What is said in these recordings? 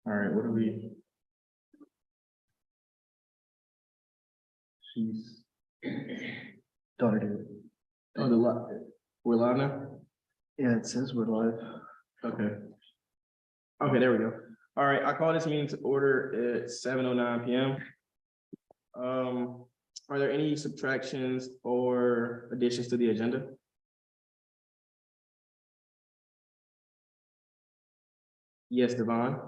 All right, what do we? She's daughter did. Oh, we're live now? Yeah, it says we're live. Okay. Okay, there we go. All right, I call this meeting to order at 7:09 p.m. Are there any subtractions or additions to the agenda? Yes, Devon?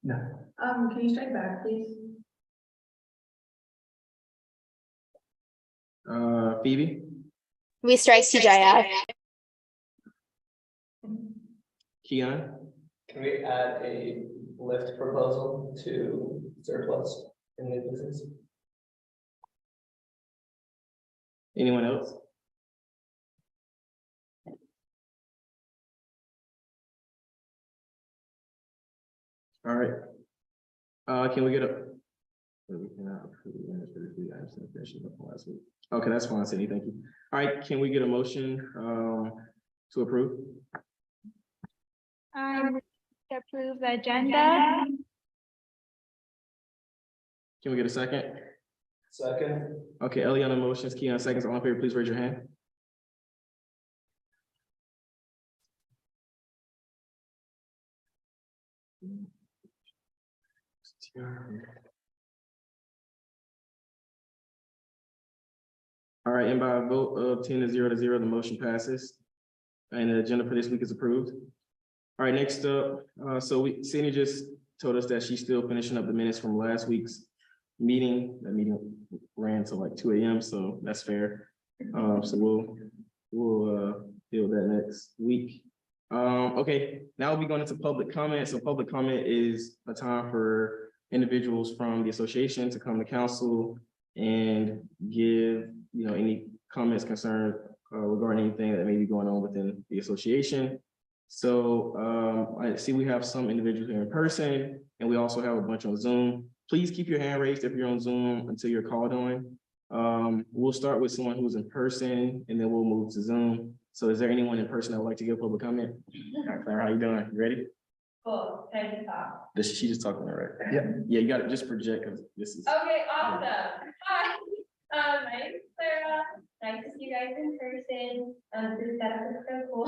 No. Can you strike back, please? Phoebe? We strike TGIF. Keon? Can we add a lift proposal to surplus in new business? Anyone else? All right. Can we get a? We cannot approve the minutes for the 3 items in the session before last week. Okay, that's fine, Sydney. Thank you. All right, can we get a motion to approve? To approve the agenda. Can we get a second? Second. Okay, Ellie on the motions, Key on seconds. All in favor, please raise your hand. All right, and by a vote of 10-0, the motion passes. And the agenda for this week is approved. All right, next up, Sydney just told us that she's still finishing up the minutes from last week's meeting. That meeting ran till like 2 a.m., so that's fair. So we'll deal with that next week. Okay, now we'll be going into public comment. So public comment is a time for individuals from the association to come to council and give, any comments, concerns regarding anything that may be going on within the association. So I see we have some individuals here in person, and we also have a bunch on Zoom. Please keep your hand raised if you're on Zoom until you're called on. We'll start with someone who's in person, and then we'll move to Zoom. So is there anyone in person that would like to give public comment? All right, Clara, how you doing? You ready? Cool. Can I just talk? She just talking, right? Yeah. Yeah, you got to just project because this is. Okay, awesome. Hi. My name is Clara. Nice to see you guys in person. This setup is so cool.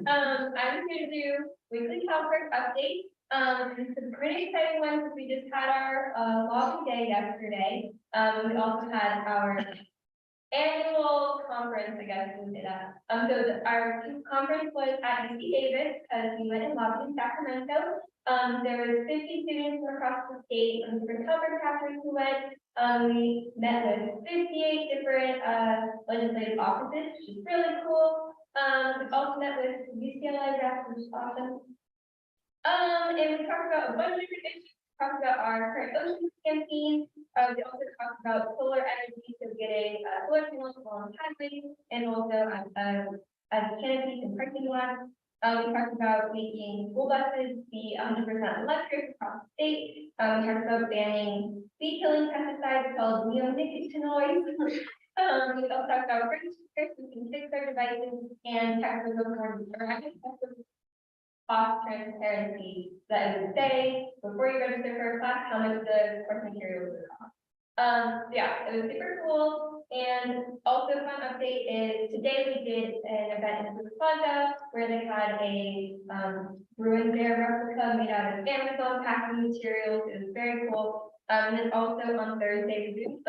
I'm here to do weekly conference updates. Some pretty exciting ones. We just had our lobby day yesterday. We also had our annual conference, I guess we did that. Our conference was at UC Davis because we went and lobbied in Sacramento. There was 50 students from across the state and different conference chapters who went. We met with 58 different legislative offices, which is really cool. We also met with UCLA reps, which is awesome. And we talked about a bunch of different issues. We talked about our current ocean campaign. We also talked about solar energy, so getting solar panels along highways, and also as canopies and parking lots. We talked about making school buses be 100% electric across the state. We talked about banning speed killing pesticides called neonicotinoids. We also talked about registers who can fix their devices and technical cost transparency that would say before you register for a class how much the course material would cost. Yeah, it was super cool. And also fun update is today we did an event in the Plaza where they had a ruined bear replica made out of Amazon packing materials. It was very cool. And then also on Thursday we do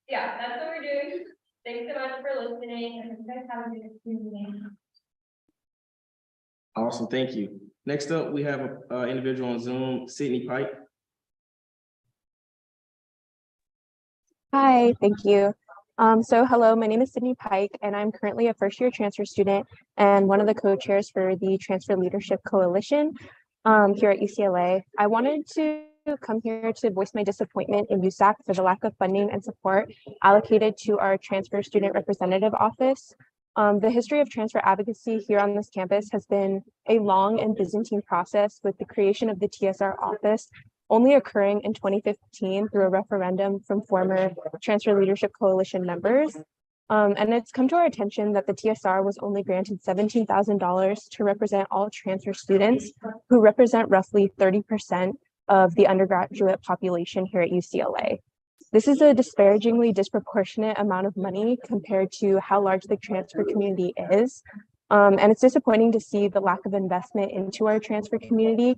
yeah, that's what we're doing. Thanks so much for listening, and you guys have a good evening. Awesome, thank you. Next up, we have an individual on Zoom, Sydney Pike. Hi, thank you. So hello, my name is Sydney Pike, and I'm currently a first-year transfer student and one of the co-chairs for the Transfer Leadership Coalition here at UCLA. I wanted to come here to voice my disappointment in USAC for the lack of funding and support allocated to our transfer student representative office. The history of transfer advocacy here on this campus has been a long and Byzantine process, with the creation of the TSR office only occurring in 2015 through a referendum from former Transfer Leadership Coalition members. And it's come to our attention that the TSR was only granted $17,000 to represent all transfer students who represent roughly 30% of the undergraduate population here at UCLA. This is a disparagingly disproportionate amount of money compared to how large the transfer community is. And it's disappointing to see the lack of investment into our transfer community.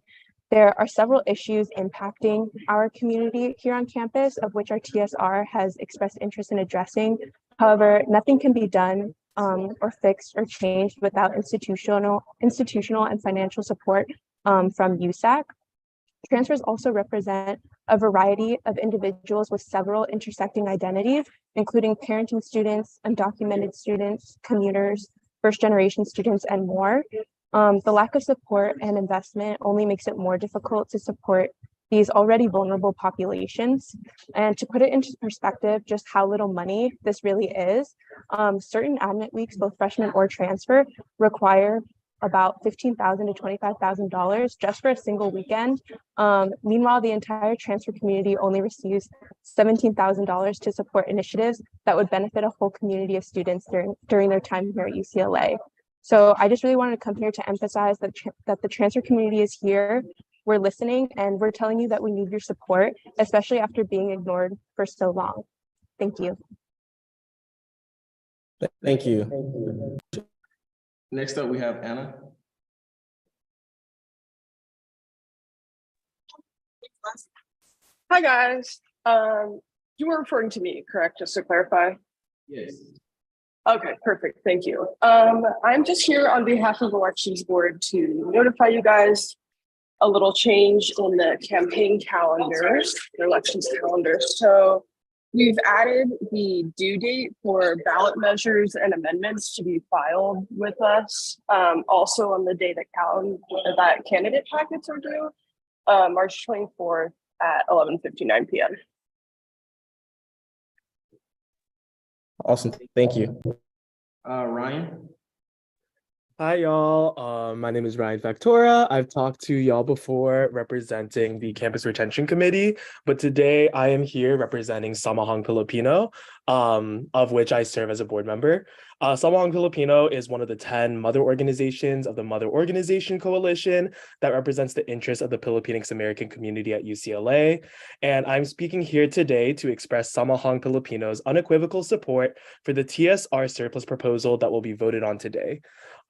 There are several issues impacting our community here on campus, of which our TSR has expressed interest in addressing. However, nothing can be done or fixed or changed without institutional and financial support from USAC. Transfers also represent a variety of individuals with several intersecting identities, including parenting students, undocumented students, commuters, first-generation students, and more. The lack of support and investment only makes it more difficult to support these already vulnerable populations. And to put it into perspective, just how little money this really is, certain admit weeks, both freshman or transfer, require about $15,000 to $25,000 just for a single weekend. Meanwhile, the entire transfer community only receives $17,000 to support initiatives that would benefit a whole community of students during their time here at UCLA. So I just really wanted to come here to emphasize that the transfer community is here. We're listening and we're telling you that we need your support, especially after being ignored for so long. Thank you. Thank you. Next up, we have Anna. Hi, guys. You were referring to me, correct? Just to clarify. Yes. Okay, perfect. Thank you. I'm just here on behalf of Elections Board to notify you guys a little change in the campaign calendars, the elections calendar. So we've added the due date for ballot measures and amendments to be filed with us. Also on the day that candidate packets are due, March 24th at 11:59 p.m. Awesome. Thank you. Ryan. Hi, y'all. My name is Ryan Factora. I've talked to y'all before representing the Campus Retention Committee, but today I am here representing Samahang Filipino, of which I serve as a board member. Samahang Filipino is one of the 10 mother organizations of the Mother Organization Coalition that represents the interests of the Filipinx American community at UCLA. And I'm speaking here today to express Samahang Filipino's unequivocal support for the TSR surplus proposal that will be voted on today.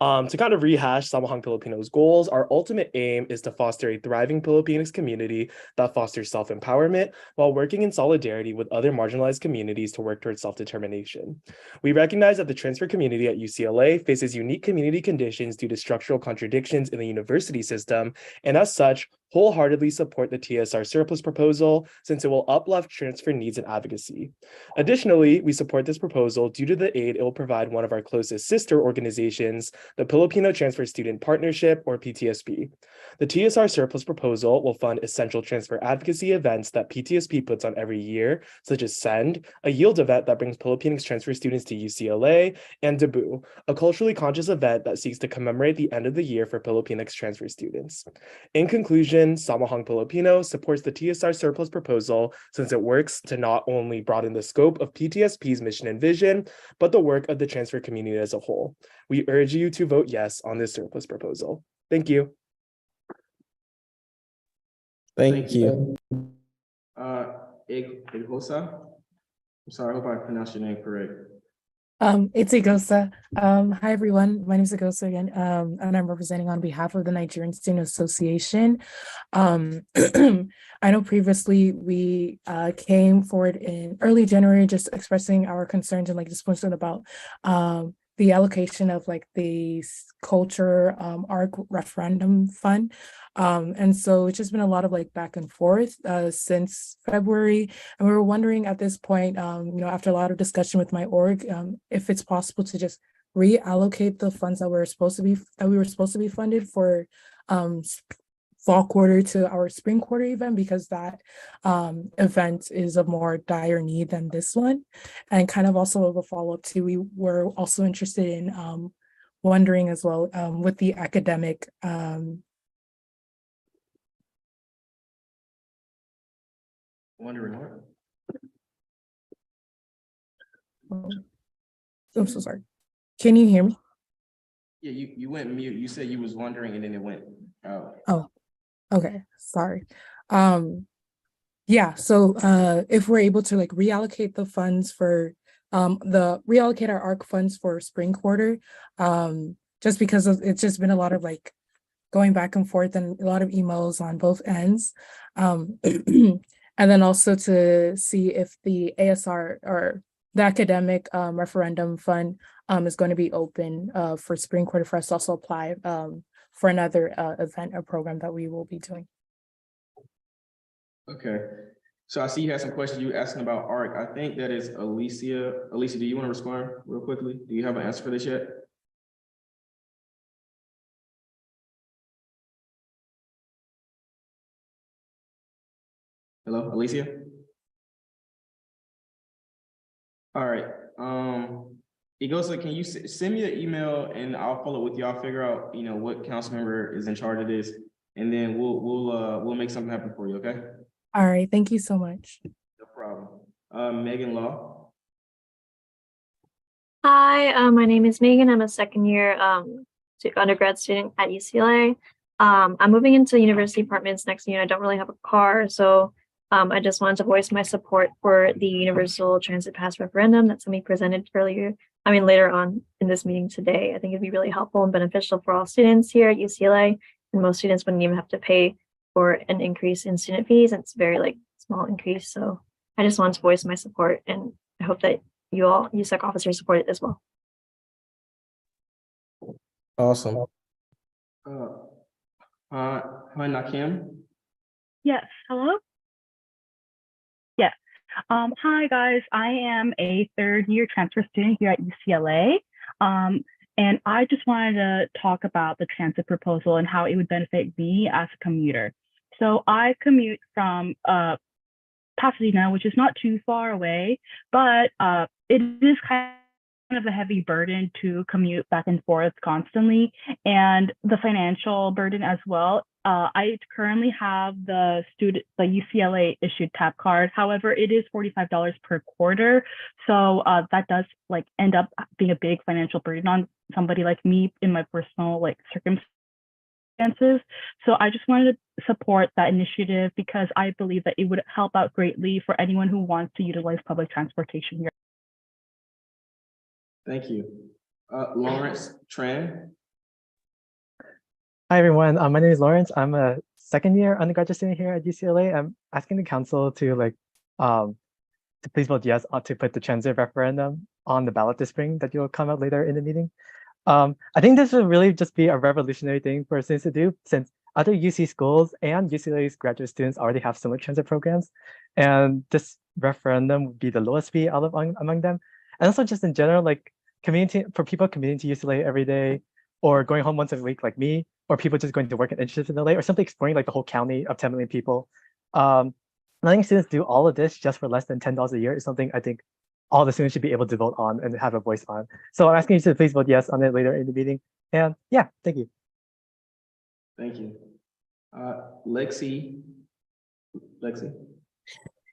To kind of rehash Samahang Filipino's goals, our ultimate aim is to foster a thriving Filipinx community that fosters self-empowerment while working in solidarity with other marginalized communities to work towards self-determination. We recognize that the transfer community at UCLA faces unique community conditions due to structural contradictions in the university system, and as such, wholeheartedly support the TSR surplus proposal since it will uplift transfer needs and advocacy. Additionally, we support this proposal due to the aid it will provide one of our closest sister organizations, the Filipino Transfer Student Partnership, or PTSP. The TSR surplus proposal will fund essential transfer advocacy events that PTSP puts on every year, such as SEND, a yield event that brings Filipinx transfer students to UCLA, and Debut, a culturally conscious event that seeks to commemorate the end of the year for Filipinx transfer students. In conclusion, Samahang Filipino supports the TSR surplus proposal since it works to not only broaden the scope of PTSP's mission and vision, but the work of the transfer community as a whole. We urge you to vote yes on this surplus proposal. Thank you. Thank you. Ighosa. I'm sorry, I hope I pronounced your name correct. It's Igosa. Hi everyone. My name is Igosa again, and I'm representing on behalf of the Nigerian Student Association. I know previously we came forward in early January just expressing our concerns and like disappointment about the allocation of like the culture ARC referendum fund. And so it's just been a lot of like back and forth since February. And we were wondering at this point, after a lot of discussion with my org, if it's possible to just reallocate the funds that we were supposed to be funded for fall quarter to our spring quarter event, because that event is of more dire need than this one. And kind of also of a follow-up too, we were also interested in wondering as well with the academic Wondering what? I'm so sorry. Can you hear me? Yeah, you went mute. You said you was wondering and then it went out. Oh, okay, sorry. Yeah, so if we're able to like reallocate the funds for reallocate our ARC funds for spring quarter, just because it's just been a lot of like going back and forth and a lot of emails on both ends. And then also to see if the ASR or the academic referendum fund is going to be open for spring quarter for us to also apply for another event or program that we will be doing. Okay, so I see you had some questions you were asking about ARC. I think that is Alicia. Alicia, do you want to respond real quickly? Do you have an answer for this yet? Hello, Alicia? All right, Igosa, can you send me an email and I'll follow with you. I'll figure out, you know, what council member is in charge of this, and then we'll make something happen for you, okay? All right, thank you so much. No problem. Megan Law. Hi, my name is Megan. I'm a second year undergrad student at UCLA. I'm moving into university apartments next year. I don't really have a car, so I just wanted to voice my support for the Universal Transit Pass referendum that's going to be presented later on in this meeting today. I think it'd be really helpful and beneficial for all students here at UCLA, and most students wouldn't even have to pay for an increase in student fees. It's a very small increase, so I just wanted to voice my support, and I hope that you all USAC officers support it as well. Awesome. Hannah Kim. Yes, hello? Yes. Hi guys, I am a third year transfer student here at UCLA. And I just wanted to talk about the transit proposal and how it would benefit me as a commuter. So I commute from Pasadena, which is not too far away, but it is kind of a heavy burden to commute back and forth constantly, and the financial burden as well. I currently have the UCLA issued TAP card. However, it is $45 per quarter. So that does end up being a big financial burden on somebody like me in my personal circumstances. So I just wanted to support that initiative because I believe that it would help out greatly for anyone who wants to utilize public transportation here. Thank you. Lawrence Tran. Hi, everyone. My name is Lawrence. I'm a second year undergraduate student here at UCLA. I'm asking the council to please vote yes to put the transit referendum on the ballot this spring that will come out later in the meeting. I think this will really just be a revolutionary thing for students to do, since other UC schools and UCLA's graduate students already have similar transit programs, and this referendum would be the lowest fee out of among them. And also just in general, for people commuting to UCLA every day, or going home once a week like me, or people just going to work and internships in LA, or simply exploring the whole county of 10 million people. Letting students do all of this just for less than $10 a year is something I think all the students should be able to vote on and have a voice on. So I'm asking you to please vote yes on it later in the meeting. And yeah, thank you. Thank you. Lexi.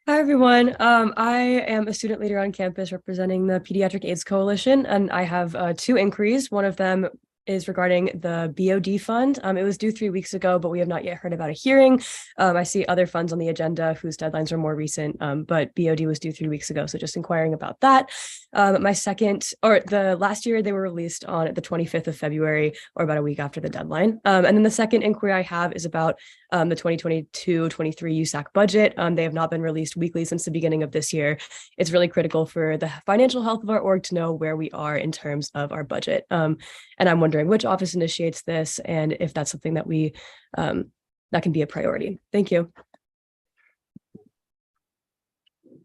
Hi, everyone. I am a student leader on campus representing the Pediatric AIDS Coalition, and I have two inquiries. One of them is regarding the BOD fund. It was due 3 weeks ago, but we have not yet heard about a hearing. I see other funds on the agenda whose deadlines are more recent, but BOD was due 3 weeks ago, so just inquiring about that. The last year they were released on the 25th of February, or about a week after the deadline. And then the second inquiry I have is about the 2022-23 USAC budget. They have not been released weekly since the beginning of this year. It's really critical for the financial health of our org to know where we are in terms of our budget. And I'm wondering which office initiates this and if that's something that we that can be a priority. Thank you.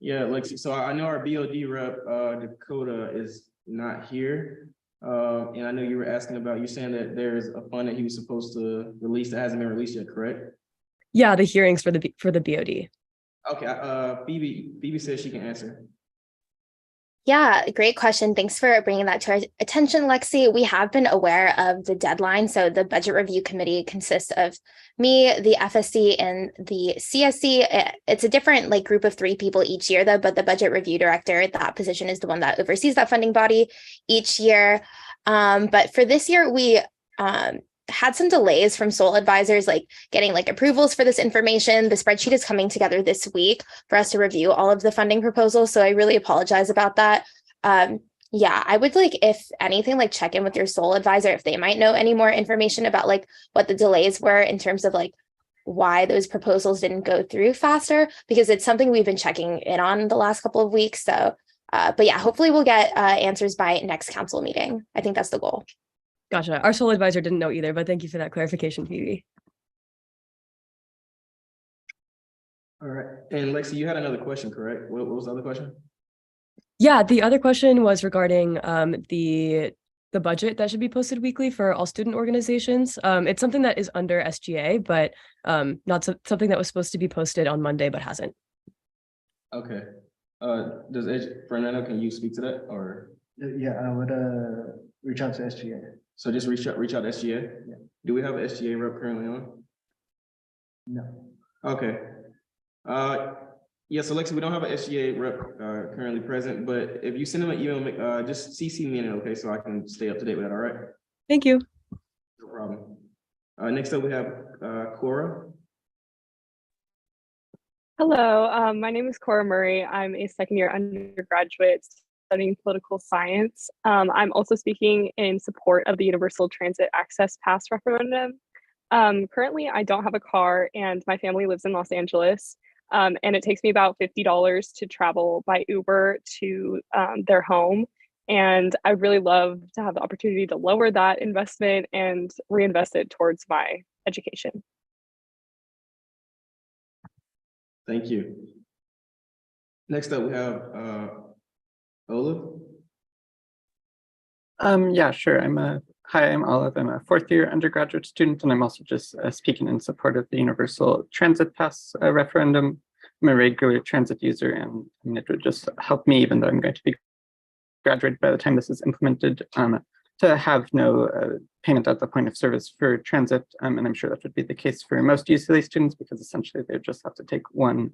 Yeah, Lexi. So I know our BOD rep, Dakota, is not here. And I know you were asking about, you're saying that there's a fund that he was supposed to release that hasn't been released yet, correct? Yeah, the hearings for the BOD. Okay, Phoebe says she can answer. Yeah, great question. Thanks for bringing that to our attention, Lexi. We have been aware of the deadline. So the budget review committee consists of me, the FSC, and the CSC. It's a different like group of 3 people each year, though, but the budget review director, that position is the one that oversees that funding body each year. But for this year, we had some delays from Sole advisors, like getting like approvals for this information. The spreadsheet is coming together this week for us to review all of the funding proposals. So I really apologize about that. Yeah, I would like, if anything, like check in with your Sole advisor if they might know any more information about like what the delays were in terms of like why those proposals didn't go through faster, because it's something we've been checking in on the last couple of weeks. So, but yeah, hopefully we'll get answers by next council meeting. I think that's the goal. Gotcha. Our sole advisor didn't know either, but thank you for that clarification, Phoebe. All right, and Lexi, you had another question, correct? What was the other question? Yeah, the other question was regarding the budget that should be posted weekly for all student organizations. It's something that is under SGA, but not something that was supposed to be posted on Monday, but hasn't. Okay. Fernando, can you speak to that, or? Yeah, I would reach out to SGA. So just reach out to SGA? Yeah. Do we have an SGA rep currently on? No. Okay. Yeah, so Lexi, we don't have an SGA rep currently present, but if you send them an email, just CC me in it, okay, so I can stay up to date with that, all right? Thank you. No problem. Next up, we have Cora. Hello, my name is Cora Murray. I'm a second-year undergraduate studying political science. I'm also speaking in support of the Universal Transit Access Pass referendum. Currently, I don't have a car and my family lives in Los Angeles. And it takes me about $50 to travel by Uber to their home. And I'd really love to have the opportunity to lower that investment and reinvest it towards my education. Thank you. Next up, we have Olive. Yeah, sure. Hi, I'm Olive. I'm a 4th-year undergraduate student, and I'm also just speaking in support of the Universal Transit Pass referendum. I'm a regular transit user, and I mean, it would just help me, even though I'm going to be graduated by the time this is implemented, to have no payment at the point of service for transit. And I'm sure that would be the case for most UCLA students, because essentially they just have to take 1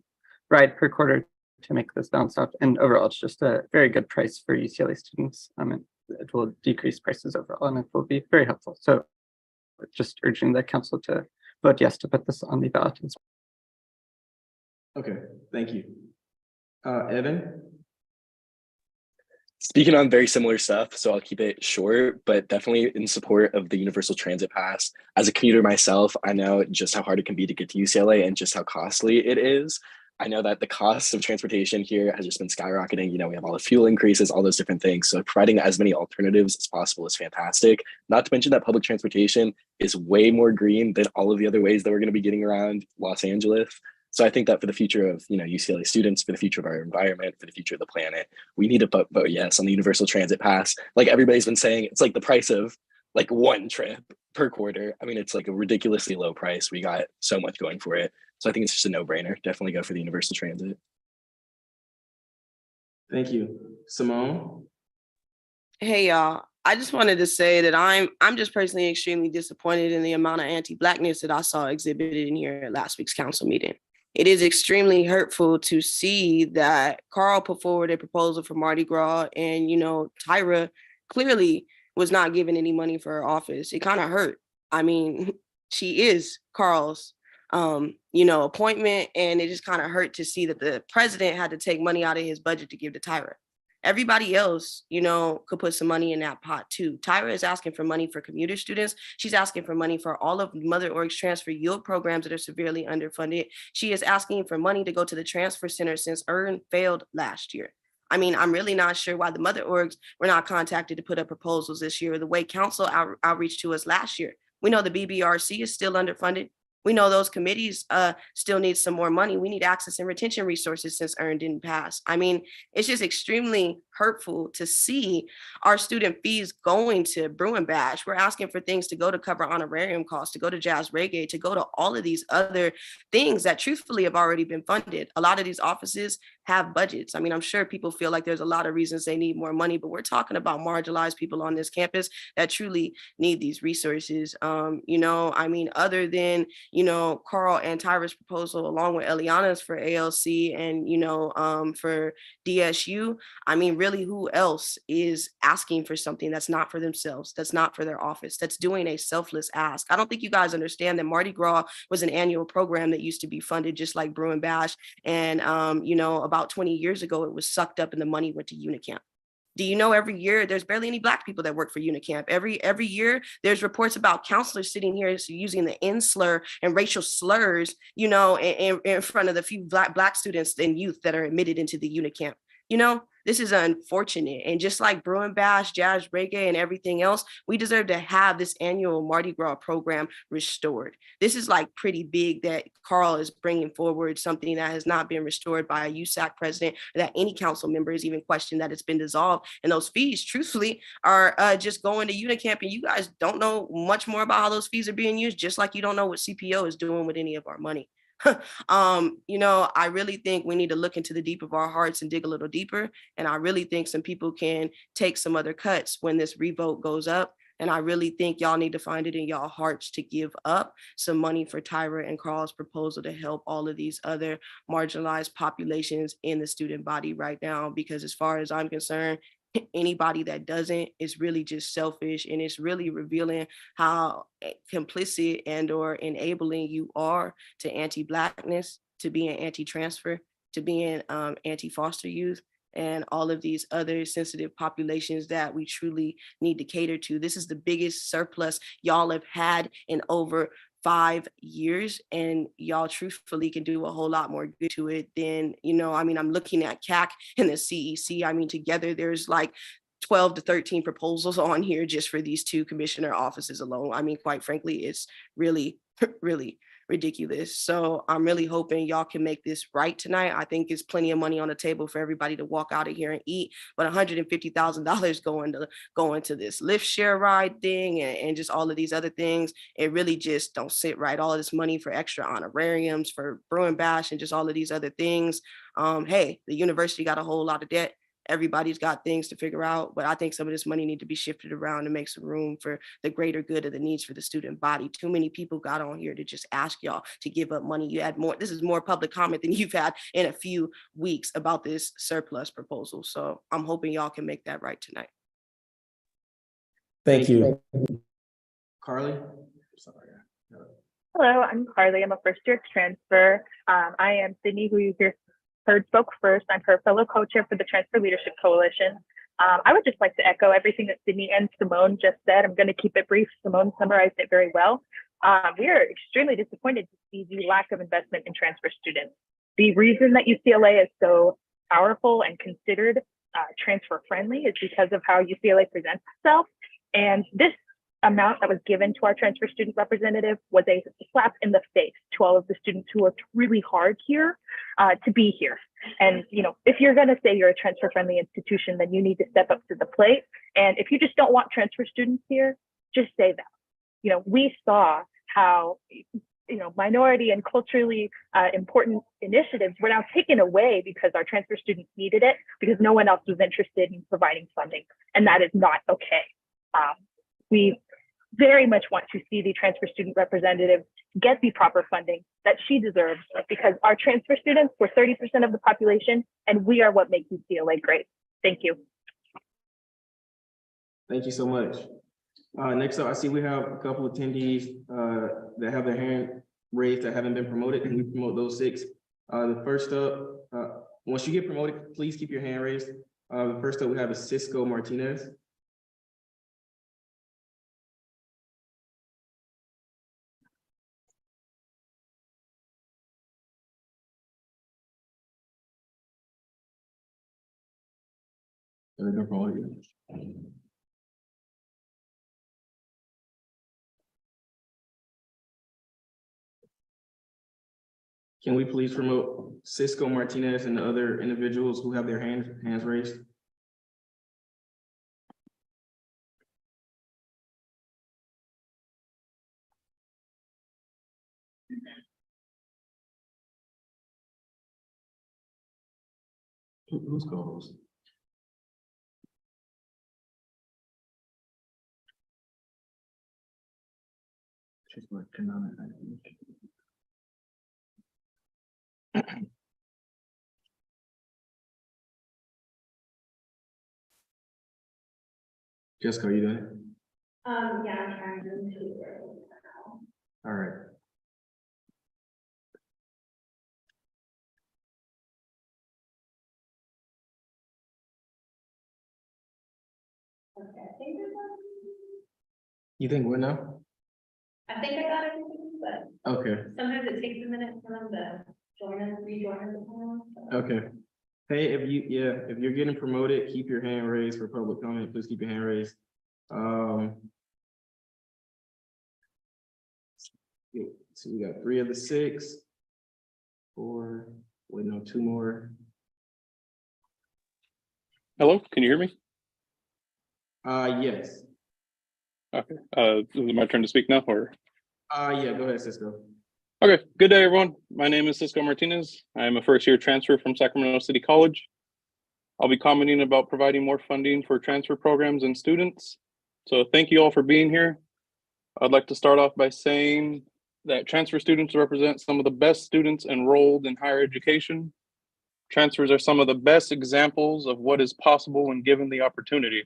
ride per quarter to make this balance out. And overall, it's just a very good price for UCLA students. It will decrease prices overall, and it will be very helpful. So just urging the council to vote yes to put this on the ballot. Okay, thank you. Evan? Speaking on very similar stuff, so I'll keep it short, but definitely in support of the Universal Transit Pass. As a commuter myself, I know just how hard it can be to get to UCLA and just how costly it is. I know that the cost of transportation here has just been skyrocketing. You know, we have all the fuel increases, all those different things. So providing as many alternatives as possible is fantastic. Not to mention that public transportation is way more green than all of the other ways that we're going to be getting around Los Angeles. So I think that for the future of, UCLA students, for the future of our environment, for the future of the planet, we need to vote yes on the Universal Transit Pass. Like everybody's been saying, it's like the price of like 1 trip per quarter. I mean, it's like a ridiculously low price. We got so much going for it. So I think it's just a no-brainer. Definitely go for the Universal Transit. Thank you. Simone? Hey, y'all. I just wanted to say that I'm just personally extremely disappointed in the amount of anti-Blackness that I saw exhibited in here at last week's council meeting. It is extremely hurtful to see that Carl put forward a proposal for Mardi Gras and, Tyra clearly was not given any money for her office. It kind of hurt. I mean, she is Carl's, appointment, and it just kind of hurt to see that the president had to take money out of his budget to give to Tyra. Everybody else, could put some money in that pot too. Tyra is asking for money for commuter students. She's asking for money for all of Mother Org's transfer yield programs that are severely underfunded. She is asking for money to go to the transfer center since EARN failed last year. I mean, I'm really not sure why the Mother Orgs were not contacted to put up proposals this year, the way council outreach to us last year. We know the BBRC is still underfunded. We know those committees still need some more money. We need access and retention resources since EARN didn't pass. I mean, it's just extremely hurtful to see our student fees going to Brew and Bash. We're asking for things to go to cover honorarium costs, to go to jazz reggae, to go to all of these other things that truthfully have already been funded. A lot of these offices have budgets. I mean, I'm sure people feel like there's a lot of reasons they need more money, but we're talking about marginalized people on this campus that truly need these resources. I mean, other than, Carl and Tyra's proposal, along with Eliana's for ALC and, for DSU, I mean, really, who else is asking for something that's not for themselves, that's not for their office, that's doing a selfless ask? I don't think you guys understand that Mardi Gras was an annual program that used to be funded just like Brew and Bash. And, about 20 years ago, it was sucked up and the money went to UNICAMP. Do you know every year there's barely any Black people that work for UNICAMP? Every year there's reports about counselors sitting here using the N slur and racial slurs, in front of the few Black students and youth that are admitted into the UNICAMP. This is unfortunate. And just like Brew and Bash, jazz reggae, and everything else, we deserve to have this annual Mardi Gras program restored. This is like pretty big that Carl is bringing forward something that has not been restored by a USAC president, or that any council member has even questioned that it's been dissolved. And those fees, truthfully, are just going to UNICAMP. And you guys don't know much more about how those fees are being used, just like you don't know what CPO is doing with any of our money. I really think we need to look into the deep of our hearts and dig a little deeper. And I really think some people can take some other cuts when this revote goes up. And I really think y'all need to find it in y'all hearts to give up some money for Tyra and Carl's proposal to help all of these other marginalized populations in the student body right now. Because as far as I'm concerned, anybody that doesn't is really just selfish, and it's really revealing how complicit and or enabling you are to anti-Blackness, to being anti-transfer, to being anti-foster youth, and all of these other sensitive populations that we truly need to cater to. This is the biggest surplus y'all have had in over 5 years, and y'all truthfully can do a whole lot more good to it than, I'm looking at CAC and the CEC. I mean, together there's like 12 to 13 proposals on here just for these two commissioner offices alone. I mean, quite frankly, it's really, really ridiculous. So I'm really hoping y'all can make this right tonight. I think there's plenty of money on the table for everybody to walk out of here and eat, but $150,000 going to this lift share ride thing and just all of these other things, it really just don't sit right. All of this money for extra honorariums for Brew and Bash and just all of these other things. Hey, the university got a whole lot of debt. Everybody's got things to figure out, but I think some of this money need to be shifted around to make some room for the greater good of the needs for the student body. Too many people got on here to just ask y'all to give up money. You had more, this is more public comment than you've had in a few weeks about this surplus proposal. So I'm hoping y'all can make that right tonight. Thank you. Carly? Sorry. Hello, I'm Carly. I'm a first-year transfer. I am Sydney, who you heard spoke first. I'm her fellow co-chair for the Transfer Leadership Coalition. I would just like to echo everything that Sydney and Simone just said. I'm going to keep it brief. Simone summarized it very well. We are extremely disappointed to see the lack of investment in transfer students. The reason that UCLA is so powerful and considered transfer friendly is because of how UCLA presents itself. And this amount that was given to our transfer student representative was a slap in the face to all of the students who worked really hard here to be here. And, if you're going to say you're a transfer friendly institution, then you need to step up to the plate. And if you just don't want transfer students here, just say that. We saw how, minority and culturally important initiatives were now taken away because our transfer students needed it, because no one else was interested in providing funding. And that is not okay. We very much want to see the transfer student representative get the proper funding that she deserves, because our transfer students were 30% of the population, and we are what makes UCLA great. Thank you. Thank you so much. Next up, I see we have a couple of attendees that have their hand raised that haven't been promoted, and we promote those 6. The first up, once you get promoted, please keep your hand raised. The first up we have is Cisco Martinez. Can we please promote Cisco Martinez and the other individuals who have their hands raised? Who's co-host? She's working on it. Jessica, are you doing it? Yeah, I'm trying to do it. All right. Okay, I think You think what now? I got everything, but Okay, sometimes it takes a minute for them to join us, rejoin us. okay. Hey, if you're getting promoted, keep your hand raised for public comment. Please keep your hand raised. Yeah, so we got 3 of the 6. 4, wait, no, 2 more. Hello, can you hear me? Yes. Okay, is it my turn to speak now, or? Yeah, go ahead, Cisco. Okay, good day, everyone. My name is Cisco Martinez. I am a first-year transfer from Sacramento City College. I'll be commenting about providing more funding for transfer programs and students. So thank you all for being here. I'd like to start off by saying that transfer students represent some of the best students enrolled in higher education. Transfers are some of the best examples of what is possible when given the opportunity.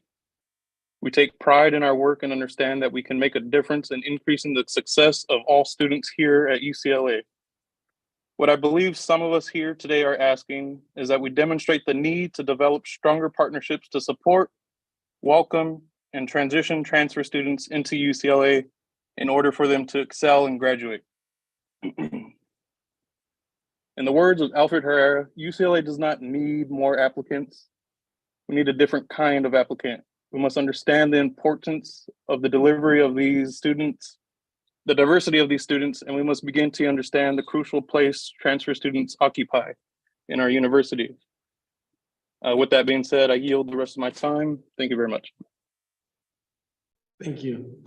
We take pride in our work and understand that we can make a difference in increasing the success of all students here at UCLA. What I believe some of us here today are asking is that we demonstrate the need to develop stronger partnerships to support, welcome, and transition transfer students into UCLA in order for them to excel and graduate. In the words of Alfred Herrera, UCLA does not need more applicants. We need a different kind of applicant. We must understand the importance of the delivery of these students, the diversity of these students, and we must begin to understand the crucial place transfer students occupy in our university. With that being said, I yield the rest of my time. Thank you very much. Thank you.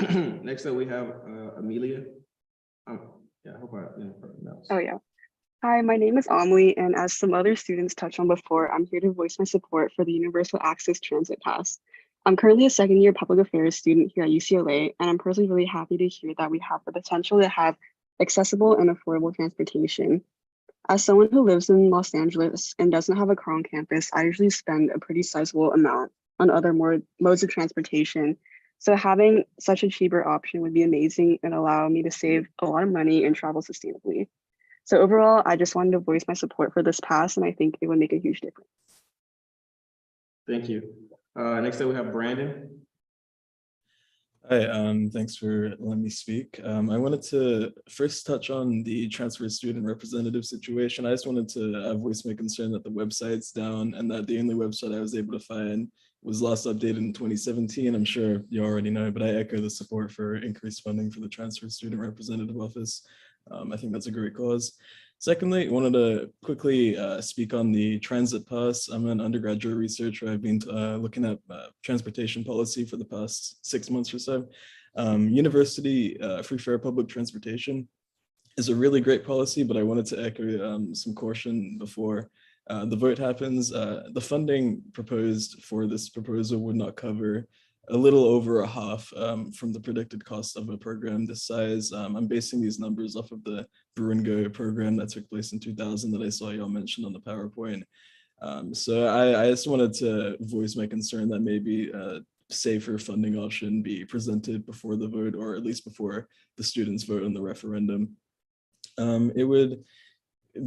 Next up, we have Amelia. Yeah, I hope I didn't pronounce. Oh yeah. Hi, my name is Amelie, and as some other students touched on before, I'm here to voice my support for the Universal Access Transit Pass. I'm currently a second-year public affairs student here at UCLA, and I'm personally really happy to hear that we have the potential to have accessible and affordable transportation. As someone who lives in Los Angeles and doesn't have a car on campus, I usually spend a pretty sizable amount on other modes of transportation. So having such a cheaper option would be amazing and allow me to save a lot of money and travel sustainably. So overall, I just wanted to voice my support for this pass, and I think it would make a huge difference. Thank you. Next up, we have Brandon. Hi, thanks for letting me speak. I wanted to first touch on the transfer student representative situation. I just wanted to voice my concern that the website's down and that the only website I was able to find was last updated in 2017. I'm sure you already know, but I echo the support for increased funding for the transfer student representative office. I think that's a great cause. Secondly, I wanted to quickly speak on the transit pass. I'm an undergraduate researcher. I've been looking at transportation policy for the past 6 months or so. University free fare public transportation is a really great policy, but I wanted to echo some caution before the vote happens. The funding proposed for this proposal would not cover a little over a half from the predicted cost of a program this size. I'm basing these numbers off of the Brew & Go program that took place in 2000 that I saw y'all mentioned on the PowerPoint. So I just wanted to voice my concern that maybe a safer funding option be presented before the vote, or at least before the students vote on the referendum. It would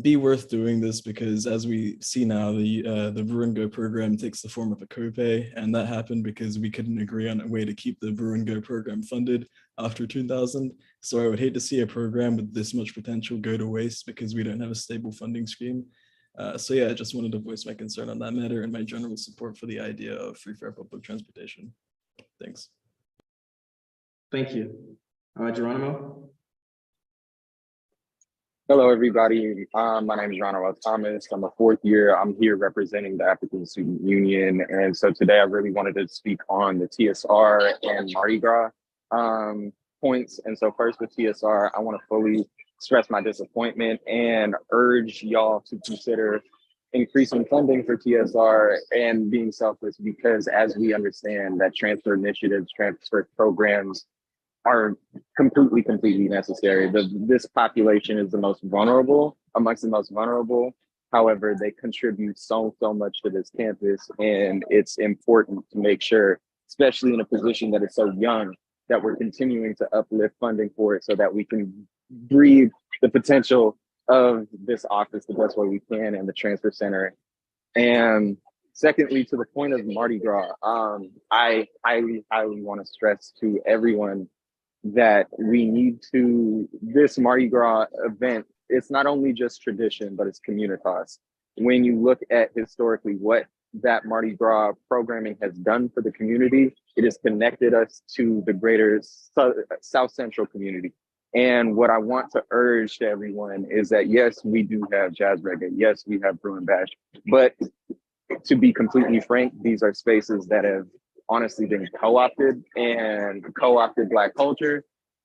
be worth doing this because, as we see now, the Brew & Go program takes the form of a copay, and that happened because we couldn't agree on a way to keep the Brew & Go program funded after 2000. So I would hate to see a program with this much potential go to waste because we don't have a stable funding scheme. So yeah, I just wanted to voice my concern on that matter and my general support for the idea of free fare public transportation. Thanks. Thank you. Geronimo. Hello, everybody. My name is Ronald Thomas. I'm a 4th year. I'm here representing the African Student Union. And so today I really wanted to speak on the TSR and Mardi Gras points. And so first with TSR, I want to fully express my disappointment and urge y'all to consider increasing funding for TSR and being selfless, because as we understand that transfer initiatives, transfer programs are completely necessary. This population is the most vulnerable amongst the most vulnerable. However, they contribute so much to this campus, and it's important to make sure, especially in a position that is so young, that we're continuing to uplift funding for it so that we can breathe the potential of this office the best way we can and the transfer center. And secondly, to the point of Mardi Gras, I highly want to stress to everyone that we need to, this Mardi Gras event, it's not only just tradition, but it's communitas. When you look at historically what that Mardi Gras programming has done for the community, it has connected us to the greater South Central community. And what I want to urge to everyone is that, yes, we do have jazz reggae. Yes, we have Bruin Bash. But to be completely frank, these are spaces that have honestly been co-opted Black culture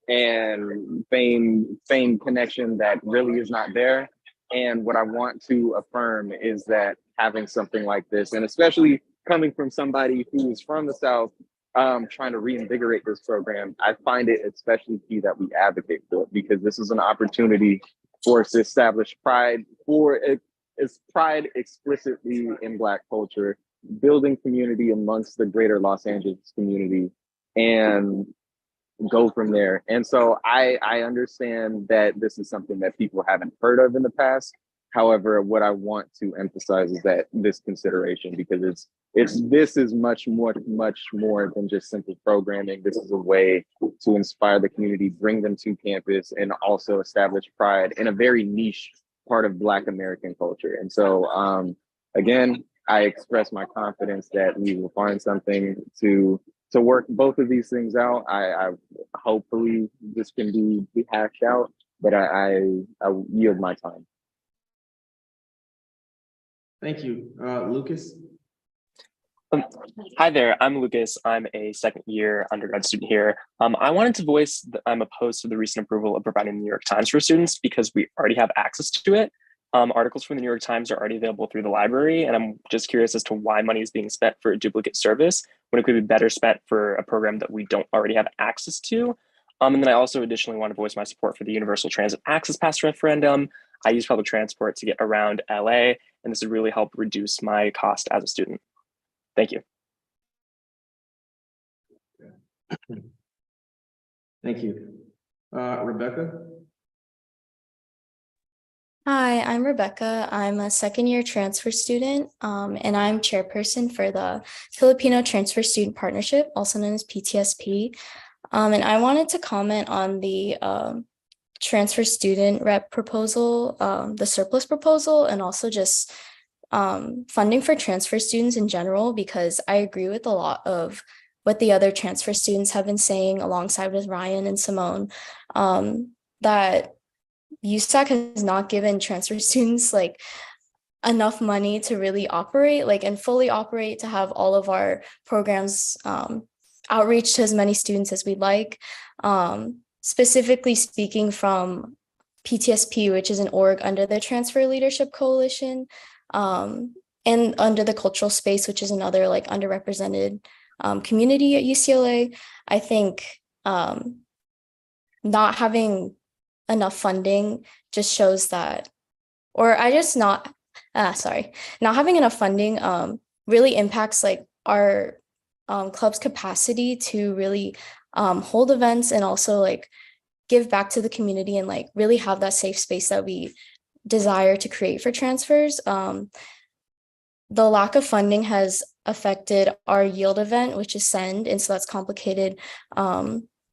and fame connection that really is not there. And what I want to affirm is that having something like this, and especially coming from somebody who is from the South, trying to reinvigorate this program, I find it especially key that we advocate for it, because this is an opportunity for us to establish pride, it's pride explicitly in Black culture, building community amongst the greater Los Angeles community, and go from there. And so I understand that this is something that people haven't heard of in the past. However, what I want to emphasize is that this consideration, because this is much more than just simple programming. This is a way to inspire the community, bring them to campus, and also establish pride in a very niche part of Black American culture. And so, again, I express my confidence that we will find something to work both of these things out. I hopefully this can be hashed out, but I yield my time. Thank you. Lucas? Hi there, I'm Lucas. I'm a second year undergrad student here. I wanted to voice that I'm opposed to the recent approval of providing the New York Times for students because we already have access to it. Articles from the New York Times are already available through the library, and I'm just curious as to why money is being spent for a duplicate service when it could be better spent for a program that we don't already have access to. And then I also additionally want to voice my support for the Universal Transit Access Pass referendum. I use public transport to get around LA, and this would really help reduce my cost as a student. Thank you. Thank you. Rebecca? Hi, I'm Rebecca. I'm a second year transfer student, and I'm chairperson for the Filipino Transfer Student Partnership, also known as PTSP. And I wanted to comment on the transfer student rep proposal, the surplus proposal, and also just funding for transfer students in general, because I agree with a lot of what the other transfer students have been saying alongside with Ryan and Simone, that USAC has not given transfer students like enough money to really operate and fully operate, to have all of our programs outreach to as many students as we'd like. Specifically speaking from PTSP, which is an org under the Transfer Leadership Coalition, and under the cultural space, which is another underrepresented community at UCLA, I think not having enough funding just shows that, not having enough funding really impacts our club's capacity to really hold events and also give back to the community and really have that safe space that we desire to create for transfers. The lack of funding has affected our yield event, which is SEND, and so that's complicated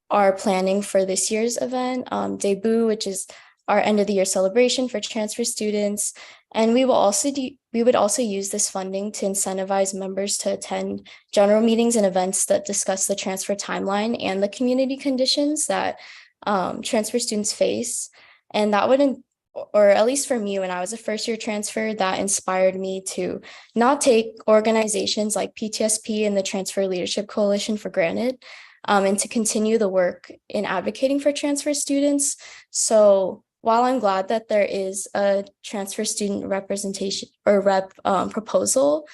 our planning for this year's event, Debut, which is our end of the year celebration for transfer students. And we would also use this funding to incentivize members to attend general meetings and events that discuss the transfer timeline and the community conditions that transfer students face. And that would, or at least for me, when I was a first year transfer, that inspired me to not take organizations like PTSP and the Transfer Leadership Coalition for granted, and to continue the work in advocating for transfer students. So while I'm glad that there is a transfer student representation or proposal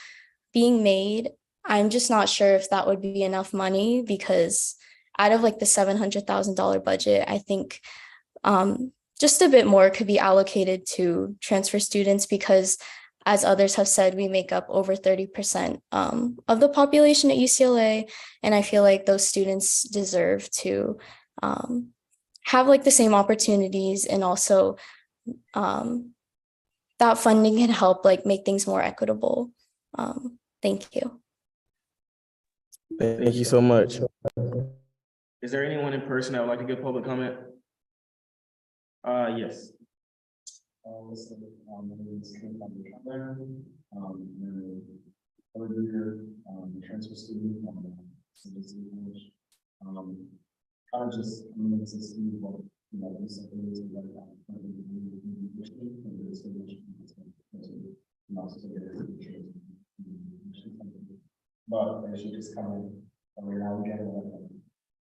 being made, I'm just not sure if that would be enough money, because out of like the $700,000 budget, I think just a bit more could be allocated to transfer students, because as others have said, we make up over 30% of the population at UCLA. And I feel like those students deserve to have like the same opportunities, and also that funding can help like make things more equitable. Thank you. Thank you so much. Is there anyone in person that would like to give public comment? Yes. Transfer student. I just wanted to see what, you know, this is but they should just come in every now and again,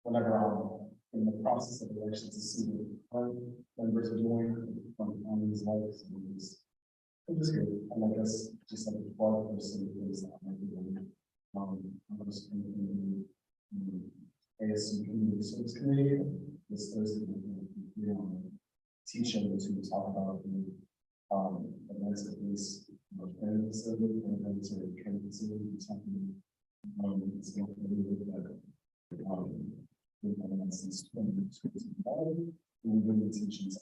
whenever I'm in the process of elections, to see what members are doing on these lives. I'm just good. I like us just like a part of some things that I might be doing. I'm just in the ASU Community Service Committee this Thursday. We teaching to talk about the events of this training facility and events of training facility, something it's going to be with that. Teachings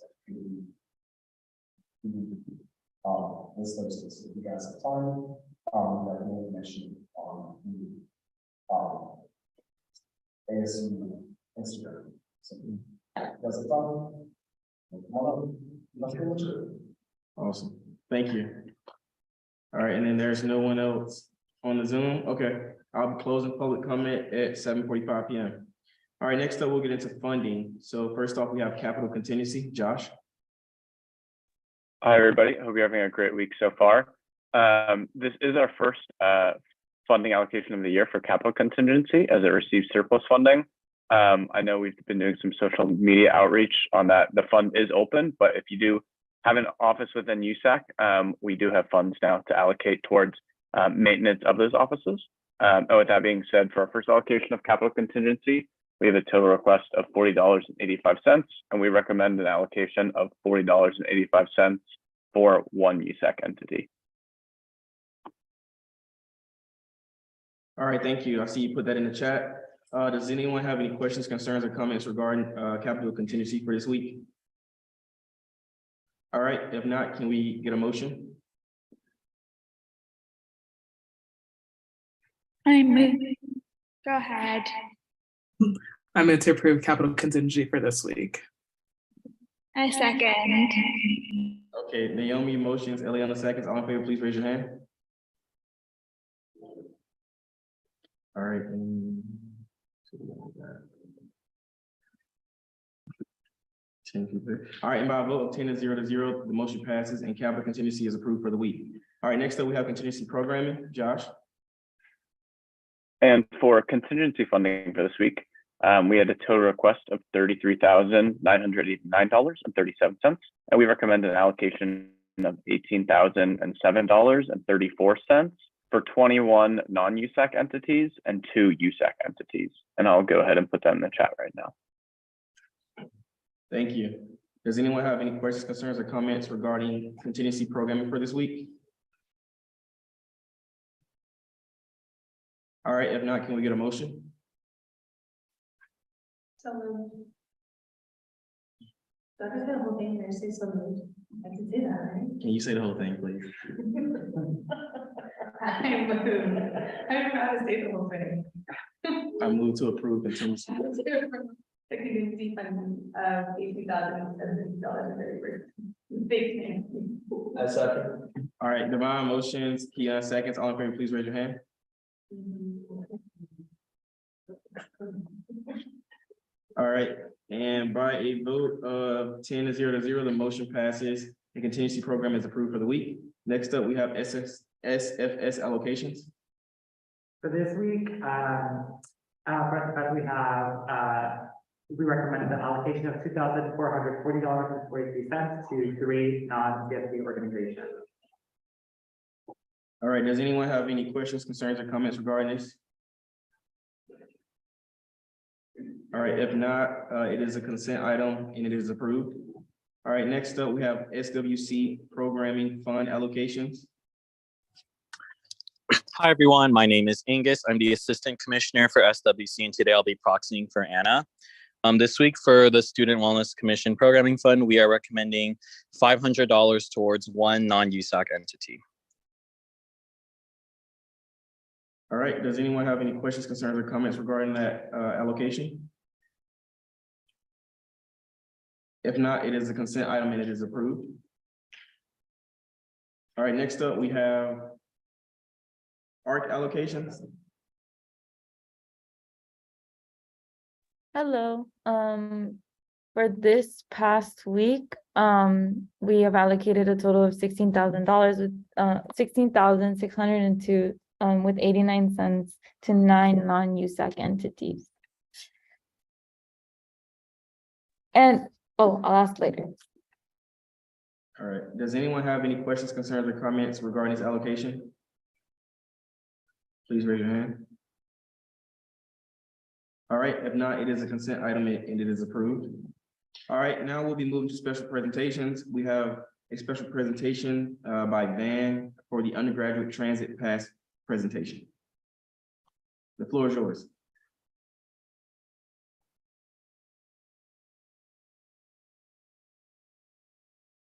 this Thursday, so if you guys have time, we have more information on the ASU Instagram. So you guys have time. That's pretty much it. Awesome. Thank you. All right, and then there's no one else on the Zoom. Okay, I'll be closing public comment at 7:45 p.m. All right, next up, we'll get into funding. So first off, we have capital contingency. Josh. Hi, everybody. Hope you're having a great week so far. This is our first funding allocation of the year for capital contingency, as it receives surplus funding. I know we've been doing some social media outreach on that. The fund is open, but if you do have an office within USAC, we do have funds now to allocate towards maintenance of those offices. And with that being said, for our first allocation of capital contingency, we have a total request of $40.85, and we recommend an allocation of $40.85 for one USAC entity. All right, thank you. I see you put that in the chat. Does anyone have any questions, concerns, or comments regarding capital contingency for this week? All right, if not, can we get a motion? I move. Go ahead. I move to approve capital contingency for this week. I second. Okay, Naomi motions, Eliana seconds. All in favor, please raise your hand. All right. All right, and by a vote of 10 to 0, the motion passes and capital contingency is approved for the week. All right, next up, we have contingency programming. Josh. And for contingency funding for this week, we had a total request of $33,989.37, and we recommend an allocation of $18,007.34 for 21 non-USAC entities and 2 USAC entities. And I'll go ahead and put that in the chat right now. Thank you. Does anyone have any questions, concerns, or comments regarding contingency programming for this week? All right, if not, can we get a motion? So moved. So I can say the whole thing or say so moved. I can say that, right? Can you say the whole thing, please? I moved. I don't know how to say the whole thing. I move to approve contingency. The contingency fund of $18,070. Big thing. I second. All right, Divine motions, Keon seconds. All in favor, please raise your hand. All right, and by a vote of 10 to 0, the motion passes. The contingency program is approved for the week. Next up, we have SFS allocations. For this week, first we have we recommended the allocation of $2,440.43 to 3 non-CSC organizations. All right, does anyone have any questions, concerns, or comments regarding this? All right, if not, it is a consent item and it is approved. All right, next up, we have SWC programming fund allocations. Hi, everyone. My name is Angus. I'm the Assistant Commissioner for SWC, and today I'll be proxying for Anna. This week for the Student Wellness Commission Programming Fund, we are recommending $500 towards one non-USAC entity. All right, does anyone have any questions, concerns, or comments regarding that allocation? If not, it is a consent item and it is approved. All right, next up, we have ARC allocations. Hello. For this past week, we have allocated a total of $16,000 with $16,602 with 89 cents to 9 non-USAC entities. And I'll ask later. All right, does anyone have any questions, concerns, or comments regarding this allocation? Please raise your hand. All right, if not, it is a consent item and it is approved. All right, now we'll be moving to special presentations. We have a special presentation by Van for the undergraduate transit pass presentation. The floor is yours.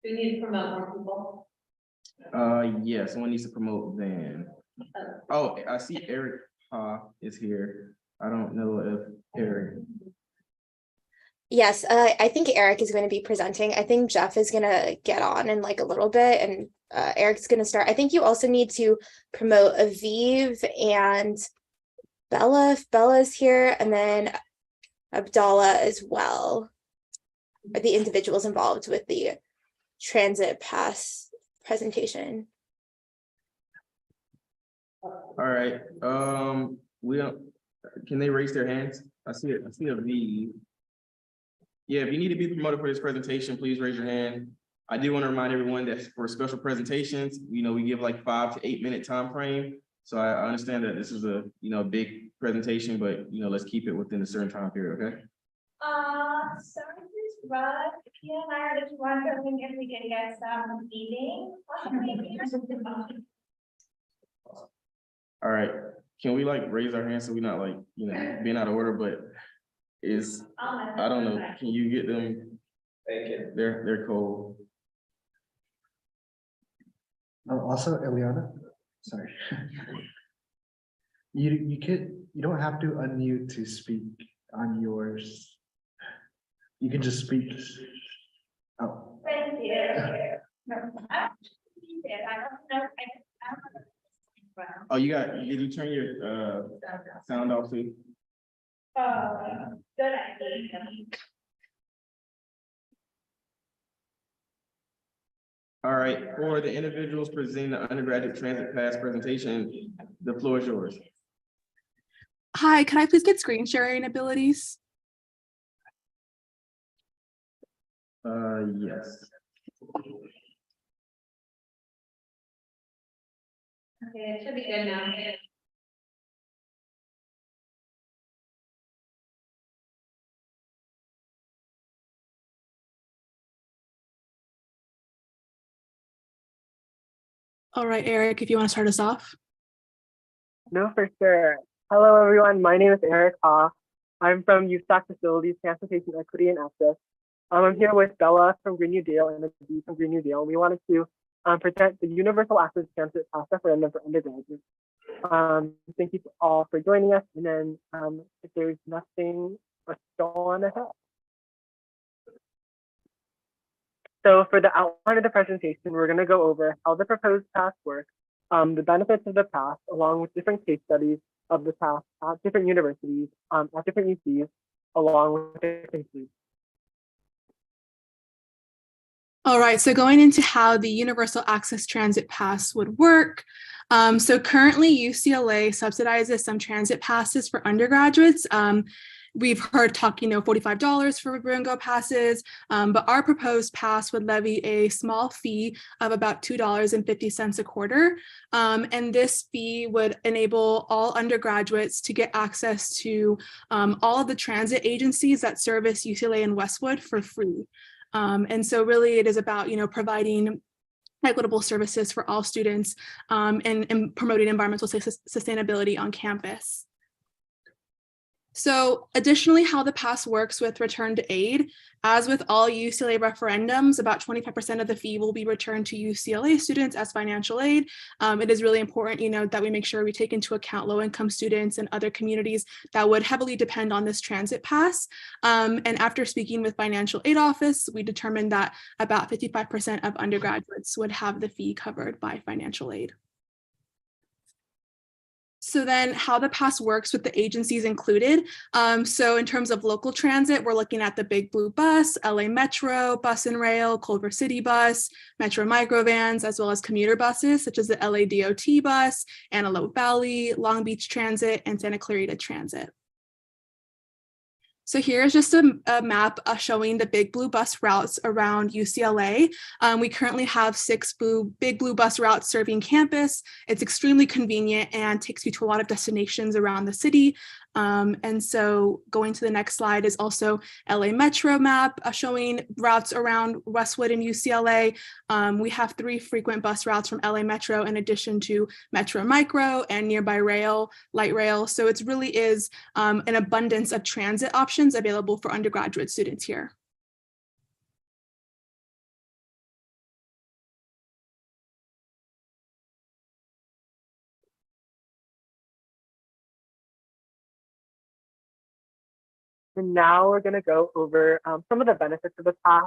Do we need to promote more people? Yeah, someone needs to promote Van. Oh, I see Eric is here. I don't know if Eric. Yes, I think Eric is going to be presenting. I think Jeff is going to get on in like a little bit, and Eric's going to start. I think you also need to promote Aviv and Bella, if Bella's here, and then Abdallah as well, are the individuals involved with the transit pass presentation. All right, we don't, can they raise their hands? I see it, I see a V. Yeah, if you need to be promoted for this presentation, please raise your hand. I do want to remind everyone that for special presentations, we give like 5 to 8 minute time frame. So I understand that this is a big presentation, but let's keep it within a certain time period, okay? Sorry to interrupt. Kia and I are just wondering if we can get some meeting. All right, can we like raise our hands so we're not like, being out of order, but I don't know, can you get them? They're cold. Oh, also, Eliana, sorry. You don't have to unmute to speak on yours. You can just speak. Oh. Thank you. No, I don't know. Oh, did you turn your sound off too? Good idea. All right, for the individuals presenting the undergraduate transit pass presentation, the floor is yours. Hi, can I please get screen sharing abilities? Yes. Okay, it should be good now. All right, Eric, if you want to start us off. No, for sure. Hello, everyone. My name is Eric Ha. I'm from USAC Facilities, Transportation Equity and Access. I'm here with Bella from Green New Deal and Adi from Green New Deal. We wanted to present the Universal Access Transit Pass referendum for undergraduates. Thank you all for joining us. And then if there's nothing, let's go on ahead. So for the outline of the presentation, we're going to go over how the proposed pass works, the benefits of the pass, along with different case studies of the pass at different universities, at different UCs, along with different groups. All right, so going into how the Universal Access Transit Pass would work. So currently UCLA subsidizes some transit passes for undergraduates. we've heard talk, $45 for bring and go passes, but our proposed pass would levy a small fee of about $2.50 a quarter. And this fee would enable all undergraduates to get access to all of the transit agencies that service UCLA and Westwood for free. And so really it is about, providing equitable services for all students and promoting environmental sustainability on campus. So additionally, how the pass works with return to aid, as with all UCLA referendums, about 25% of the fee will be returned to UCLA students as financial aid. It is really important, that we make sure we take into account low-income students and other communities that would heavily depend on this transit pass. And after speaking with financial aid office, we determined that about 55% of undergraduates would have the fee covered by financial aid. So then how the pass works with the agencies included. So in terms of local transit, we're looking at the Big Blue Bus, LA Metro, Bus and Rail, Culver City Bus, Metro Microvans, as well as commuter buses, such as the LA DOT bus, Antelope Valley, Long Beach Transit, and Santa Clarita Transit. So here's just a map showing the Big Blue bus routes around UCLA. We currently have 6 Big Blue bus routes serving campus. It's extremely convenient and takes you to a lot of destinations around the city. And so going to the next slide is also LA Metro map showing routes around Westwood and UCLA. We have 3 frequent bus routes from LA Metro in addition to Metro Micro and nearby rail, light rail. So it really is an abundance of transit options available for undergraduate students here. And now we're going to go over some of the benefits of the pass.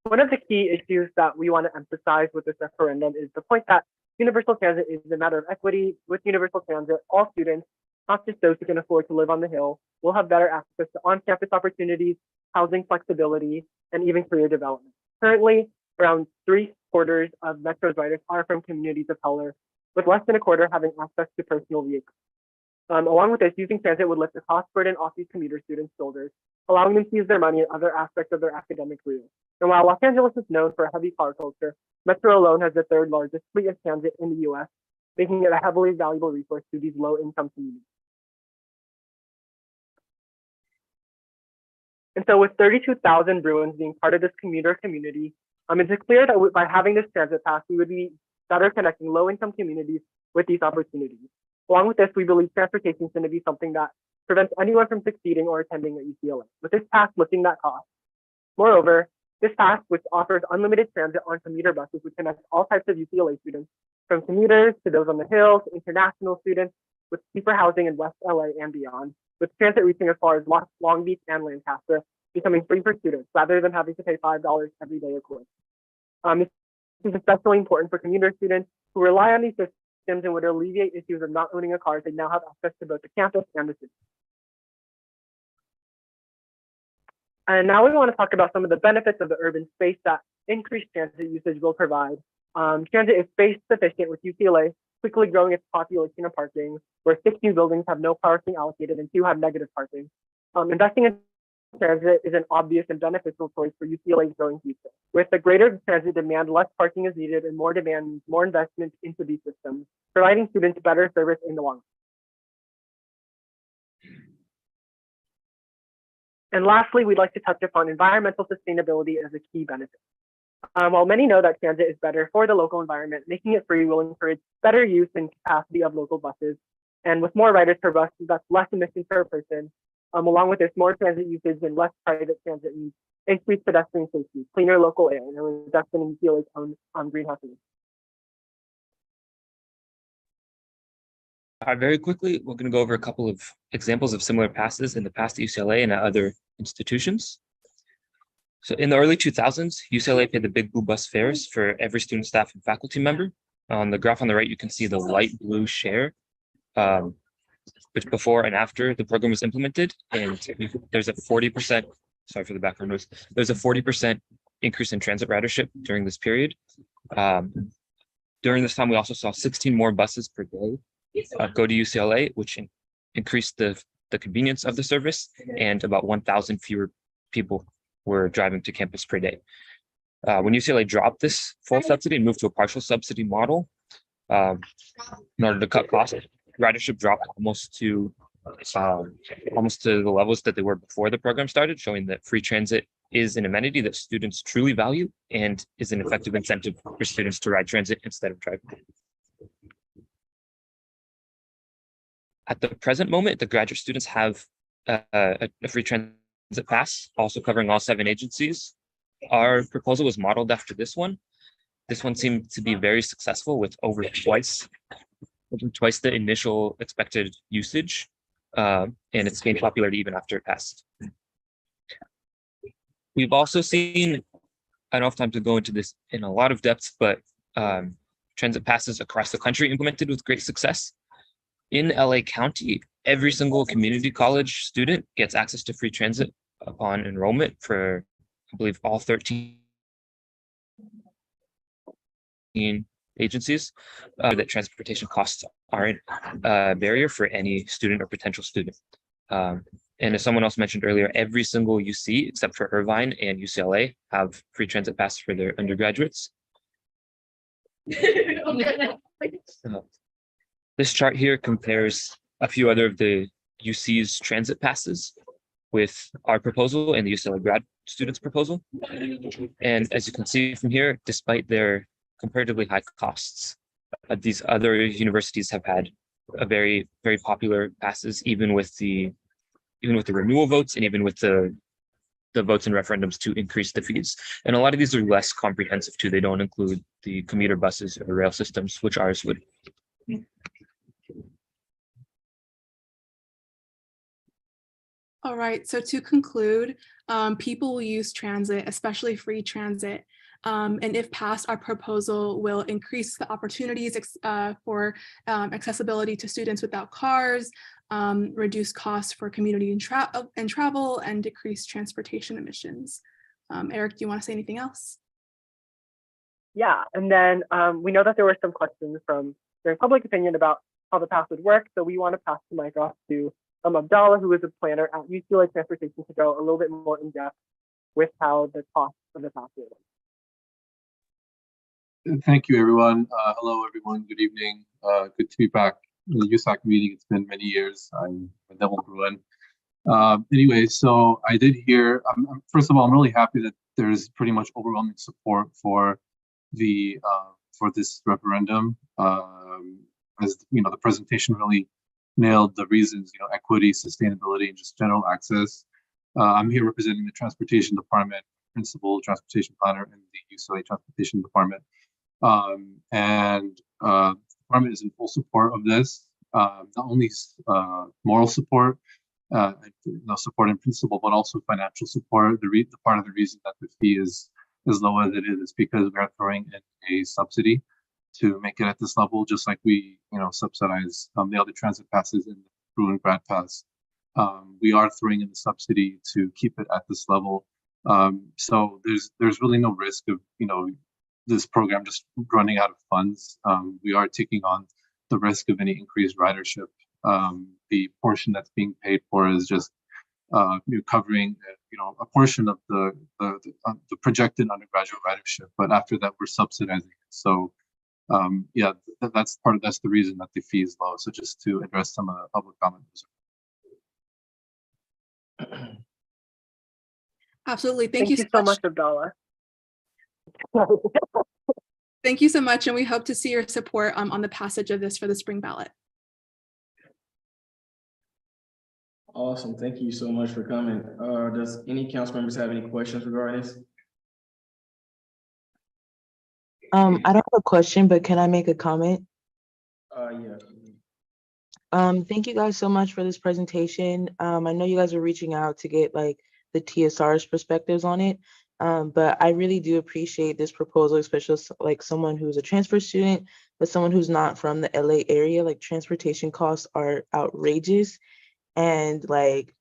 One of the key issues that we want to emphasize with this referendum is the point that universal transit is a matter of equity. With universal transit, all students, not just those who can afford to live on the Hill, will have better access to on-campus opportunities, housing flexibility, and even career development. Currently, around 3/4 of Metro's riders are from communities of color, with less than a quarter having access to personal vehicles. Along with this, using transit would lift the cost burden off these commuter students' shoulders, allowing them to use their money in other aspects of their academic career. And while Los Angeles is known for a heavy car culture, Metro alone has the 3rd largest fleet of transit in the US, making it a heavily valuable resource to these low-income communities. And so with 32,000 Bruins being part of this commuter community, it's clear that by having this transit pass, we would be better connecting low-income communities with these opportunities. Along with this, we believe transportation is going to be something that prevents anyone from succeeding or attending at UCLA, with this pass lifting that cost. Moreover, this pass, which offers unlimited transit on commuter buses, which connects all types of UCLA students, from commuters to those on the Hill, to international students, with cheaper housing in West LA and beyond, with transit reaching as far as Long Beach and Lancaster, becoming free for students, rather than having to pay $5 every day a course. This is especially important for commuter students who rely on these systems and would alleviate issues of not owning a car. They now have access to both the campus and the city. And now we want to talk about some of the benefits of the urban space that increased transit usage will provide. Transit is space sufficient, with UCLA quickly growing its population of parking, where 6 new buildings have no parking allocated and 2 have negative parking. Investing in transit is an obvious and beneficial choice for UCLA's growing future. With the greater transit demand, less parking is needed, and more demand means more investment into these systems, providing students better service in the long run. And lastly, we'd like to touch upon environmental sustainability as a key benefit. While many know that transit is better for the local environment, making it free will encourage better use and capacity of local buses. And with more riders per bus, that's less emissions per person. Along with this, more transit usage and less private transit means increased pedestrian safety, cleaner local air, and a reduction in UCLA's own greenhouse emissions. Very quickly, we're going to go over a couple of examples of similar passes in the past at UCLA and at other institutions. So in the early 2000s, UCLA paid the Big Blue bus fares for every student, staff, and faculty member. On the graph on the right, you can see the light blue share, which before and after the program was implemented. And there's a 40%, sorry for the background noise, there's a 40% increase in transit ridership during this period. During this time, we also saw 16 more buses per day go to UCLA, which increased the convenience of the service, and about 1,000 fewer people were driving to campus per day. When UCLA dropped this full subsidy and moved to a partial subsidy model, in order to cut costs, ridership dropped almost to the levels that they were before the program started, showing that free transit is an amenity that students truly value and is an effective incentive for students to ride transit instead of driving. At the present moment, the graduate students have a free transit pass, also covering all 7 agencies. Our proposal was modeled after this one. This one seemed to be very successful with over twice the initial expected usage, and it's gained popularity even after it passed. We've also seen, I don't have time to go into this in a lot of depth, but transit passes across the country implemented with great success. In LA County, every single community college student gets access to free transit upon enrollment for, I believe, all 13 agencies. That transportation costs aren't a barrier for any student or potential student. And as someone else mentioned earlier, every single UC except for Irvine and UCLA have free transit pass for their undergraduates. This chart here compares a few other of the UC's transit passes with our proposal and the UCLA grad students' proposal. And as you can see from here, despite their comparatively high costs, these other universities have had a very, very popular passes, even with the renewal votes and even with the votes and referendums to increase the fees. And a lot of these are less comprehensive too. They don't include the commuter buses or rail systems, which ours would. All right, so to conclude, people will use transit, especially free transit. And if passed, our proposal will increase the opportunities for accessibility to students without cars, reduce costs for community and travel, and decrease transportation emissions. Eric, do you want to say anything else? Yeah, and then we know that there were some questions during public opinion about how the pass would work. So we want to pass the mic off to Abdallah, who is a planner at UCLA Transportation, to go a little bit more in depth with how the cost of the pass will work. Thank you, everyone. Hello, everyone. Good evening. Good to be back in the USAC meeting. It's been many years. I'm a double Bruin. Anyway, so I did hear, first of all, I'm really happy that there's pretty much overwhelming support for this referendum. As you know, the presentation really nailed the reasons, equity, sustainability, and just general access. I'm here representing the Transportation Department, Principal Transportation Planner in the UCLA Transportation Department. And the department is in full support of this, not only moral support, support in principle, but also financial support. The part of the reason that the fee is as low as it is because we are throwing in a subsidy to make it at this level, just like we, subsidize the other transit passes in the Bruin Grad Pass. We are throwing in the subsidy to keep it at this level. So there's really no risk of, this program just running out of funds. We are taking on the risk of any increased ridership. The portion that's being paid for is just covering, a portion of the projected undergraduate ridership, but after that we're subsidizing it. So yeah, that's the reason that the fee is low. So just to address some of the public comments. Absolutely. Thank you so much, Abdallah. Thank you so much. And we hope to see your support on the passage of this for the spring ballot. Awesome. Thank you so much for coming. Does any council members have any questions regarding this? I don't have a question, but can I make a comment? Yeah. Thank you guys so much for this presentation. I know you guys are reaching out to get like the TSR's perspectives on it, but I really do appreciate this proposal, especially like someone who's a transfer student, but someone who's not from the LA area. Like transportation costs are outrageous, and like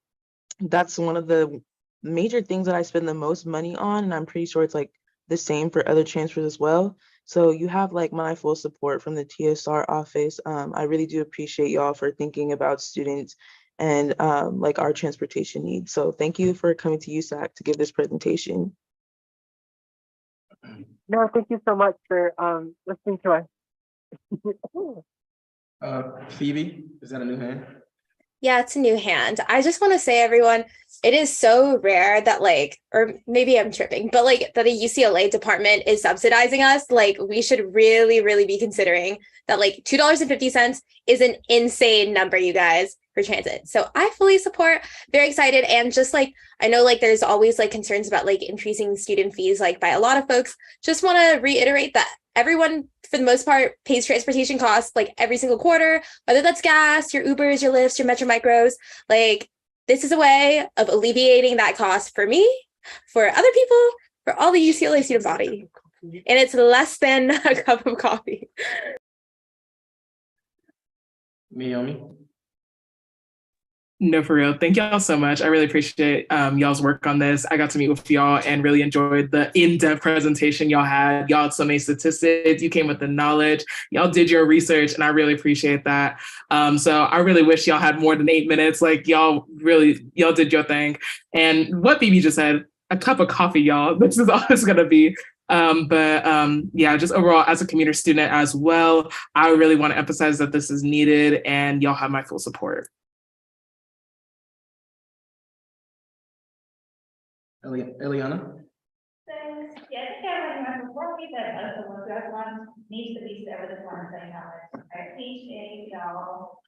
that's one of the major things that I spend the most money on, and I'm pretty sure it's like the same for other transfers as well. So you have like my full support from the TSR office. I really do appreciate y'all for thinking about students and like our transportation needs. So thank you for coming to USAC to give this presentation. No, thank you so much for listening to us. Phoebe, is that a new hand? Yeah, it's a new hand. I just want to say, everyone, it is so rare that like, or maybe I'm tripping, but like that a UCLA department is subsidizing us. Like we should really, really be considering that like $2.50 is an insane number, you guys, for transit. So I fully support, very excited. And just like, I know like there's always like concerns about like increasing student fees, like by a lot of folks. Just want to reiterate that everyone, for the most part, pays transportation costs like every single quarter, whether that's gas, your Ubers, your Lyfts, your Metro Micros. Like this is a way of alleviating that cost for me, for other people, for all the UCLA student body. And it's less than a cup of coffee. Miyomi? No, for real. Thank y'all so much. I really appreciate y'all's work on this. I got to meet with y'all and really enjoyed the in-depth presentation y'all had. Y'all had so many statistics. You came with the knowledge. Y'all did your research, and I really appreciate that. So I really wish y'all had more than 8 minutes. Like y'all did your thing. And what Phoebe just said, a cup of coffee, y'all. This is all it's gonna be. Yeah, just overall as a commuter student as well, I really want to emphasize that this is needed, and y'all have my full support. Eliana? Thanks. Yeah, I think everyone has before me that the work everyone needs to be said with this one thing. I appreciate y'all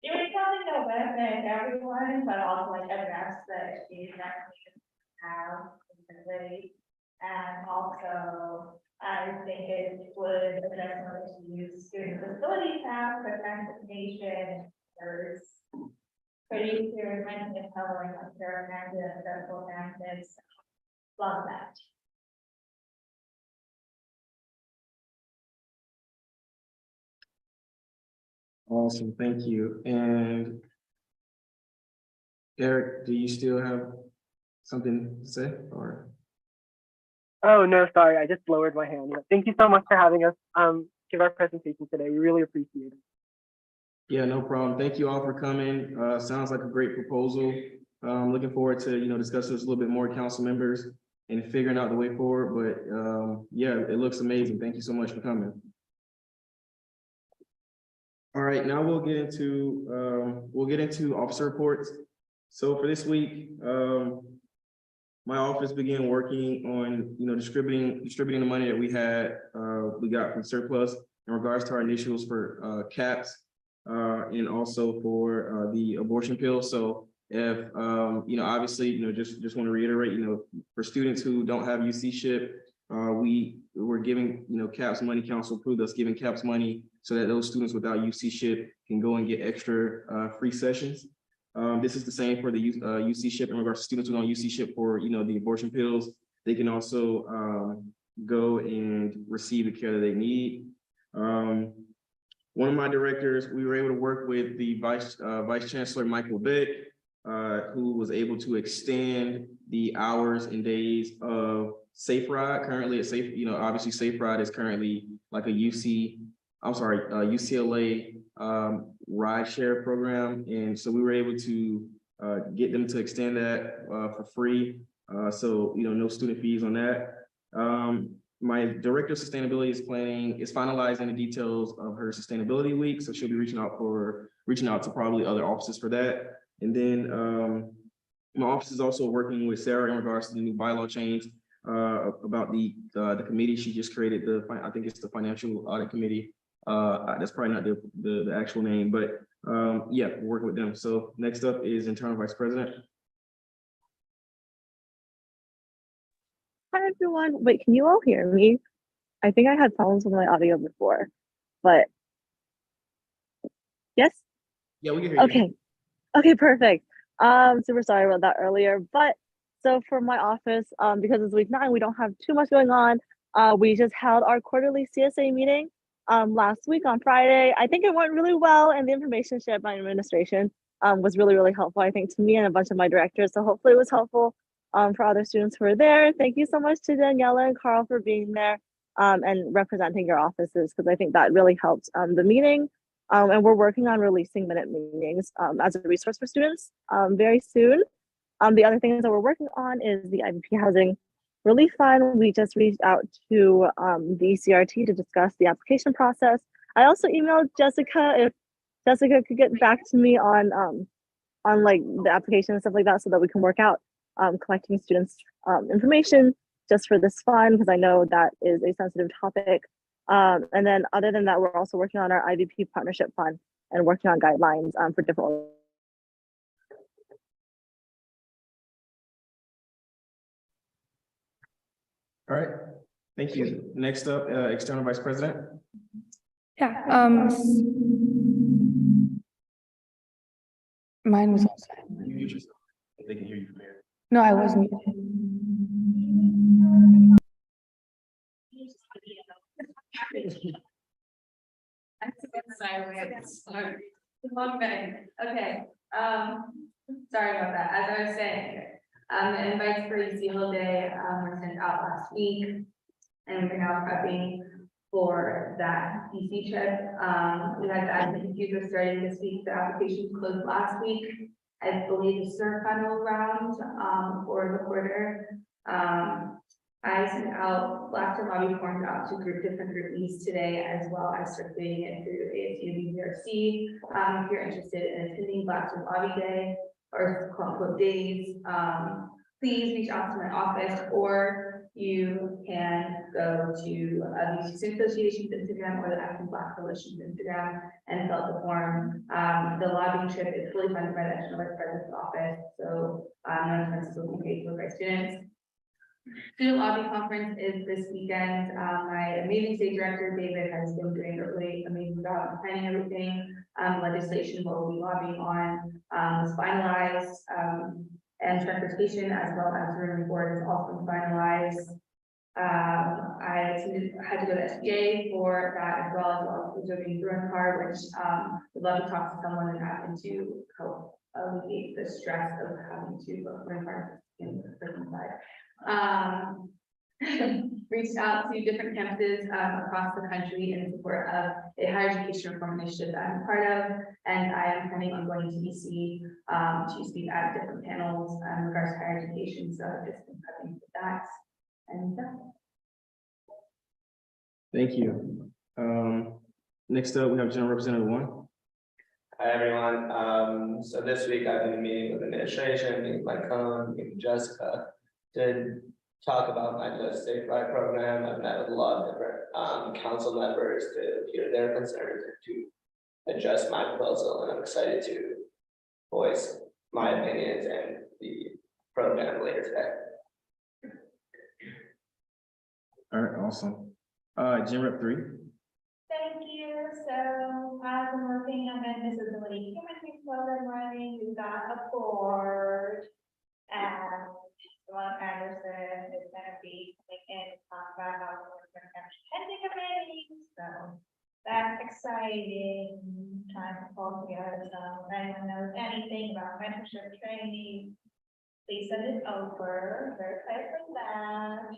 doing something that will benefit everyone, but also like address the issues that we have in the city. And also, I think it would address some issues student facilities have for transportation. There's pretty serious mental covering like care transit and medical transits. Love that. Awesome, thank you. And Eric, do you still have something to say or? Oh, no, sorry. I just lowered my hand. Thank you so much for having us give our presentation today. We really appreciate it. Yeah, no problem. Thank you all for coming. Sounds like a great proposal. Looking forward to, discussing this a little bit more, council members, and figuring out the way forward. But yeah, it looks amazing. Thank you so much for coming. All right, now we'll get into officer reports. So for this week, my office began working on, distributing the money that we got from surplus in regards to our initials for CAPS and also for the abortion pill. So if, obviously, just want to reiterate, for students who don't have UC ship, we're giving, CAPS money, council approved us giving CAPS money so that those students without UC ship can go and get extra free sessions. This is the same for the UC ship in regards to students who don't UC ship for, the abortion pills. They can also go and receive the care that they need. One of my directors, we were able to work with the Vice Chancellor, Michael Vick, who was able to extend the hours and days of Safe Ride. Currently at obviously Safe Ride is currently like a UCLA ride share program. And so we were able to get them to extend that for free. So, no student fees on that. My director of sustainability is finalizing the details of her sustainability week. So she'll be reaching out to probably other offices for that. And then my office is also working with Sarah in regards to the new bylaw change about the committee she just created. I think it's the Financial Audit Committee. That's probably not the actual name, but yeah, we're working with them. So next up is Internal Vice President. Hi everyone. Wait, can you all hear me? I think I had problems with my audio before, but yes? Yeah, we can hear you. Okay. Okay, perfect. Super sorry about that earlier. But so for my office, because it's week 9, we don't have too much going on. We just held our quarterly CSA meeting last week on Friday. I think it went really well, and the information shared by administration was really, really helpful, I think, to me and a bunch of my directors. So hopefully it was helpful for other students who were there. Thank you so much to Daniela and Carl for being there. and representing your offices, because I think that really helped the meeting. And we're working on releasing minute meetings as a resource for students very soon. The other things that we're working on is the IVP housing relief fund. We just reached out to the CRT to discuss the application process. I also emailed Jessica if Jessica could get back to me on like the application and stuff like that, so that we can work out collecting students' information just for this fund, because I know that is a sensitive topic. And then other than that, we're also working on our IVP partnership fund and working on guidelines for different. All right, thank you. Next up, External Vice President. Yeah, mine was also. You mute yourself. They can hear you from here. No, I was muted. Silence. Long bang. Okay, sorry about that. As I was saying, the invites for UC Day were sent out last week, and we're now prepping for that DC trip. We had the admin computer starting this week. The applications closed last week. I believe it's their final round for the quarter. I sent out Blackstone lobby forms out to different groupies today, as well as circulating it through ASU BRC. If you're interested in attending Blackstone Lobby Day or quote unquote days, please reach out to my office, or you can go to the Student Association's Instagram or the African Black Coalition's Instagram and fill out the form. The lobbying trip is fully funded by the External Vice President's office, so no expenses will be paid for by students. Student Lobby Conference is this weekend. My amazing state director, David, has been doing a really amazing job of planning everything. Legislation what we'll be lobbying on was finalized, and transportation as well as room and board is also finalized. I had to go to SBA for that, as well as preserving Bruin card, which would love to talk to someone and happen to help alleviate the stress of having to book Bruin card in the prison side. Reached out to different campuses across the country in support of a higher education reform initiative that I'm part of, and I am planning on going to DC to speak at different panels in regards to higher education. So I've just been prepping for that. And Thank you. Next up, we have General Representative 1. Hi, everyone. So this week I've been meeting with administration, meeting with my cone, meeting with Jessica, to talk about my Just Statewide program. I've met with a lot of different council members to hear their concerns and to adjust my proposal, and I'm excited to voice my opinions and the program later today. All right, awesome. Gen Rep 3. thank you. So I've been working on a disability human program running. We've got a board, and Ron Anderson is going to be coming in to talk about how we're going to have pending committees. So that's exciting. Trying to pull together. So if anyone knows anything about mentorship training, please send it over. Very excited for that.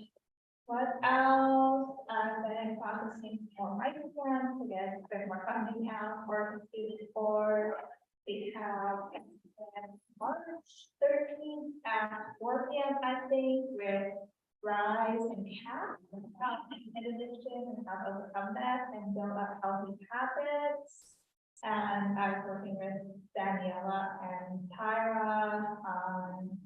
What else? I've been processing more micrograms to get a bit more funding out for the student board. We have March 13th at 4 p.m. I think, with Rise and Cap in addition, and how to overcome that and build up healthy habits. And I was working with Daniela and Tyra on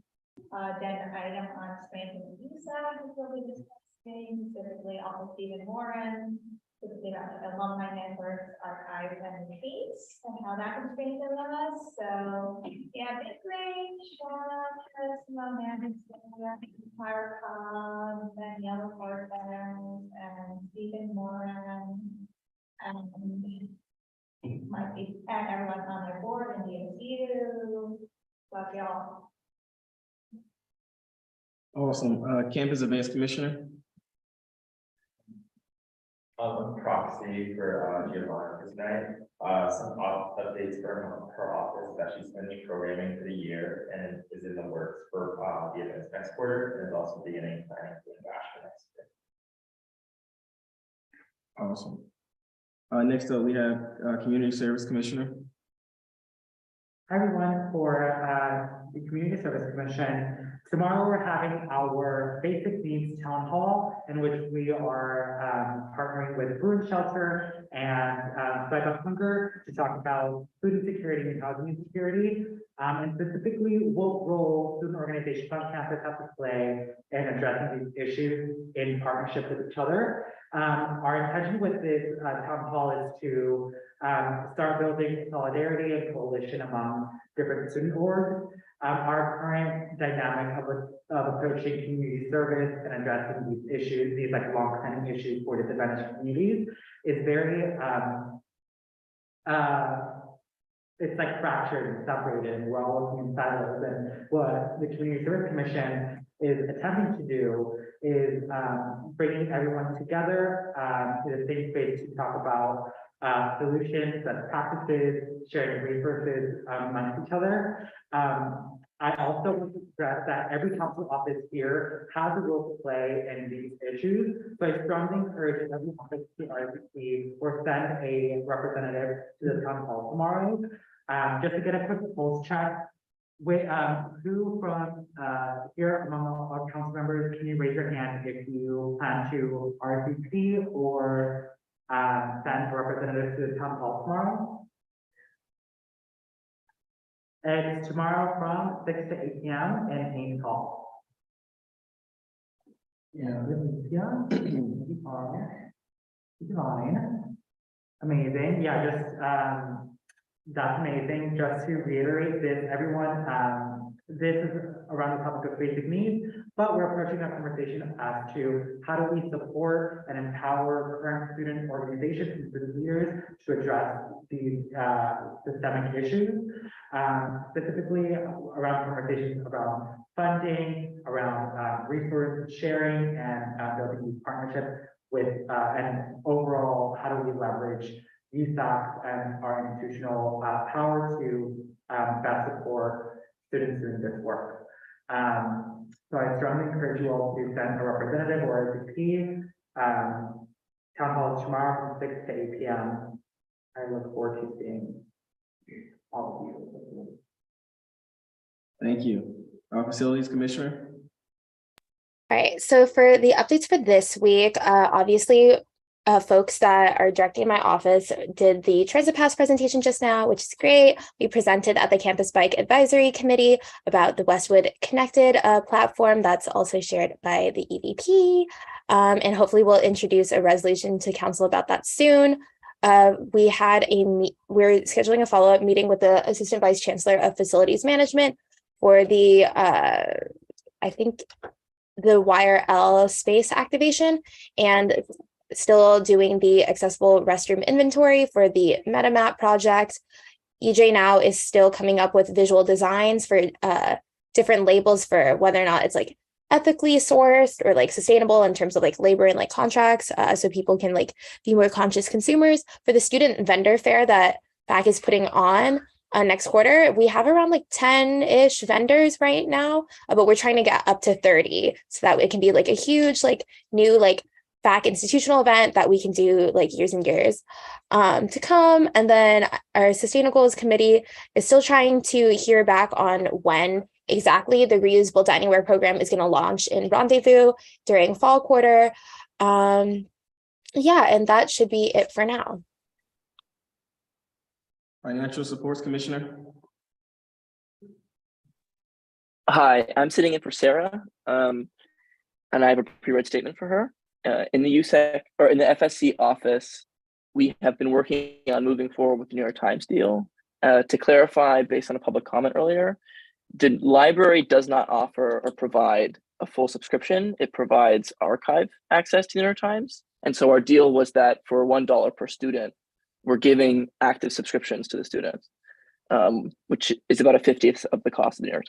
agenda item on expanding the USAC, which will be discussing, specifically also Stephen Warren, specifically about the alumni networks, archives, and the case, and how that can strengthen us. So yeah, big range, Tyra Daniela Ortez, and Stephen Warren, and might be, and everyone on their board and DSU. Love y'all. Awesome. Campus Advanced Commissioner. Proxy for Giovanna tonight. Some updates from her office that she's finished programming for the year and is in the works for the events next quarter, and is also beginning planning for the bash for next year. Awesome. Next up, we have Community Service Commissioner. Hi, everyone, for the Community Service Commission. Tomorrow, we're having our Basic Needs Town Hall, in which we are partnering with Food Shelter and Fight Off Hunger to talk about food insecurity and housing insecurity, and specifically what role student organizations on campus have to play in addressing these issues in partnership with each other. Our intention with this town hall is to start building solidarity and coalition among different student orgs. Our current dynamic of approaching community service and addressing these issues, these like long-standing issues for disadvantaged communities, is very it's like fractured and separated, and we're all working in silos. And what the Community Service Commission is attempting to do is bringing everyone together in the same space to talk about solutions, best practices, sharing resources amongst each other. I also want to stress that every council office here has a role to play in these issues. So I strongly encourage every office to RSVP or send a representative to the town hall tomorrow. Just to get a quick pulse check, who from here among our council members, can you raise your hand if you plan to RSVP or send a representative to the town hall tomorrow? It's tomorrow from 6 to 8 p.m. in Haynes Hall. Yeah, fine. Amazing. Yeah, just that's amazing. Just to reiterate this, everyone, this is around the topic of basic needs, but we're approaching that conversation as to how do we support and empower current student organizations and student leaders to address these systemic issues, specifically around conversations around funding, around resource sharing, and building these partnerships with, and overall, how do we leverage USAC and our institutional power to best support students doing this work. So I strongly encourage you all to send a representative or a VP. Town hall is tomorrow from 6 to 8 p.m. I look forward to seeing all of you. Thank you. Facilities Commissioner. All right, so for the updates for this week, obviously, folks that are directly in my office did the Transit Pass presentation just now, which is great. We presented at the Campus Bike Advisory Committee about the Westwood Connected platform that's also shared by the EVP. And hopefully we'll introduce a resolution to council about that soon. We're scheduling a follow-up meeting with the Assistant Vice Chancellor of Facilities Management for the, I think, the YRL space activation, and still doing the accessible restroom inventory for the MetaMap project. EJ now is still coming up with visual designs for different labels for whether or not it's like ethically sourced or like sustainable in terms of like labor and like contracts, so people can like be more conscious consumers. For the student vendor fair that FAC is putting on next quarter, we have around like 10-ish vendors right now, but we're trying to get up to 30 so that it can be like a huge like new like FAC institutional event that we can do like years and years to come. And then our Sustainable Goals Committee is still trying to hear back on when exactly the reusable diningware program is going to launch in Rendezvous during fall quarter. Yeah, and that should be it for now. Financial Supports Commissioner. Hi, I'm sitting in for Sarah, and I have a pre-read statement for her. In the USAC or in the FSC office, we have been working on moving forward with the New York Times deal. To clarify, based on a public comment earlier, the library does not offer or provide a full subscription. It provides archive access to the New York Times. And so our deal was that for $1 per student, we're giving active subscriptions to the students, which is about a 50th of the cost of the New York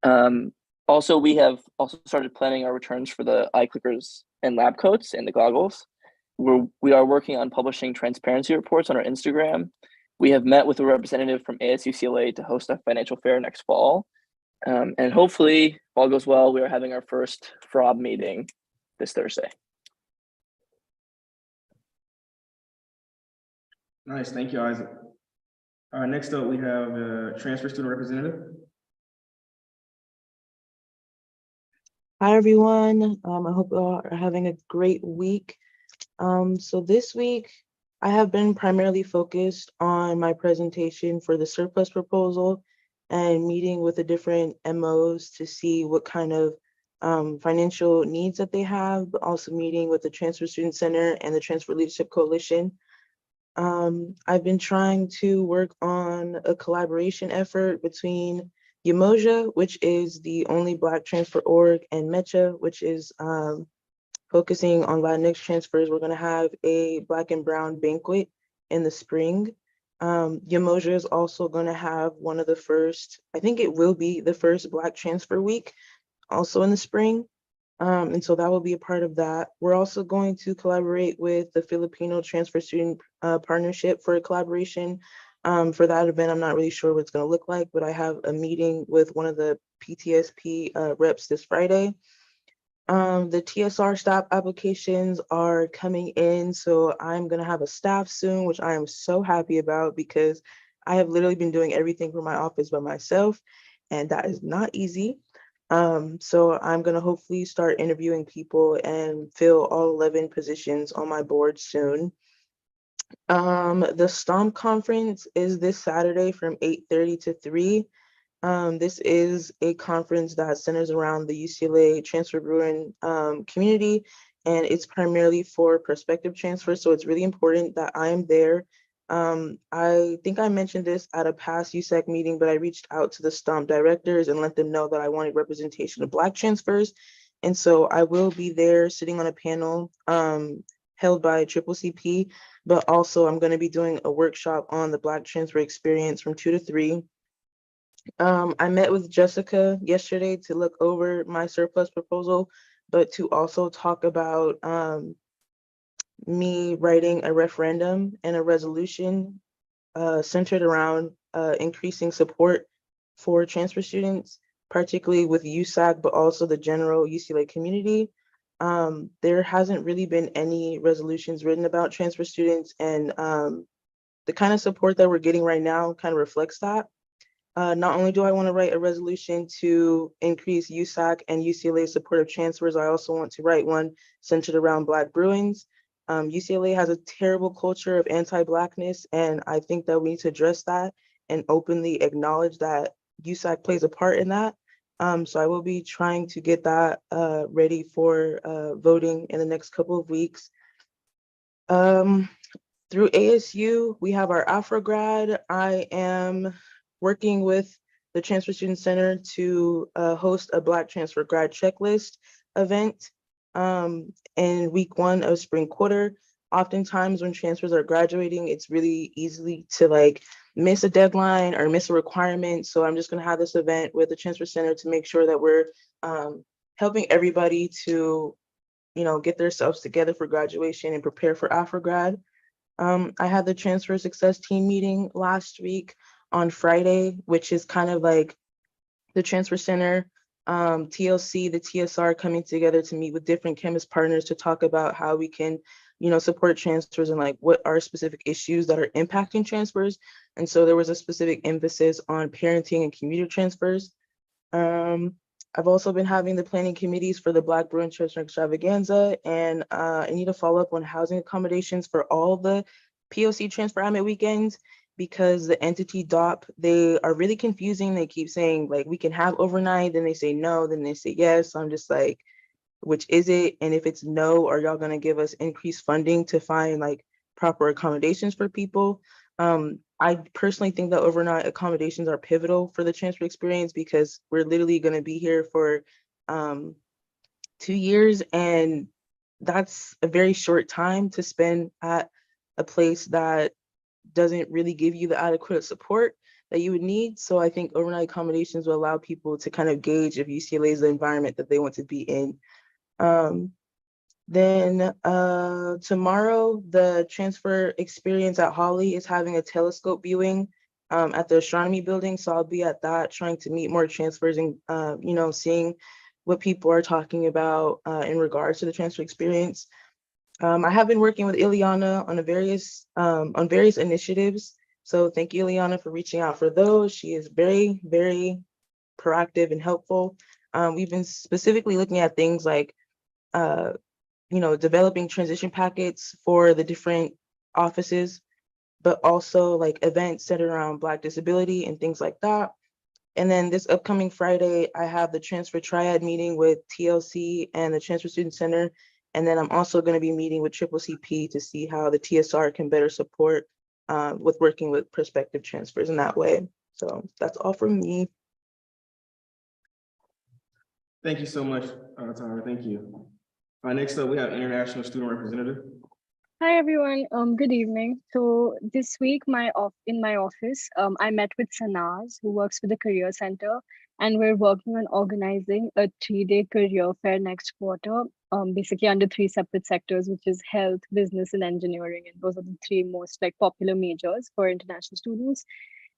Times. Also, we have also started planning our returns for the eye clickers and lab coats and the goggles. We are working on publishing transparency reports on our Instagram. We have met with a representative from ASUCLA to host a financial fair next fall. And hopefully, if all goes well, we are having our first FROB meeting this Thursday. Nice, thank you, Isaac. All right, next up, we have a transfer student representative. Hi, everyone. I hope you all are having a great week. So this week, I have been primarily focused on my presentation for the surplus proposal and meeting with the different MOs to see what kind of financial needs that they have, but also meeting with the Transfer Student Center and the Transfer Leadership Coalition. I've been trying to work on a collaboration effort between Umoja, which is the only Black transfer org, and MECHA, which is focusing on Latinx transfers. We're going to have a Black and Brown banquet in the spring. Umoja is also going to have one of the first, I think it will be the first Black Transfer Week, also in the spring. And so that will be a part of that. We're also going to collaborate with the Filipino Transfer Student Partnership for a collaboration. For that event, I'm not really sure what it's going to look like, but I have a meeting with one of the PTSP reps this Friday. The TSR staff applications are coming in, so I'm going to have a staff soon, which I am so happy about because I have literally been doing everything for my office by myself, and that is not easy. So I'm going to hopefully start interviewing people and fill all 11 positions on my board soon. The STOMP conference is this Saturday from 8:30 to 3. This is a conference that centers around the UCLA transfer Bruin community, and it's primarily for prospective transfers. So it's really important that I am there. I think I mentioned this at a past USAC meeting, but I reached out to the STOMP directors and let them know that I wanted representation of Black transfers. And so I will be there sitting on a panel held by CCCP, but also I'm going to be doing a workshop on the Black transfer experience from 2 to 3. I met with Jessica yesterday to look over my surplus proposal, but to also talk about me writing a referendum and a resolution centered around increasing support for transfer students, particularly with USAC, but also the general UCLA community. There hasn't really been any resolutions written about transfer students, and the kind of support that we're getting right now kind of reflects that. Not only do I want to write a resolution to increase USAC and UCLA support of transfers, I also want to write one centered around Black Bruins. UCLA has a terrible culture of anti-Blackness, and I think that we need to address that and openly acknowledge that USAC plays a part in that. So I will be trying to get that ready for voting in the next couple of weeks. Through ASU, we have our Afrograd. I am working with the Transfer Student Center to host a Black Transfer Grad Checklist event in week 1 of spring quarter. Oftentimes when transfers are graduating, it's really easy to like miss a deadline or miss a requirement. So I'm just gonna have this event with the Transfer Center to make sure that we're helping everybody to, you know, get themselves together for graduation and prepare for Afrograd. I had the Transfer Success Team meeting last week on Friday, which is kind of like the Transfer Center, TLC, the TSR coming together to meet with different chemist partners to talk about how we can, you know, support transfers and like what are specific issues that are impacting transfers. And so there was a specific emphasis on parenting and commuter transfers. I've also been having the planning committees for the Black Bruin Transfer Extravaganza, and I need to follow up on housing accommodations for all the POC transfer admit weekends, because the entity DOP, they are really confusing. They keep saying like, we can have overnight, then they say no, then they say yes. So I'm just like, which is it? And if it's no, are y'all gonna give us increased funding to find like proper accommodations for people? I personally think that overnight accommodations are pivotal for the transfer experience because we're literally gonna be here for 2 years, and that's a very short time to spend at a place that doesn't really give you the adequate support that you would need. So I think overnight accommodations will allow people to kind of gauge if UCLA is the environment that they want to be in. Then tomorrow, the transfer experience at Hawley is having a telescope viewing at the astronomy building. So I'll be at that trying to meet more transfers and, you know, seeing what people are talking about in regards to the transfer experience. I have been working with Ileana on various initiatives. So thank you, Ileana, for reaching out for those. She is very, very proactive and helpful. We've been specifically looking at things like, developing transition packets for the different offices, but also like events centered around Black disability and things like that. And then this upcoming Friday, I have the Transfer Triad meeting with TLC and the Transfer Student Center. And then I'm also going to be meeting with CCCP to see how the TSR can better support with working with prospective transfers in that way. So that's all from me. Thank you so much, Tara. Thank you. Next up, we have International Student Representative. Hi everyone. Good evening. So this week, in my office, I met with Sanaz, who works with the Career Center, and we're working on organizing a 3-day career fair next quarter, basically under 3 separate sectors, which is health, business, and engineering, and those are the 3 most like popular majors for international students.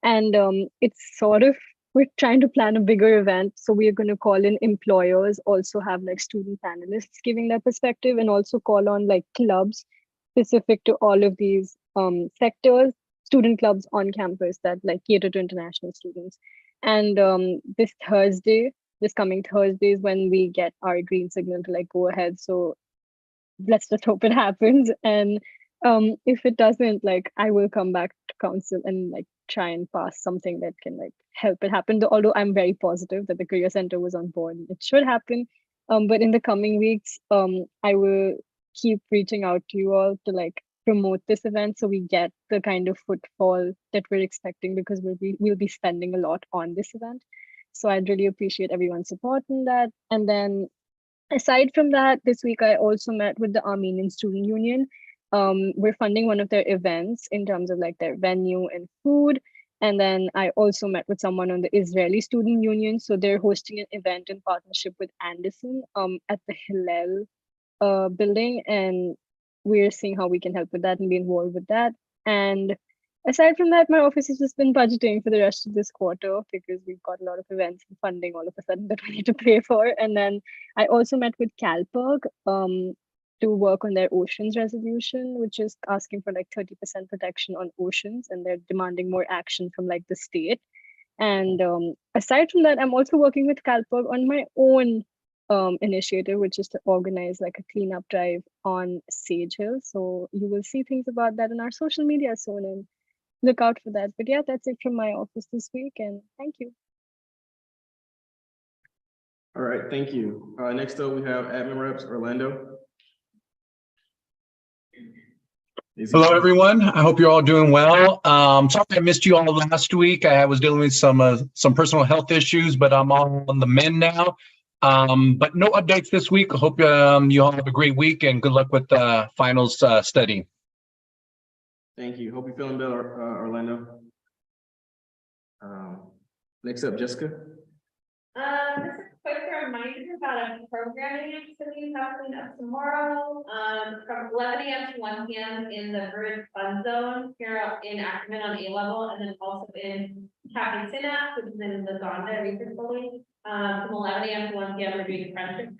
And it's sort of, we're trying to plan a bigger event, so we are going to call in employers, also have like student panelists giving their perspective, and also call on like clubs specific to all of these sectors, student clubs on campus that like cater to international students. And this coming Thursday is when we get our green signal to like go ahead. So let's just hope it happens. And if it doesn't, like I will come back to council and like try and pass something that can like help it happen. Although I'm very positive that the Career Center was on board, it should happen. But in the coming weeks, I will keep reaching out to you all to like promote this event so we get the kind of footfall that we're expecting, because we'll be spending a lot on this event. So I'd really appreciate everyone's support in that. And then aside from that, this week I also met with the Armenian Student Union. We're funding one of their events in terms of like their venue and food. And then I also met with someone on the Israeli Student Union. So they're hosting an event in partnership with Anderson at the Hillel building, and we're seeing how we can help with that and be involved with that. And aside from that, my office has just been budgeting for the rest of this quarter, because we've got a lot of events and funding all of a sudden that we need to pay for. And then I also met with CalPERG to work on their oceans resolution, which is asking for like 30% protection on oceans, and they're demanding more action from like the state. And aside from that, I'm also working with CalPERG on my own initiative, which is to organize like a cleanup drive on Sage Hill. So you will see things about that in our social media soon, and look out for that. But yeah, that's it from my office this week, and thank you. All right, thank you. Next up, we have Admin Reps Orlando. Hello, everyone. I hope you're all doing well. Sorry I missed you all last week. I was dealing with some personal health issues, but I'm on the mend now. But no updates this week. I hope you all have a great week, and good luck with the finals studying. Thank you. Hope you're feeling better, Orlando. Next up, Jessica. Just a quick reminder about a programming activity happening up tomorrow, from 11 a.m. to 1 p.m. in the Bridge Fun Zone here in Ackerman on A level, and then also in Cafe Synapse, which is in the Zonda Research Building. From 11 a.m. to 1 p.m. we're doing friendship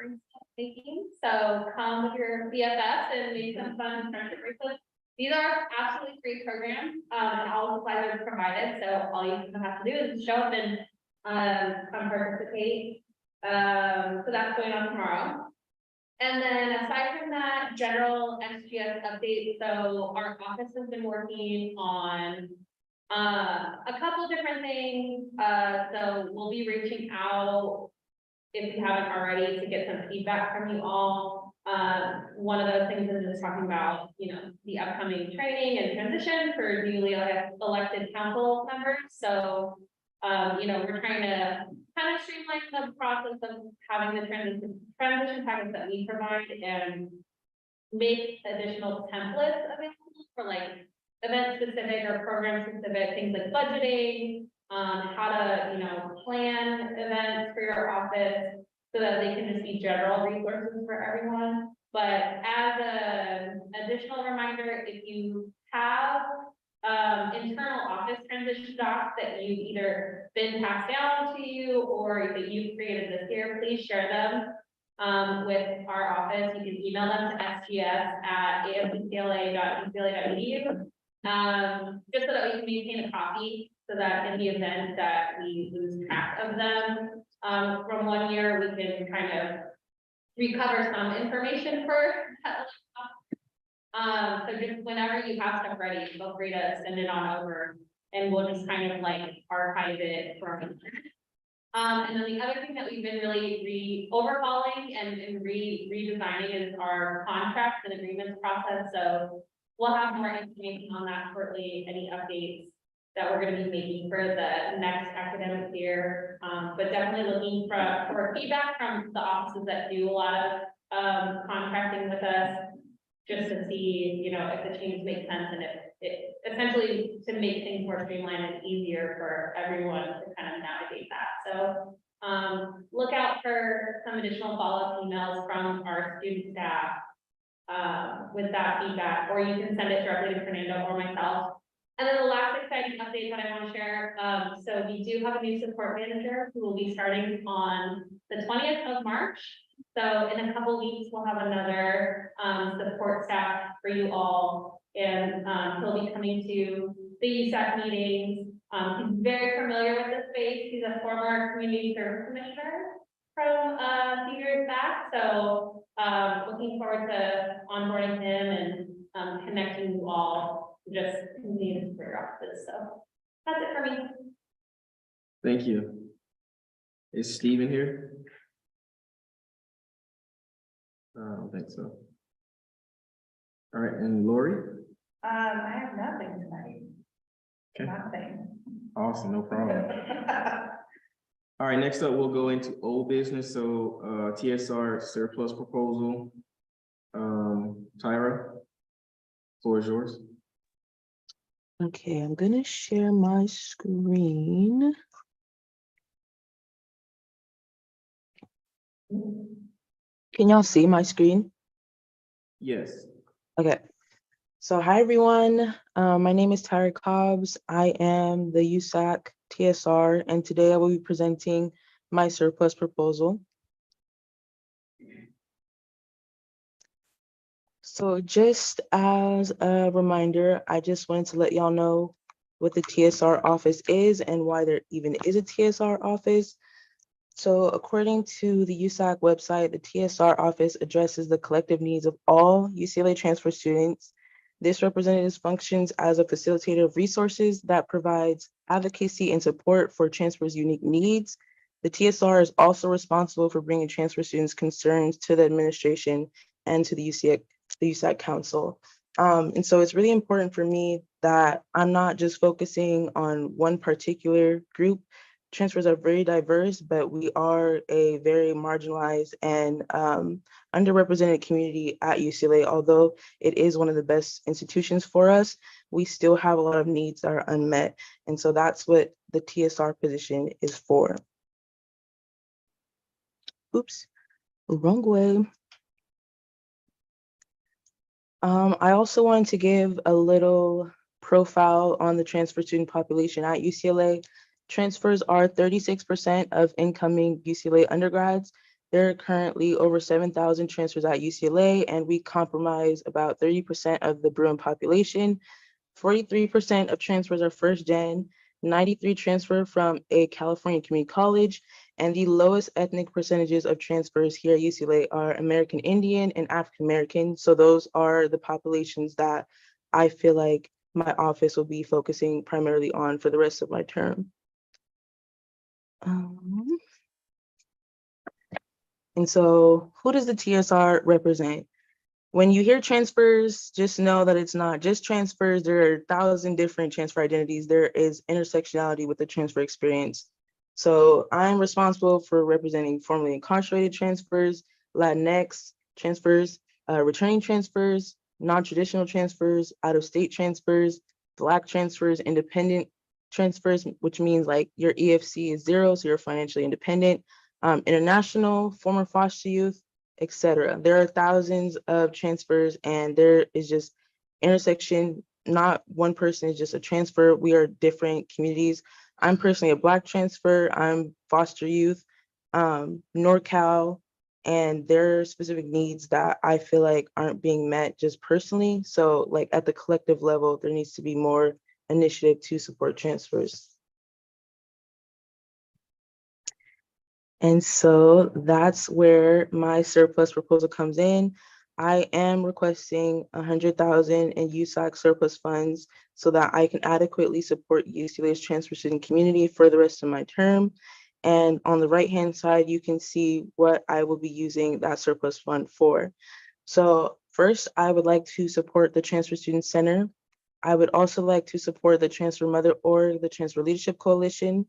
making. So come with your BFFs and make some fun friendship bracelets. These are absolutely free programs, and all supplies are provided. So all you have to do is show up and come participate. So that's going on tomorrow. And then aside from that, general SGS update. So our office has been working on a couple different things. So we'll be reaching out, if you haven't already, to get some feedback from you all. One of those things is just talking about, the upcoming training and transition for newly elected council members. So, we're trying to kind of streamline the process of having the transition package that we provide, and make additional templates available for like event specific or program specific things like budgeting, how to, plan events for your office so that they can just be general resources for everyone. But as an additional reminder, if you have internal office transition docs that you've either been passed down to you or that you've created this year, please share them with our office. You can email them to sgs@afccla.ucla.edu. Just so that we can maintain a copy, so that in the event that we lose track of them, from 1 year, we can kind of recover some information for that. So just whenever you have stuff ready, feel free to send it on over, and we'll just kind of like archive it for. And then the other thing that we've been really overhauling and redesigning is our contracts and agreements process. So we'll have more information on that shortly, any updates that we're going to be making for the next academic year. But definitely looking for feedback from the offices that do a lot of contracting with us, just to see, you know, if the change makes sense, and if it essentially to make things more streamlined and easier for everyone to kind of navigate that. So look out for some additional follow-up emails from our student staff with that feedback, or you can send it directly to Fernando or myself. And then the last exciting update that I want to share, so we do have a new support manager who will be starting on the 20th of March. So in a couple weeks, we'll have another support staff for you all, and he'll be coming to the USAC meetings. He's very familiar with the space. He's a former community service commissioner from a few years back. So looking forward to onboarding him and connecting you all to just continue to support your offices. So that's it for me. Thank you. Is Steven here? I don't think so. All right, and Lori? I have nothing tonight. Okay. Nothing. Awesome, no problem. All right, next up, we'll go into old business. So TSR surplus proposal. Tyra, floor is yours. Okay, I'm gonna share my screen. Can y'all see my screen? Yes. Okay. So hi, everyone. My name is Tyra Cobbs. I am the USAC TSR, and today I will be presenting my surplus proposal. So just as a reminder, I just wanted to let y'all know what the TSR office is and why there even is a TSR office. So according to the USAC website, the TSR office addresses the collective needs of all UCLA transfer students. This representative functions as a facilitator of resources that provides advocacy and support for transfer's unique needs. The TSR is also responsible for bringing transfer students' concerns to the administration and to the USAC Council. And so it's really important for me that I'm not just focusing on one particular group. Transfers are very diverse, but we are a very marginalized and underrepresented community at UCLA. Although it is one of the best institutions for us, we still have a lot of needs that are unmet. And so that's what the TSR position is for. Oops, wrong way. I also wanted to give a little profile on the transfer student population at UCLA. Transfers are 36% of incoming UCLA undergrads. There are currently over 7,000 transfers at UCLA, and we comprise about 30% of the Bruin population. 43% of transfers are first gen, 93 transfer from a California community college, and the lowest ethnic percentages of transfers here at UCLA are American Indian and African American. So those are the populations that I feel like my office will be focusing primarily on for the rest of my term. And so who does the TSR represent? When you hear transfers, just know that it's not just transfers. There are 1,000 different transfer identities. There is intersectionality with the transfer experience. So I'm responsible for representing formerly incarcerated transfers, Latinx transfers, returning transfers, non-traditional transfers, out-of-state transfers, Black transfers, independent transfers, which means like your EFC is 0, so you're financially independent, international, former foster youth, etc. There are thousands of transfers, and there is just intersection. Not one person is just a transfer. We are different communities. I'm personally a Black transfer. I'm foster youth, NorCal, and there are specific needs that I feel like aren't being met just personally. So like at the collective level, there needs to be more initiative to support transfers. And so that's where my surplus proposal comes in. I am requesting 100,000 in USAC surplus funds so that I can adequately support UCLA's transfer student community for the rest of my term. And on the right-hand side, you can see what I will be using that surplus fund for. So first, I would like to support the Transfer Student Center. I would also like to support the Transfer Mother Org, the Transfer Leadership Coalition.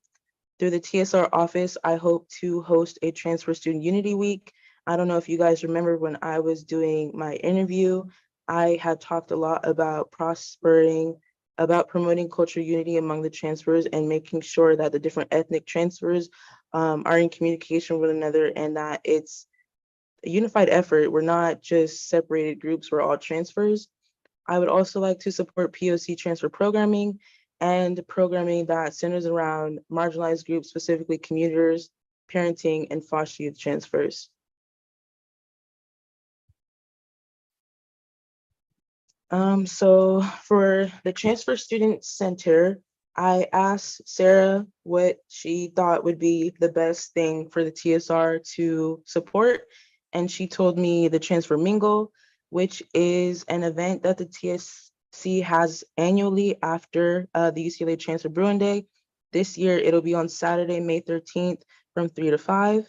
Through the TSR office, I hope to host a Transfer Student Unity Week. I don't know if you guys remember when I was doing my interview, I had talked a lot about promoting cultural unity among the transfers and making sure that the different ethnic transfers are in communication with one another and that it's a unified effort. We're not just separated groups, we're all transfers. I would also like to support POC transfer programming and programming that centers around marginalized groups, specifically commuters, parenting, and foster youth transfers. So for the Transfer Student Center, I asked Sarah what she thought would be the best thing for the TSR to support, and she told me the Transfer Mingle, which is an event that the TSC has annually after the UCLA Transfer Bruin Day. This year, it'll be on Saturday, May 13th from 3 to 5.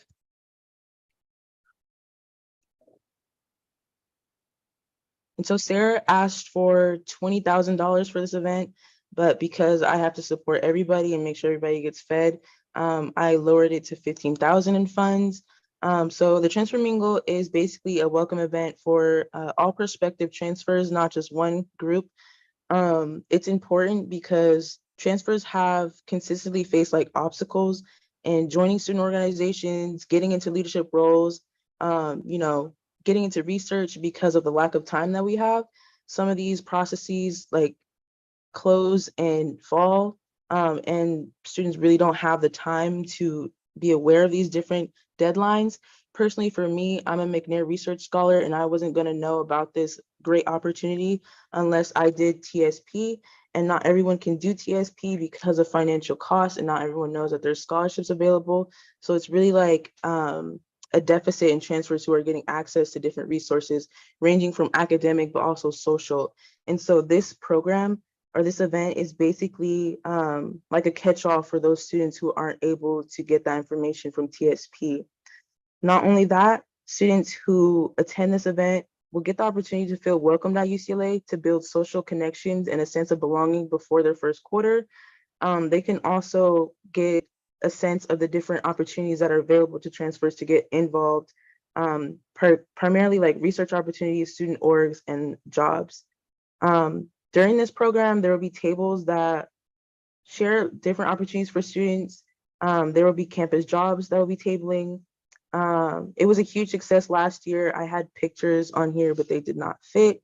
And so Sarah asked for $20,000 for this event, but because I have to support everybody and make sure everybody gets fed, I lowered it to 15,000 in funds. So the Transfer Mingle is basically a welcome event for all prospective transfers, not just one group. It's important because transfers have consistently faced like obstacles in joining student organizations, getting into leadership roles, getting into research because of the lack of time that we have. Some of these processes like close and fall, and students really don't have the time to be aware of these different deadlines. Personally, for me, I'm a McNair Research Scholar, and I wasn't going to know about this great opportunity unless I did TSP. And not everyone can do TSP because of financial costs, and not everyone knows that there's scholarships available. So it's really like a deficit in transfers who are getting access to different resources, ranging from academic, but also social. And so this program or this event is basically like a catch-all for those students who aren't able to get that information from TSP. Not only that, students who attend this event will get the opportunity to feel welcomed at UCLA, to build social connections and a sense of belonging before their first quarter. They can also get a sense of the different opportunities that are available to transfers to get involved, primarily like research opportunities, student orgs, and jobs. During this program, there will be tables that share different opportunities for students. There will be campus jobs that will be tabling. It was a huge success last year. I had pictures on here, but they did not fit.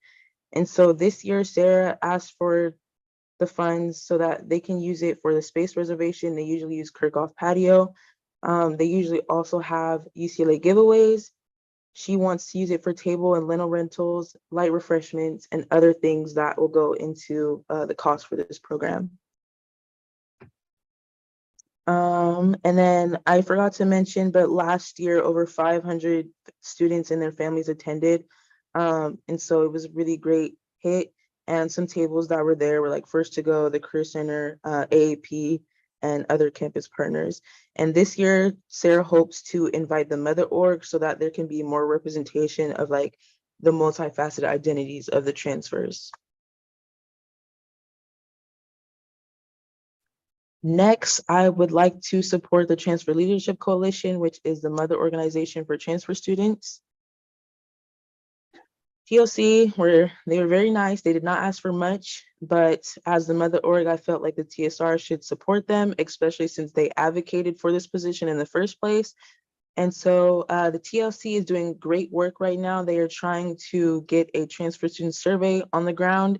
And so this year, Sarah asked for the funds so that they can use it for the space reservation. They usually use Kirkhoff Patio. They usually also have UCLA giveaways. She wants to use it for table and lentil rentals, light refreshments, and other things that will go into the cost for this program. And then I forgot to mention, but last year over 500 students and their families attended. And so it was a really great hit. And some tables that were there were like First to Go, the Career Center, AAP, and other campus partners. And this year, Sarah hopes to invite the Mother Org so that there can be more representation of like the multifaceted identities of the transfers. Next, I would like to support the Transfer Leadership Coalition, which is the mother organization for transfer students. TLC, they were very nice. They did not ask for much, but as the mother org, I felt like the TSR should support them, especially since they advocated for this position in the first place. And so the TLC is doing great work right now. They are trying to get a transfer student survey on the ground,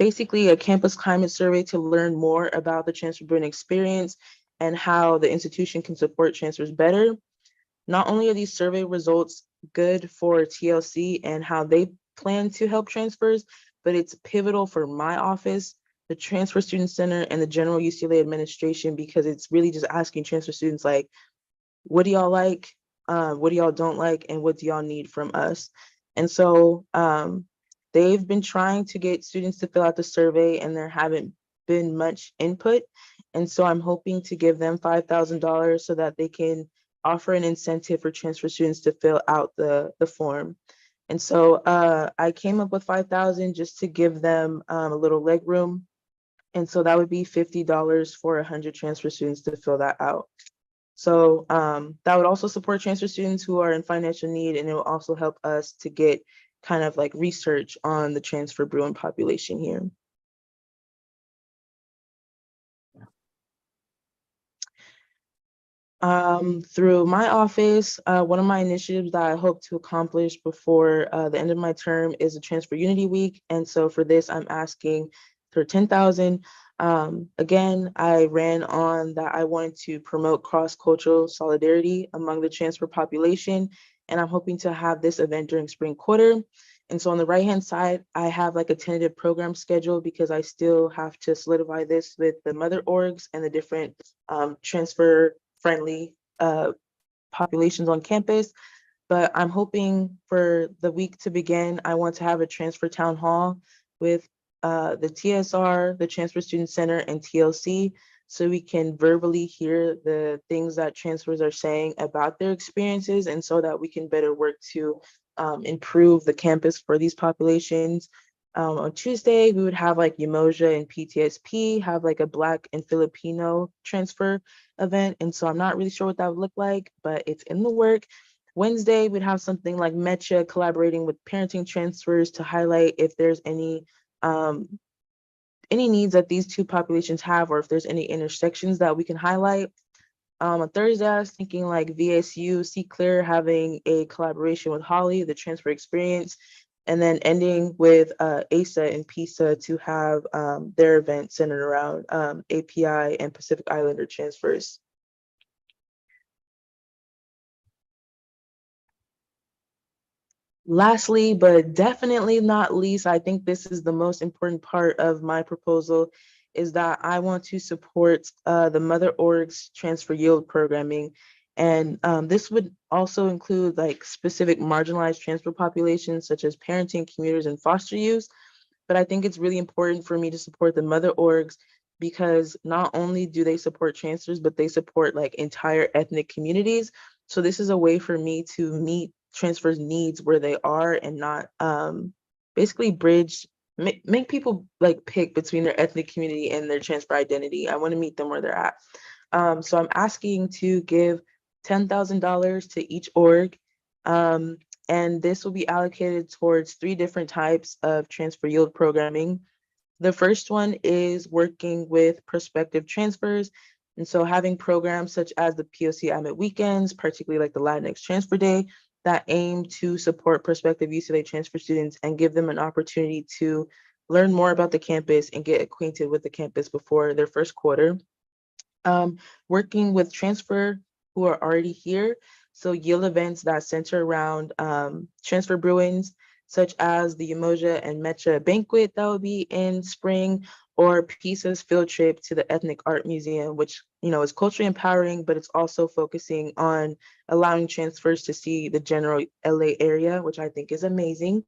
basically a campus climate survey to learn more about the transfer student experience and how the institution can support transfers better. not only are these survey results good for TLC and how they plan to help transfers, but it's pivotal for my office, the Transfer Student Center, and the general UCLA administration, because it's really just asking transfer students like, what do y'all like? What do y'all don't like? And what do y'all need from us? And so they've been trying to get students to fill out the survey, and there haven't been much input. And so I'm hoping to give them $5,000 so that they can offer an incentive for transfer students to fill out the form. And so I came up with 5,000 just to give them a little leg room. And so that would be $50 for 100 transfer students to fill that out. So that would also support transfer students who are in financial need, and it will also help us to get kind of like research on the transfer Bruin population here. Through my office, one of my initiatives that I hope to accomplish before the end of my term is a Transfer Unity Week. And so for this, I'm asking for 10,000. Again, I ran on that I wanted to promote cross-cultural solidarity among the transfer population, and I'm hoping to have this event during spring quarter. And so on the right-hand side, I have like a tentative program schedule because I still have to solidify this with the mother orgs and the different transfer-friendly populations on campus. But I'm hoping for the week to begin, I want to have a transfer town hall with the TSR, the Transfer Student Center, and TLC, so we can verbally hear the things that transfers are saying about their experiences, and so that we can better work to improve the campus for these populations. On Tuesday, we would have like Umoja and PTSP have like a Black and Filipino transfer event, and so I'm not really sure what that would look like, but it's in the work. Wednesday, we'd have something like MECHA collaborating with parenting transfers to highlight if there's any needs that these two populations have, or if there's any intersections that we can highlight. On Thursday, I was thinking like VSU, See Clear having a collaboration with Holly, the transfer experience, and then ending with ASA and PISA to have their event centered around API and Pacific Islander transfers. Lastly, but definitely not least, I think this is the most important part of my proposal, is that I want to support the Mother Org's transfer yield programming. And this would also include like specific marginalized transfer populations such as parenting, commuters, and foster youth. But I think it's really important for me to support the Mother Orgs because not only do they support transfers, but they support like entire ethnic communities. So this is a way for me to meet transfers needs where they are and not basically bridge, make people like pick between their ethnic community and their transfer identity. I want to meet them where they're at. So I'm asking to give $10,000 to each org. And this will be allocated towards 3 different types of transfer yield programming. The first one is working with prospective transfers. And so having programs such as the POC AMIT weekends, particularly like the Latinx Transfer Day, that aim to support prospective UCLA transfer students and give them an opportunity to learn more about the campus and get acquainted with the campus before their first quarter. Working with transfer who are already here, so yield events that center around transfer Bruins, such as the Umoja and MECHA banquet that will be in spring, or PISA's field trip to the Ethnic Art Museum, which is culturally empowering, but it's also focusing on allowing transfers to see the general LA area, which I think is amazing.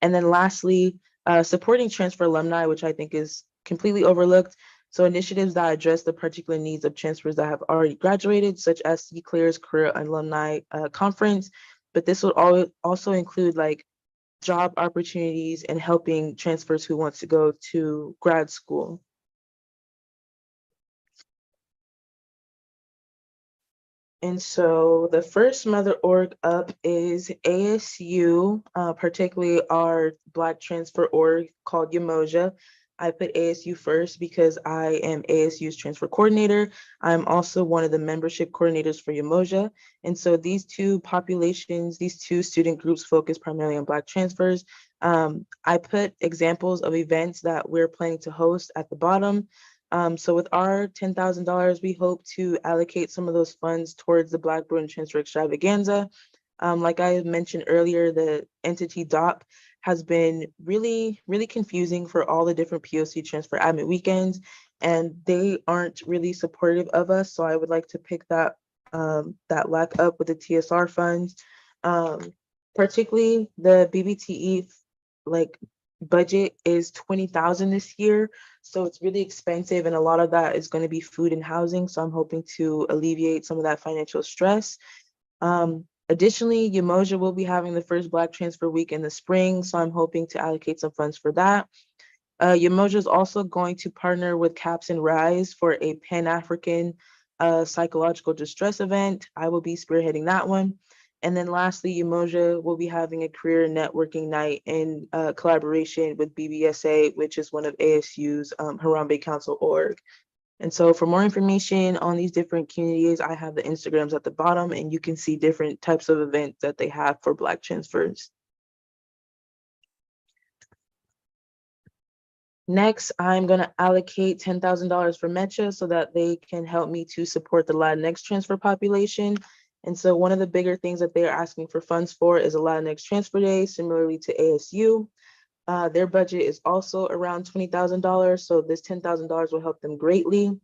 And then lastly, supporting transfer alumni, which I think is completely overlooked. So initiatives that address the particular needs of transfers that have already graduated, such as See Clear's Career Alumni Conference, but this would also include like job opportunities and helping transfers who want to go to grad school. And so the first Mother Org up is ASU, particularly our Black transfer org called Umoja. I put ASU first because I am ASU's transfer coordinator. I'm also one of the membership coordinators for Umoja. And so these two populations, these two student groups focus primarily on Black transfers. I put examples of events that we're planning to host at the bottom. So with our $10,000, we hope to allocate some of those funds towards the Black Bruin Transfer Extravaganza. Like I mentioned earlier, the entity DOP has been really, really confusing for all the different POC transfer admit weekends, and they aren't really supportive of us. So I would like to pick that lack up with the TSR funds, particularly the BBTE like budget is 20,000 this year, so it's really expensive, and a lot of that is going to be food and housing. So I'm hoping to alleviate some of that financial stress. Additionally, Umoja will be having the first Black Transfer Week in the spring, so I'm hoping to allocate some funds for that. Umoja is also going to partner with CAPS and RISE for a Pan-African psychological distress event. I will be spearheading that one. And then lastly, Umoja will be having a career networking night in collaboration with BBSA, which is one of ASU's Harambe Council org. And so for more information on these different communities, I have the Instagrams at the bottom, and you can see different types of events that they have for Black transfers. Next, I'm going to allocate $10,000 for MECHA so that they can help me to support the Latinx transfer population. And so one of the bigger things that they are asking for funds for is a Latinx transfer day, similarly to ASU. Their budget is also around $20,000, so this $10,000 will help them greatly.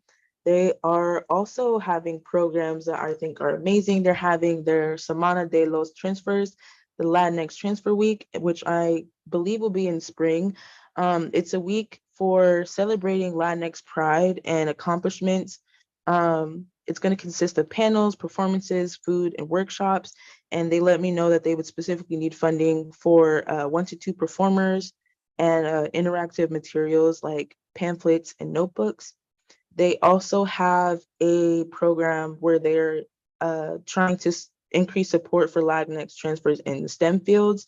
They are also having programs that I think are amazing. They're having their Semana de los Transfers, the Latinx Transfer Week, which I believe will be in spring. It's a week for celebrating Latinx pride and accomplishments. It's going to consist of panels, performances, food, and workshops. And they let me know that they would specifically need funding for 1 to 2 performers and interactive materials like pamphlets and notebooks. They also have a program where they're trying to increase support for Latinx transfers in the STEM fields.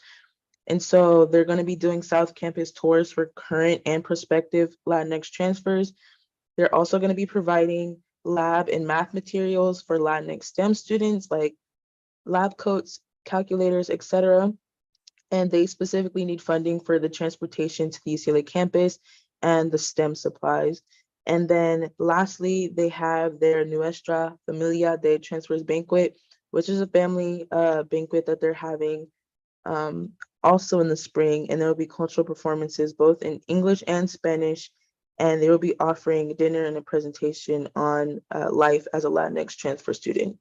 And so they're going to be doing South Campus tours for current and prospective Latinx transfers. They're also going to be providing lab and math materials for Latinx STEM students like lab coats, calculators, etc. And they specifically need funding for the transportation to the UCLA campus and the STEM supplies. And then lastly, they have their Nuestra Familia de Transfers Banquet, which is a family banquet that they're having also in the spring. And there will be cultural performances both in English and Spanish. And they will be offering dinner and a presentation on life as a Latinx transfer student.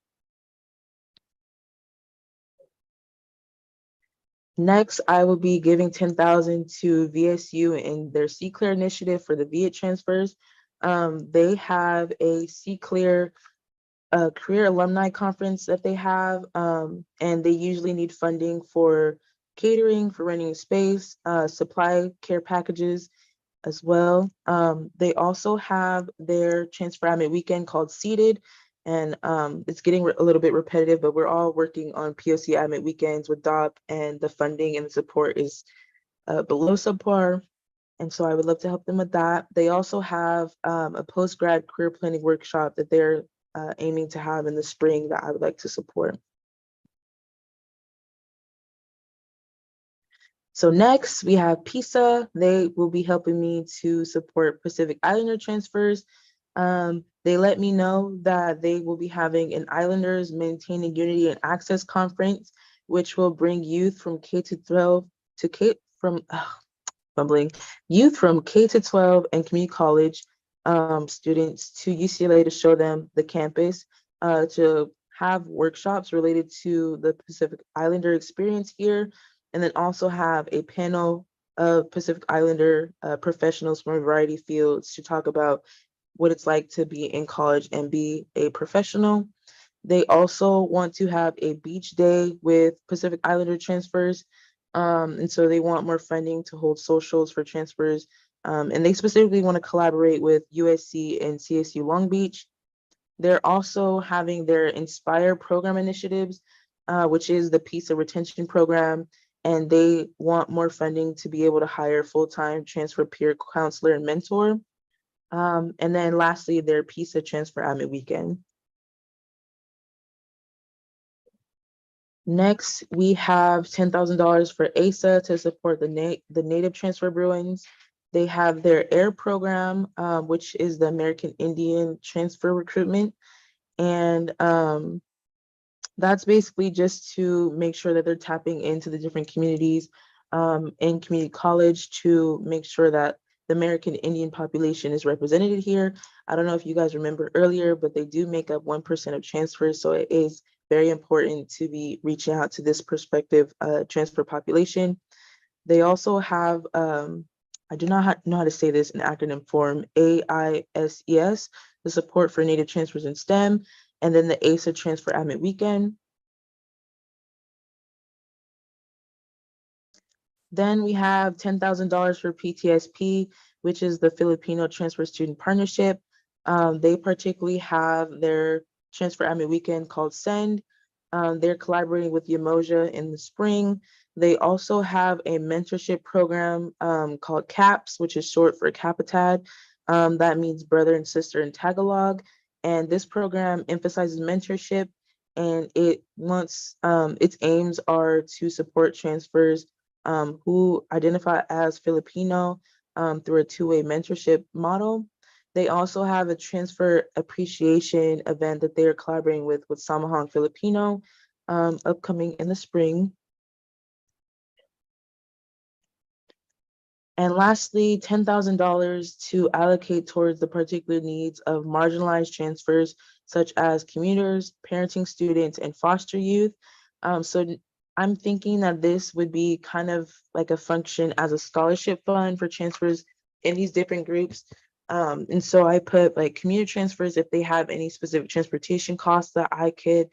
Next, I will be giving $10,000 to VSU in their C-Clear initiative for the VIA transfers. They have a C-Clear career alumni conference that they have, and they usually need funding for catering, for renting a space, supply care packages as well. They also have their transfer admit weekend called Seated, and it's getting a little bit repetitive, but we're all working on POC admit weekends with DOP, and the funding and the support is below subpar. And so I would love to help them with that. They also have a post-grad career planning workshop that they're aiming to have in the spring that I would like to support. So next we have PISA. They will be helping me to support Pacific Islander transfers. They let me know that they will be having an Islanders Maintaining Unity and Access Conference, which will bring youth from K to 12 to youth from K to 12 and community college students to UCLA to show them the campus, to have workshops related to the Pacific Islander experience here, and then also have a panel of Pacific Islander professionals from a variety of fields to talk about what it's like to be in college and be a professional. They also want to have a beach day with Pacific Islander transfers. And so they want more funding to hold socials for transfers. And they specifically want to collaborate with USC and CSU Long Beach. They're also having their Inspire program initiatives, which is the PISA retention program. And they want more funding to be able to hire full-time transfer peer counselor and mentor. And then lastly, their PISA transfer admit weekend. Next, we have $10,000 for ASA to support the native transfer Bruins. They have their AIR program, which is the American Indian Transfer Recruitment. And that's basically just to make sure that they're tapping into the different communities in community college to make sure that the American Indian population is represented here. I don't know if you guys remember earlier, but they do make up 1% of transfers. So it is very important to be reaching out to this prospective transfer population. They also have, I do not know how to say this in acronym form, AISES, the support for Native transfers in STEM, and then the ASA Transfer Admit Weekend. Then we have $10,000 for PTSP, which is the Filipino Transfer Student Partnership. They particularly have their transfer admit weekend called SEND. They're collaborating with Yamoja in the spring. They also have a mentorship program called CAPS, which is short for Capitad. That means brother and sister in Tagalog. And this program emphasizes mentorship, and its aims are to support transfers who identify as Filipino through a two-way mentorship model. They also have a transfer appreciation event that they are collaborating with Samahang Filipino upcoming in the spring. And lastly, $10,000 to allocate towards the particular needs of marginalized transfers, such as commuters, parenting students, and foster youth. So I'm thinking that this would be kind of like a function as a scholarship fund for transfers in these different groups. And so I put like commuter transfers if they have any specific transportation costs that I could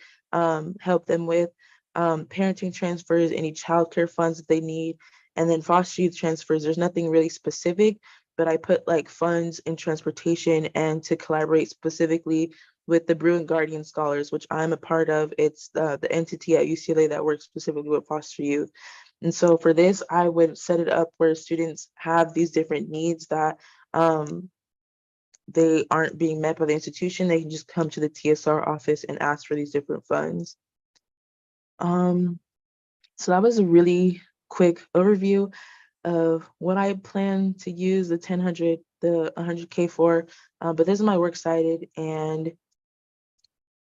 help them with, parenting transfers, any childcare funds that they need, and then foster youth transfers. There's nothing really specific, but I put like funds in transportation and to collaborate specifically with the Bruin Guardian Scholars, which I'm a part of. It's the entity at UCLA that works specifically with foster youth. And so for this, I would set it up where students have these different needs that they aren't being met by the institution. They can just come to the TSR office and ask for these different funds. So that was a really quick overview of what I plan to use the 100K for, but this is my works cited, and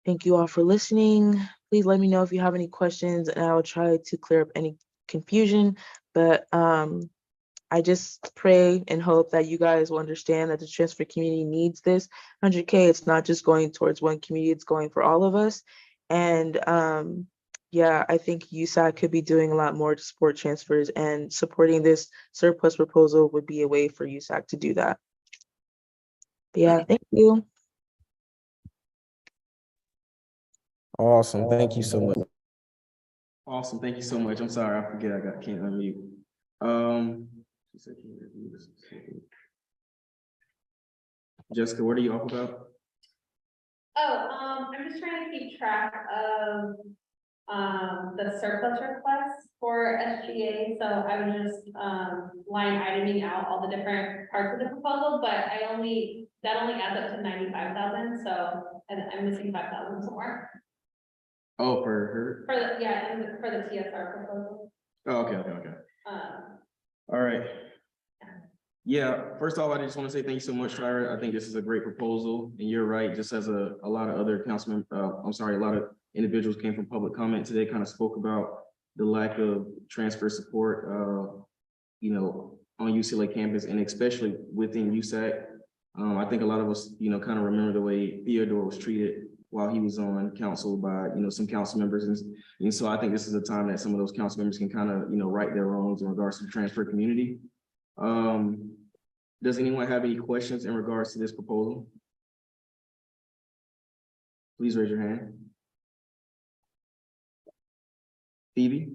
thank you all for listening. Please let me know if you have any questions, and I will try to clear up any confusion, but I just pray and hope that you guys will understand that the transfer community needs this 100K. It's not just going towards one community, it's going for all of us. And yeah, I think USAC could be doing a lot more to support transfers, and supporting this surplus proposal would be a way for USAC to do that. But yeah, thank you. Awesome. Thank you so much. Awesome. Thank you so much. I'm sorry, I forget can't unmute. Jessica, what are you off about? I'm just trying to keep track of the surplus requests for SGA. So I was just line iteming out all the different parts of the proposal, but that only adds up to 95,000. So and I'm missing 5,000 somewhere. Oh, for her? For the TSR proposal. Oh, okay. All right. Yeah, first off, I just want to say thank you so much, Tyra. I think this is a great proposal, and you're right, just as a lot of other councilmen, a lot of individuals came from public comment today, kind of spoke about the lack of transfer support, on UCLA campus, and especially within USAC. I think a lot of us, kind of remember the way Theodore was treated while he was on council by, some council members. And so I think this is a time that some of those council members can kind of, right their wrongs in regards to the transfer community. Does anyone have any questions in regards to this proposal? Please raise your hand. Phoebe?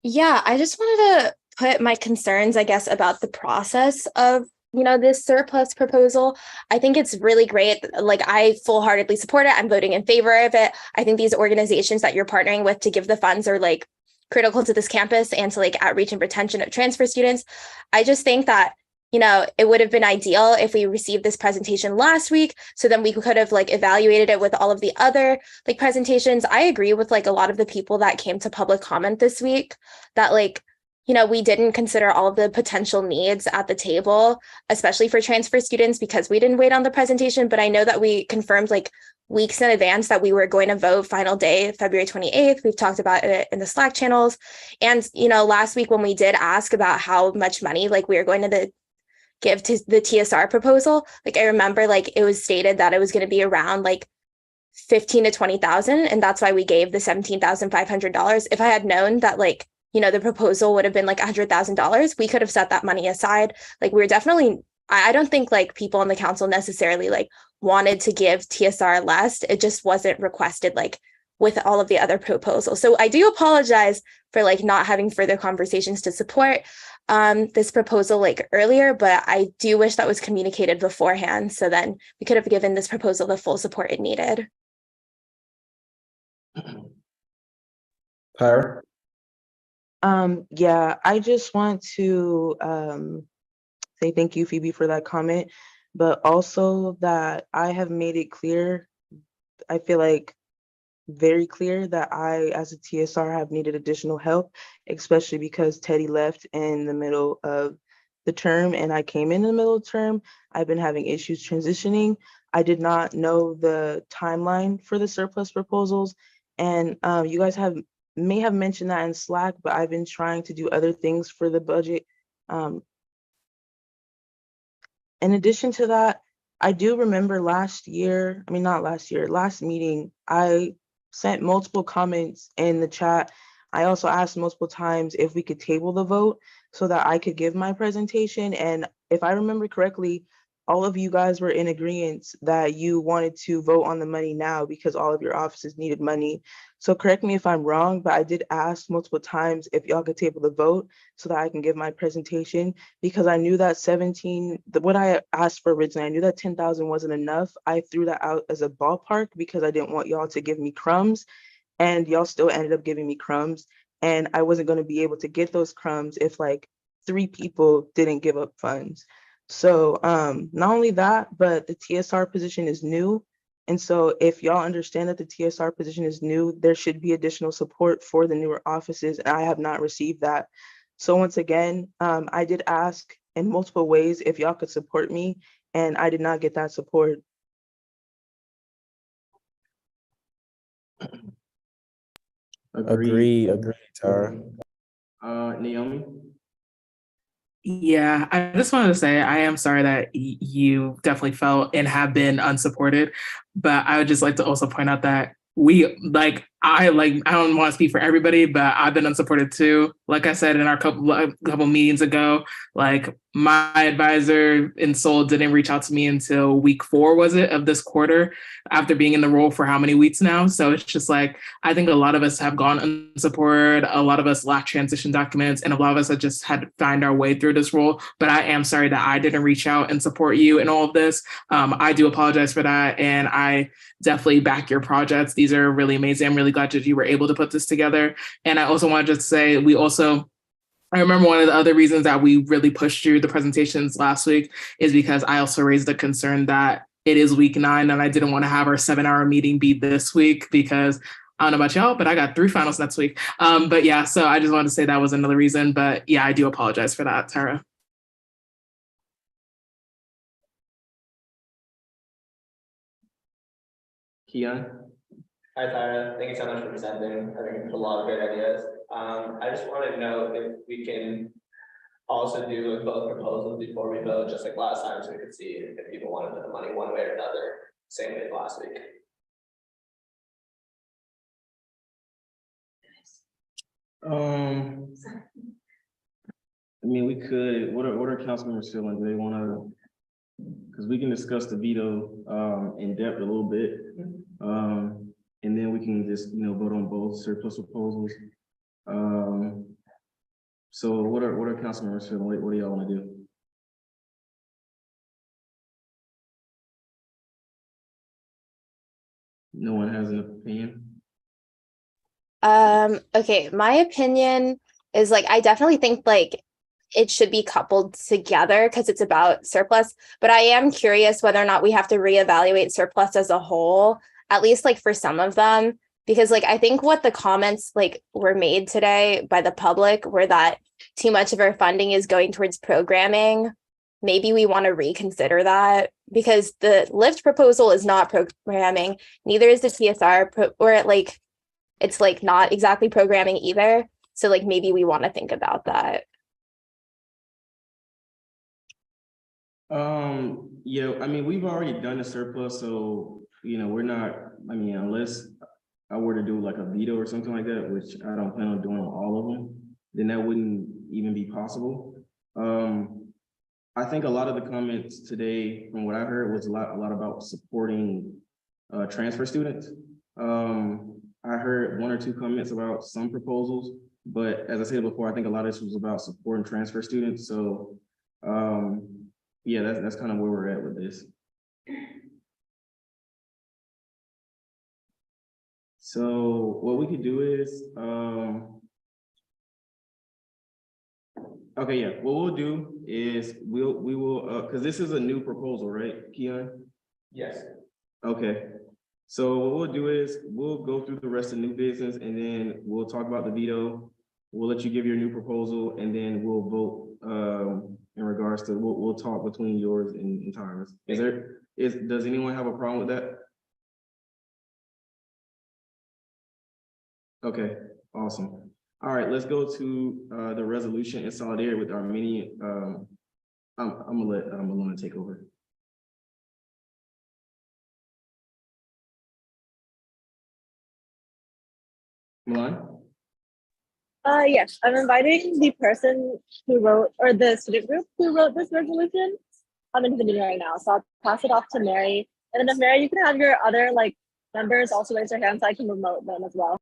Yeah, I just wanted to put my concerns, I guess, about the process of this surplus proposal. I think it's really great. Like, I full-heartedly support it. I'm voting in favor of it. I think these organizations that you're partnering with to give the funds are like critical to this campus and to like outreach and retention of transfer students. I just think that it would have been ideal if we received this presentation last week, so then we could have like evaluated it with all of the other like presentations. I agree with like a lot of the people that came to public comment this week that like we didn't consider all of the potential needs at the table, especially for transfer students, because we didn't wait on the presentation. But I know that we confirmed like weeks in advance that we were going to vote final day, February 28th. We've talked about it in the Slack channels. And, last week when we did ask about how much money like we were going to give to the TSR proposal, like I remember like it was stated that it was going to be around like 15 to 20,000. And that's why we gave the $17,500. If I had known that like, the proposal would have been like $100,000, we could have set that money aside. Like we're definitely, I don't think like people on the council necessarily like wanted to give TSR less. It just wasn't requested like with all of the other proposals. So I do apologize for like not having further conversations to support this proposal like earlier, but I do wish that was communicated beforehand. So then we could have given this proposal the full support it needed. Tyra? Yeah, I just want to say thank you, Phoebe, for that comment, but also that I have made it clear, I feel like very clear that I, as a TSR, have needed additional help, especially because Teddy left in the middle of the term and I came in the middle of the term. I've been having issues transitioning. I did not know the timeline for the surplus proposals, and you guys may have mentioned that in Slack, but I've been trying to do other things for the budget. In addition to that, I do remember last meeting, I sent multiple comments in the chat. I also asked multiple times if we could table the vote so that I could give my presentation. And if I remember correctly, all of you guys were in agreement that you wanted to vote on the money now because all of your offices needed money. So correct me if I'm wrong, but I did ask multiple times if y'all could table the vote so that I can give my presentation, because I knew that what I asked for originally, I knew that 10,000 wasn't enough. I threw that out as a ballpark because I didn't want y'all to give me crumbs, and y'all still ended up giving me crumbs. And I wasn't going to be able to get those crumbs if like 3 people didn't give up funds. So not only that, but the TSR position is new. And so if y'all understand that the TSR position is new, there should be additional support for the newer offices, and I have not received that. So once again, I did ask in multiple ways if y'all could support me, and I did not get that support. Agree, Tara. Naomi? Yeah, I just wanted to say I am sorry that you definitely felt and have been unsupported, but I would just like to also point out that I don't want to speak for everybody, but I've been unsupported too. Like I said in our couple meetings ago, like my advisor in Seoul didn't reach out to me until week 4, was it, of this quarter, after being in the role for how many weeks now. So it's just like, I think a lot of us have gone unsupported. A lot of us lack transition documents, and a lot of us have just had to find our way through this role. But I am sorry that I didn't reach out and support you in all of this. I do apologize for that. And I definitely back your projects. These are really amazing. I'm really glad that you were able to put this together. And I also want to just say, I remember one of the other reasons that we really pushed through the presentations last week is because I also raised the concern that it is week 9 and I didn't want to have our 7-hour meeting be this week, because I don't know about y'all, but I got 3 finals next week. But yeah, so I just wanted to say that was another reason. But yeah, I do apologize for that, Tara. Keon? Hi, Tyra. Thank you so much for presenting. I think it's a lot of great ideas. I just want to know if we can also do both proposals before we vote, just like last time, so we could see if people want to put the money one way or another, same way as last week. I mean, we could, what are council members feeling? Do they want to, because we can discuss the veto in depth a little bit. And then we can just, vote on both surplus proposals. So what are council members feeling? What do y'all want to do? No one has an opinion? Okay, my opinion is like, I definitely think like it should be coupled together because it's about surplus, but I am curious whether or not we have to reevaluate surplus as a whole, at least like for some of them, Because like, I think what the comments like were made today by the public were that too much of our funding is going towards programming. Maybe we want to reconsider that, because the lift proposal is not programming, neither is the TSR, or like, it's like not exactly programming either. So like, maybe we want to think about that. Yeah, I mean, we've already done a surplus, so, you know, we're not, I mean, unless I were to do like a veto or something like that, which I don't plan on doing on all of them, then that wouldn't even be possible. I think a lot of the comments today, from what I heard, was a lot about supporting transfer students. I heard one or two comments about some proposals, but as I said before, I think a lot of this was about supporting transfer students. So yeah, that's kind of where we're at with this. So what we could do is, okay, yeah, what we'll do is we will, because this is a new proposal, right, Keon? Yes. Okay, so what we'll do is we'll go through the rest of new business, and then we'll talk about the veto. We'll let you give your new proposal, and then we'll vote in regards to, we'll talk between yours and Tyra's. Does anyone have a problem with that? Okay, awesome. All right, let's go to the resolution in solidarity with Armenian. I'm gonna let Malone take over. Malone? Yes, I'm inviting the person who wrote, or the student group who wrote this resolution. I'm into the meeting right now, so I'll pass it off to Mary. And then if Mary, you can have your other like members also raise their hands so I can promote them as well.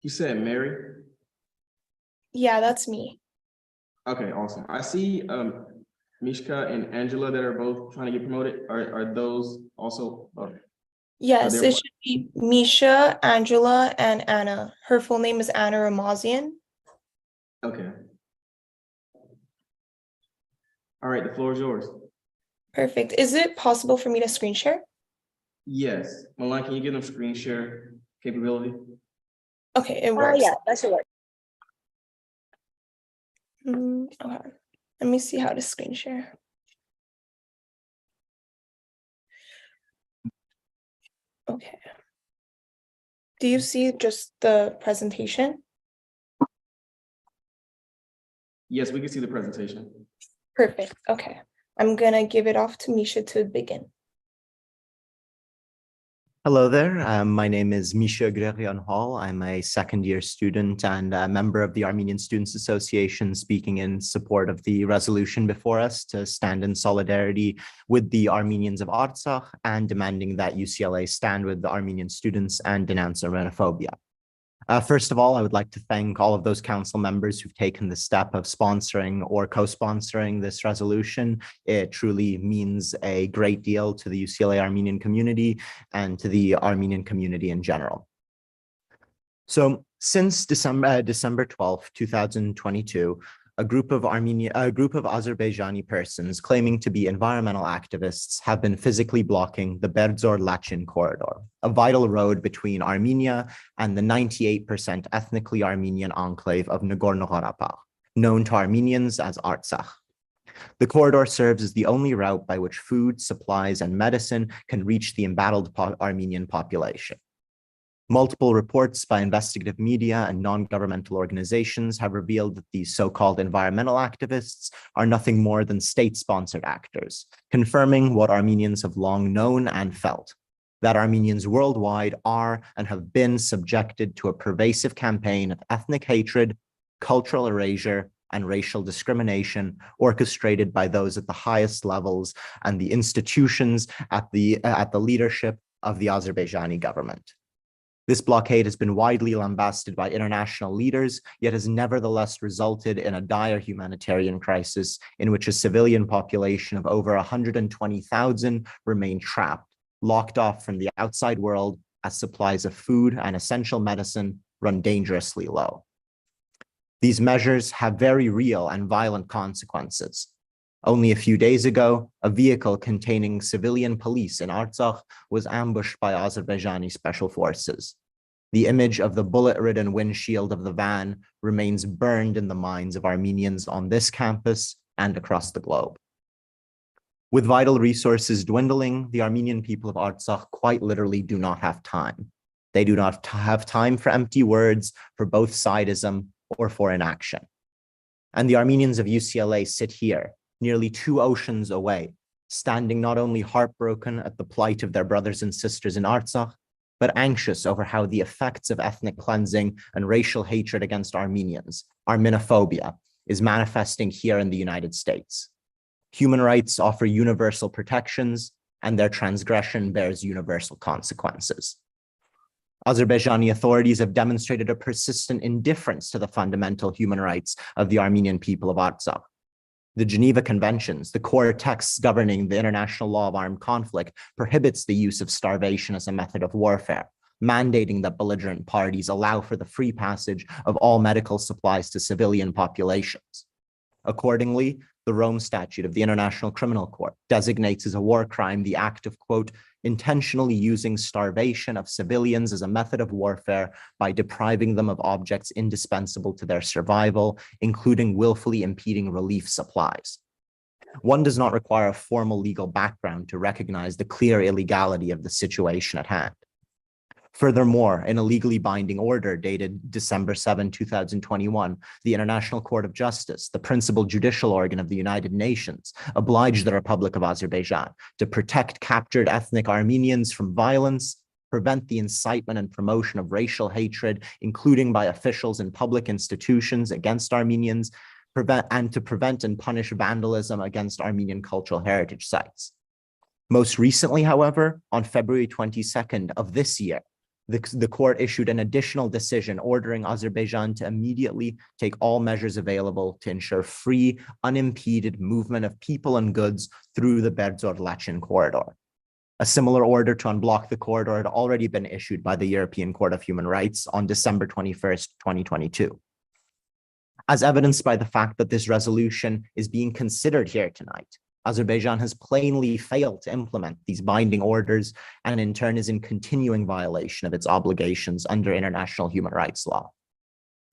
You said Mary? Yeah, that's me. Okay, awesome. I see Mishka and Angela that are both trying to get promoted. Are those also? Yes, they're- it should be Misha, Angela, and Anna. Her full name is Anna Ramazian. Okay. All right, the floor is yours. Perfect. Is it possible for me to screen share? Yes. Malone, can you give them screen share capability? Okay, it works. Yeah, that should work. Okay, let me see how to screen share. Okay. Do you see just the presentation? Yes, we can see the presentation. Perfect. Okay. I'm gonna give it off to Misha to begin. Hello there. My name is Misha Grerian Hall. I'm a second-year student and a member of the Armenian Students Association, speaking in support of the resolution before us to stand in solidarity with the Armenians of Artsakh and demanding that UCLA stand with the Armenian students and denounce Armenophobia. First of all, I would like to thank all of those council members who've taken the step of sponsoring or co-sponsoring this resolution. It truly means a great deal to the UCLA Armenian community and to the Armenian community in general. So since December 12th, 2022, a group of Azerbaijani persons claiming to be environmental activists have been physically blocking the Berdzor-Lachin corridor, a vital road between Armenia and the 98% ethnically Armenian enclave of Nagorno-Karabakh, known to Armenians as Artsakh. The corridor serves as the only route by which food, supplies, and medicine can reach the embattled Armenian population. Multiple reports by investigative media and non-governmental organizations have revealed that these so-called environmental activists are nothing more than state-sponsored actors, confirming what Armenians have long known and felt, that Armenians worldwide are and have been subjected to a pervasive campaign of ethnic hatred, cultural erasure, and racial discrimination orchestrated by those at the highest levels and the institutions at the leadership of the Azerbaijani government. This blockade has been widely lambasted by international leaders, yet has nevertheless resulted in a dire humanitarian crisis in which a civilian population of over 120,000 remain trapped, locked off from the outside world as supplies of food and essential medicine run dangerously low. These measures have very real and violent consequences. Only a few days ago, a vehicle containing civilian police in Artsakh was ambushed by Azerbaijani special forces. The image of the bullet-ridden windshield of the van remains burned in the minds of Armenians on this campus and across the globe. With vital resources dwindling, the Armenian people of Artsakh quite literally do not have time. They do not have time for empty words, for both sidism, or for inaction. And the Armenians of UCLA sit here, nearly 2 oceans away, standing not only heartbroken at the plight of their brothers and sisters in Artsakh, but anxious over how the effects of ethnic cleansing and racial hatred against Armenians, Armenophobia, is manifesting here in the United States. Human rights offer universal protections, and their transgression bears universal consequences. Azerbaijani authorities have demonstrated a persistent indifference to the fundamental human rights of the Armenian people of Artsakh. The Geneva Conventions, the core texts governing the international law of armed conflict, prohibits the use of starvation as a method of warfare, mandating that belligerent parties allow for the free passage of all medical supplies to civilian populations. Accordingly, the Rome Statute of the International Criminal Court designates as a war crime the act of, quote, intentionally using starvation of civilians as a method of warfare by depriving them of objects indispensable to their survival, including willfully impeding relief supplies. One does not require a formal legal background to recognize the clear illegality of the situation at hand. Furthermore, in a legally binding order dated December 7, 2021, the International Court of Justice, the principal judicial organ of the United Nations, obliged the Republic of Azerbaijan to protect captured ethnic Armenians from violence, prevent the incitement and promotion of racial hatred, including by officials in public institutions against Armenians, to prevent and punish vandalism against Armenian cultural heritage sites. Most recently, however, on February 22nd of this year, the court issued an additional decision ordering Azerbaijan to immediately take all measures available to ensure free, unimpeded movement of people and goods through the Berdzor-Lachin corridor. A similar order to unblock the corridor had already been issued by the European Court of Human Rights on December 21st, 2022. As evidenced by the fact that this resolution is being considered here tonight, Azerbaijan has plainly failed to implement these binding orders and in turn is in continuing violation of its obligations under international human rights law.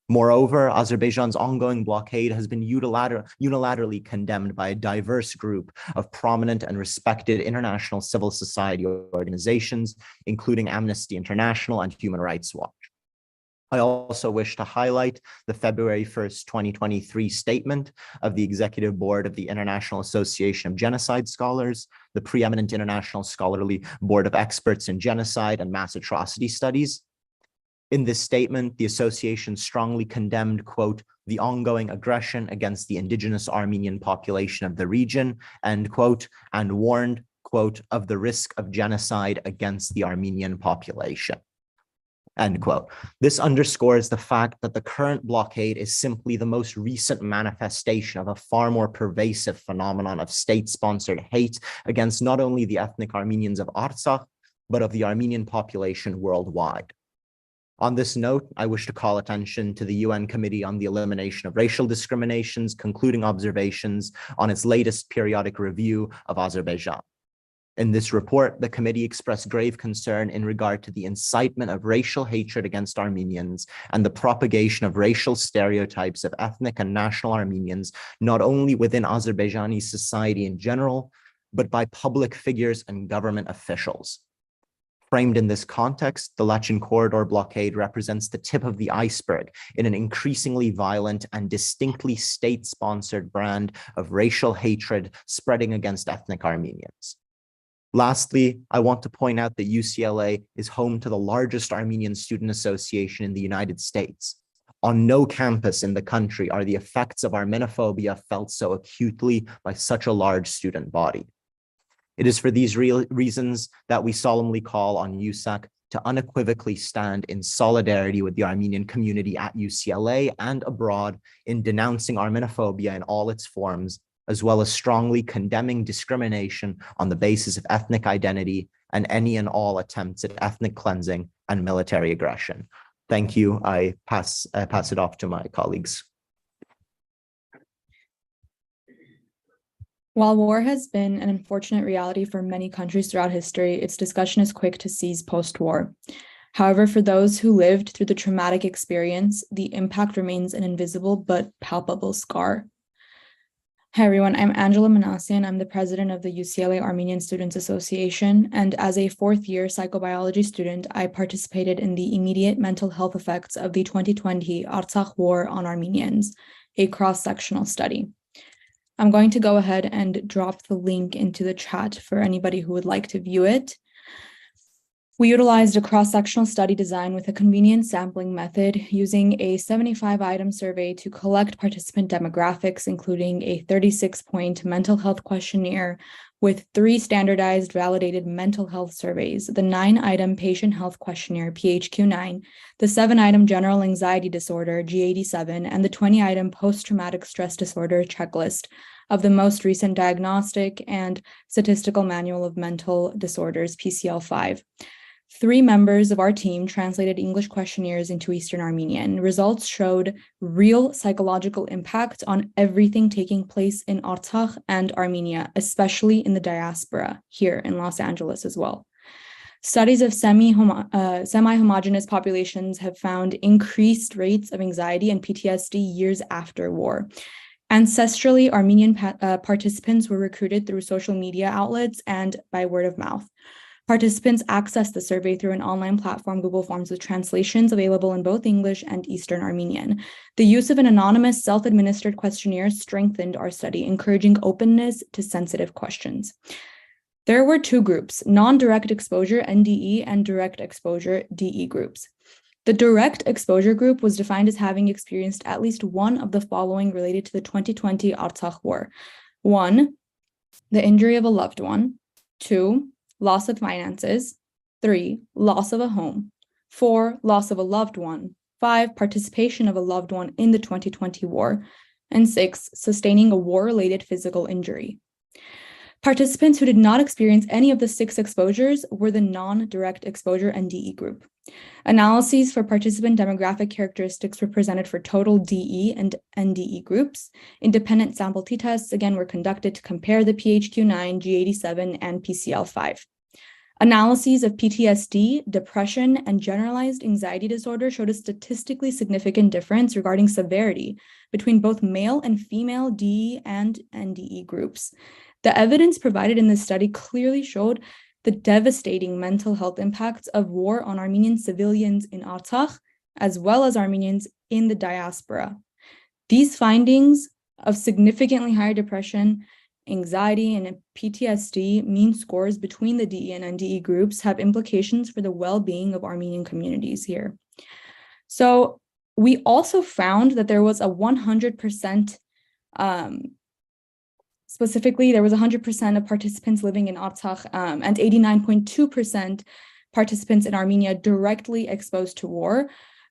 Moreover, Azerbaijan's ongoing blockade has been unilaterally condemned by a diverse group of prominent and respected international civil society organizations, including Amnesty International and Human Rights Watch. I also wish to highlight the February 1st, 2023 statement of the Executive Board of the International Association of Genocide Scholars, the preeminent international scholarly board of experts in genocide and mass atrocity studies. In this statement, the association strongly condemned, quote, the ongoing aggression against the indigenous Armenian population of the region, end quote, and warned, quote, of the risk of genocide against the Armenian population. End quote. This underscores the fact that the current blockade is simply the most recent manifestation of a far more pervasive phenomenon of state-sponsored hate against not only the ethnic Armenians of Artsakh, but of the Armenian population worldwide. On this note, I wish to call attention to the UN Committee on the Elimination of Racial Discrimination's concluding observations on its latest periodic review of Azerbaijan. In this report, the committee expressed grave concern in regard to the incitement of racial hatred against Armenians and the propagation of racial stereotypes of ethnic and national Armenians, not only within Azerbaijani society in general, but by public figures and government officials. Framed in this context, the Lachin corridor blockade represents the tip of the iceberg in an increasingly violent and distinctly state-sponsored brand of racial hatred spreading against ethnic Armenians. Lastly, I want to point out that UCLA is home to the largest Armenian student association in the United States. On no campus in the country are the effects of Armenophobia felt so acutely by such a large student body. It is for these reasons that we solemnly call on USAC to unequivocally stand in solidarity with the Armenian community at UCLA and abroad in denouncing Armenophobia in all its forms, as well as strongly condemning discrimination on the basis of ethnic identity and any and all attempts at ethnic cleansing and military aggression. Thank you. I pass it off to my colleagues. While war has been an unfortunate reality for many countries throughout history, its discussion is quick to seize post-war. However, for those who lived through the traumatic experience, the impact remains an invisible but palpable scar. Hi, everyone. I'm Angela Manassian. I'm the president of the UCLA Armenian Students Association. And as a fourth-year psychobiology student, I participated in the immediate mental health effects of the 2020 Artsakh War on Armenians, a cross-sectional study. I'm going to go ahead and drop the link into the chat for anybody who would like to view it. We utilized a cross-sectional study design with a convenient sampling method using a 75-item survey to collect participant demographics, including a 36-point mental health questionnaire with 3 standardized validated mental health surveys, the 9-item patient health questionnaire, PHQ-9, the 7-item general anxiety disorder, G87, and the 20-item post-traumatic stress disorder checklist of the most recent diagnostic and statistical manual of mental disorders, PCL-5. 3 members of our team translated English questionnaires into Eastern Armenian. Results showed real psychological impact on everything taking place in Artsakh and Armenia, especially in the diaspora here in Los Angeles as well. Studies of semi-homogeneous populations have found increased rates of anxiety and PTSD years after war. Ancestrally, Armenian participants were recruited through social media outlets and by word of mouth. Participants accessed the survey through an online platform, Google Forms, with translations available in both English and Eastern Armenian. The use of an anonymous, self-administered questionnaire strengthened our study, encouraging openness to sensitive questions. There were 2 groups, non-direct exposure, NDE, and direct exposure, DE groups. The direct exposure group was defined as having experienced at least one of the following related to the 2020 Artsakh War. 1, the injury of a loved one. 2, loss of finances. 3, loss of a home. 4, loss of a loved one. 5, participation of a loved one in the 2020 war. And 6, sustaining a war-related physical injury. Participants who did not experience any of the 6 exposures were the non-direct exposure NDE group. Analyses for participant demographic characteristics were presented for total DE and NDE groups. Independent sample t-tests again were conducted to compare the PHQ-9, G87, and PCL-5. Analyses of PTSD, depression, and generalized anxiety disorder showed a statistically significant difference regarding severity between both male and female DE and NDE groups. The evidence provided in this study clearly showed the devastating mental health impacts of war on Armenian civilians in Artsakh, as well as Armenians in the diaspora. These findings of significantly higher depression, anxiety, and PTSD mean scores between the DE and NDE groups have implications for the well-being of Armenian communities here. So we also found that there was a 100%, specifically, there was 100% of participants living in Artsakh and 89.2% participants in Armenia directly exposed to war.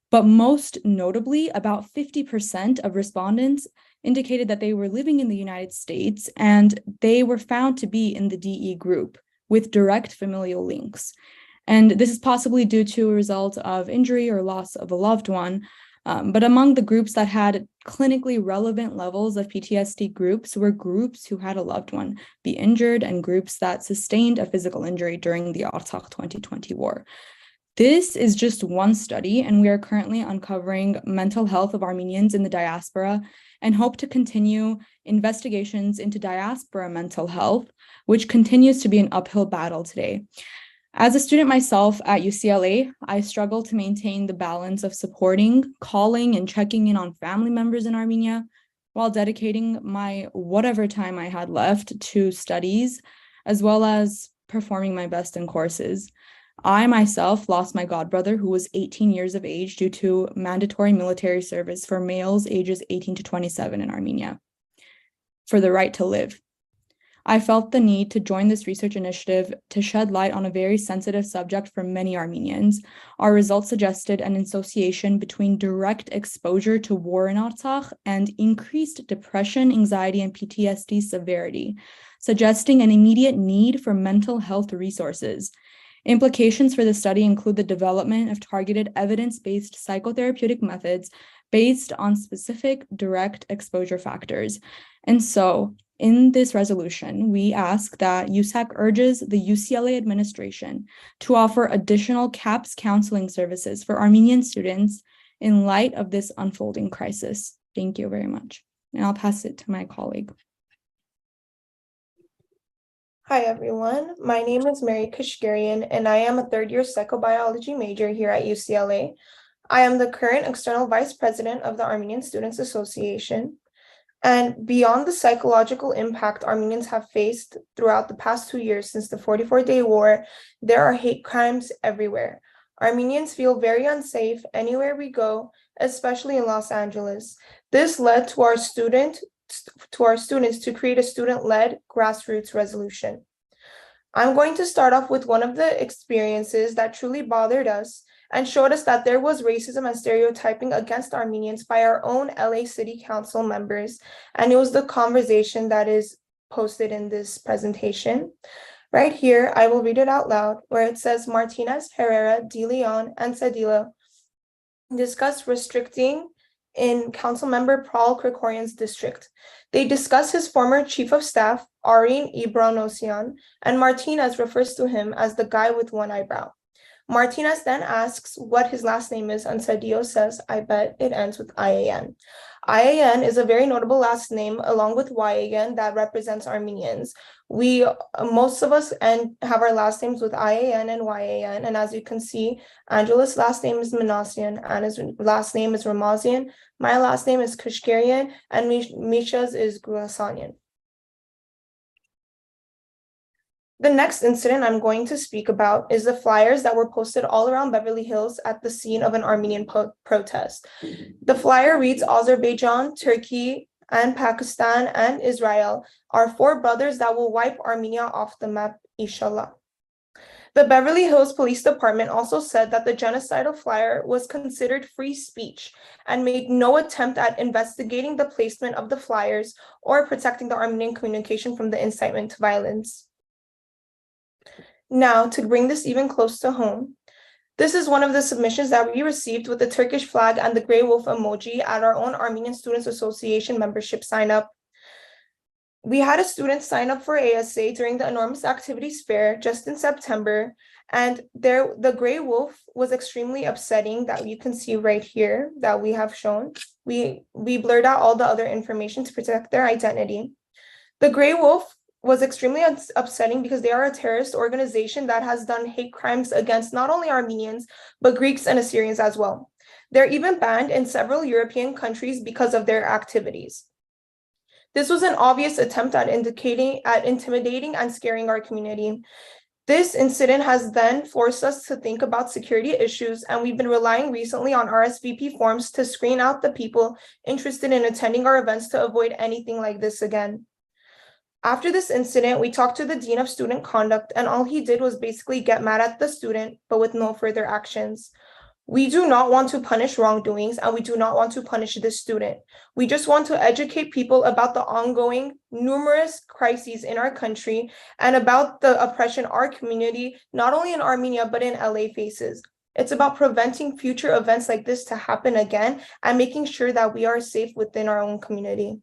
But most notably, about 50% of respondents indicated that they were living in the United States and they were found to be in the DE group with direct familial links. And this is possibly due to a result of injury or loss of a loved one. But among the groups that had clinically relevant levels of PTSD groups were groups who had a loved one be injured and groups that sustained a physical injury during the Artsakh 2020 war. This is just one study, and we are currently uncovering mental health of Armenians in the diaspora and hope to continue investigations into diaspora mental health, which continues to be an uphill battle today. As a student myself at UCLA, I struggle to maintain the balance of supporting, calling, and checking in on family members in Armenia while dedicating my whatever time I had left to studies, as well as performing my best in courses. I myself lost my godbrother, who was 18 years of age, due to mandatory military service for males ages 18 to 27 in Armenia, for the right to live. I felt the need to join this research initiative to shed light on a very sensitive subject for many Armenians. Our results suggested an association between direct exposure to war in Artsakh and increased depression, anxiety, and PTSD severity, suggesting an immediate need for mental health resources. Implications for the study include the development of targeted evidence-based psychotherapeutic methods based on specific direct exposure factors. And so In this resolution, we ask that USAC urges the UCLA administration to offer additional CAPS counseling services for Armenian students in light of this unfolding crisis. Thank you very much. And I'll pass it to my colleague. Hi everyone, my name is Mary Kashgarian and I am a third-year psychobiology major here at UCLA. I am the current external vice president of the Armenian Students Association. And beyond the psychological impact Armenians have faced throughout the past 2 years since the 44-day war, there are hate crimes everywhere. Armenians feel very unsafe anywhere we go, especially in Los Angeles. This led to our students to create a student-led grassroots resolution. I'm going to start off with one of the experiences that truly bothered us and showed us that there was racism and stereotyping against Armenians by our own LA City Council members. And it was the conversation that is posted in this presentation. Right here, I will read it out loud, where it says Martinez, Herrera, De Leon, and Cedillo discussed restricting in Councilmember Paul Krikorian's district. They discuss his former chief of staff, Arine Ibranosian, and Martinez refers to him as the guy with one eyebrow. Martinez then asks what his last name is, and Cedillo says, I bet it ends with IAN. IAN is a very notable last name along with YAN that represents Armenians. Most of us have our last names with IAN and YAN, and as you can see, Angela's last name is Manassian, Anna's last name is Ramazian, my last name is Kashgarian, and Misha's is Gulasanian. The next incident I'm going to speak about is the flyers that were posted all around Beverly Hills at the scene of an Armenian protest. The flyer reads, Azerbaijan, Turkey, and Pakistan and Israel are 4 brothers that will wipe Armenia off the map, inshallah. The Beverly Hills Police Department also said that the genocidal flyer was considered free speech and made no attempt at investigating the placement of the flyers or protecting the Armenian communication from the incitement to violence. Now, to bring this even close to home, this is one of the submissions that we received with the Turkish flag and the gray wolf emoji at our own Armenian Students Association membership sign up. We had a student sign up for ASA during the Enormous Activities Fair just in September, and the gray wolf was extremely upsetting that you can see right here that we have shown. We blurred out all the other information to protect their identity. The gray wolf was extremely upsetting because they are a terrorist organization that has done hate crimes against not only Armenians, but Greeks and Assyrians as well. They're even banned in several European countries because of their activities. This was an obvious attempt at intimidating and scaring our community. This incident has then forced us to think about security issues, and we've been relying recently on RSVP forms to screen out the people interested in attending our events to avoid anything like this again. After this incident, we talked to the Dean of Student Conduct, and all he did was basically get mad at the student, but with no further actions. We do not want to punish wrongdoings, and we do not want to punish this student. We just want to educate people about the ongoing numerous crises in our country and about the oppression our community, not only in Armenia, but in LA faces. It's about preventing future events like this to happen again and making sure that we are safe within our own community.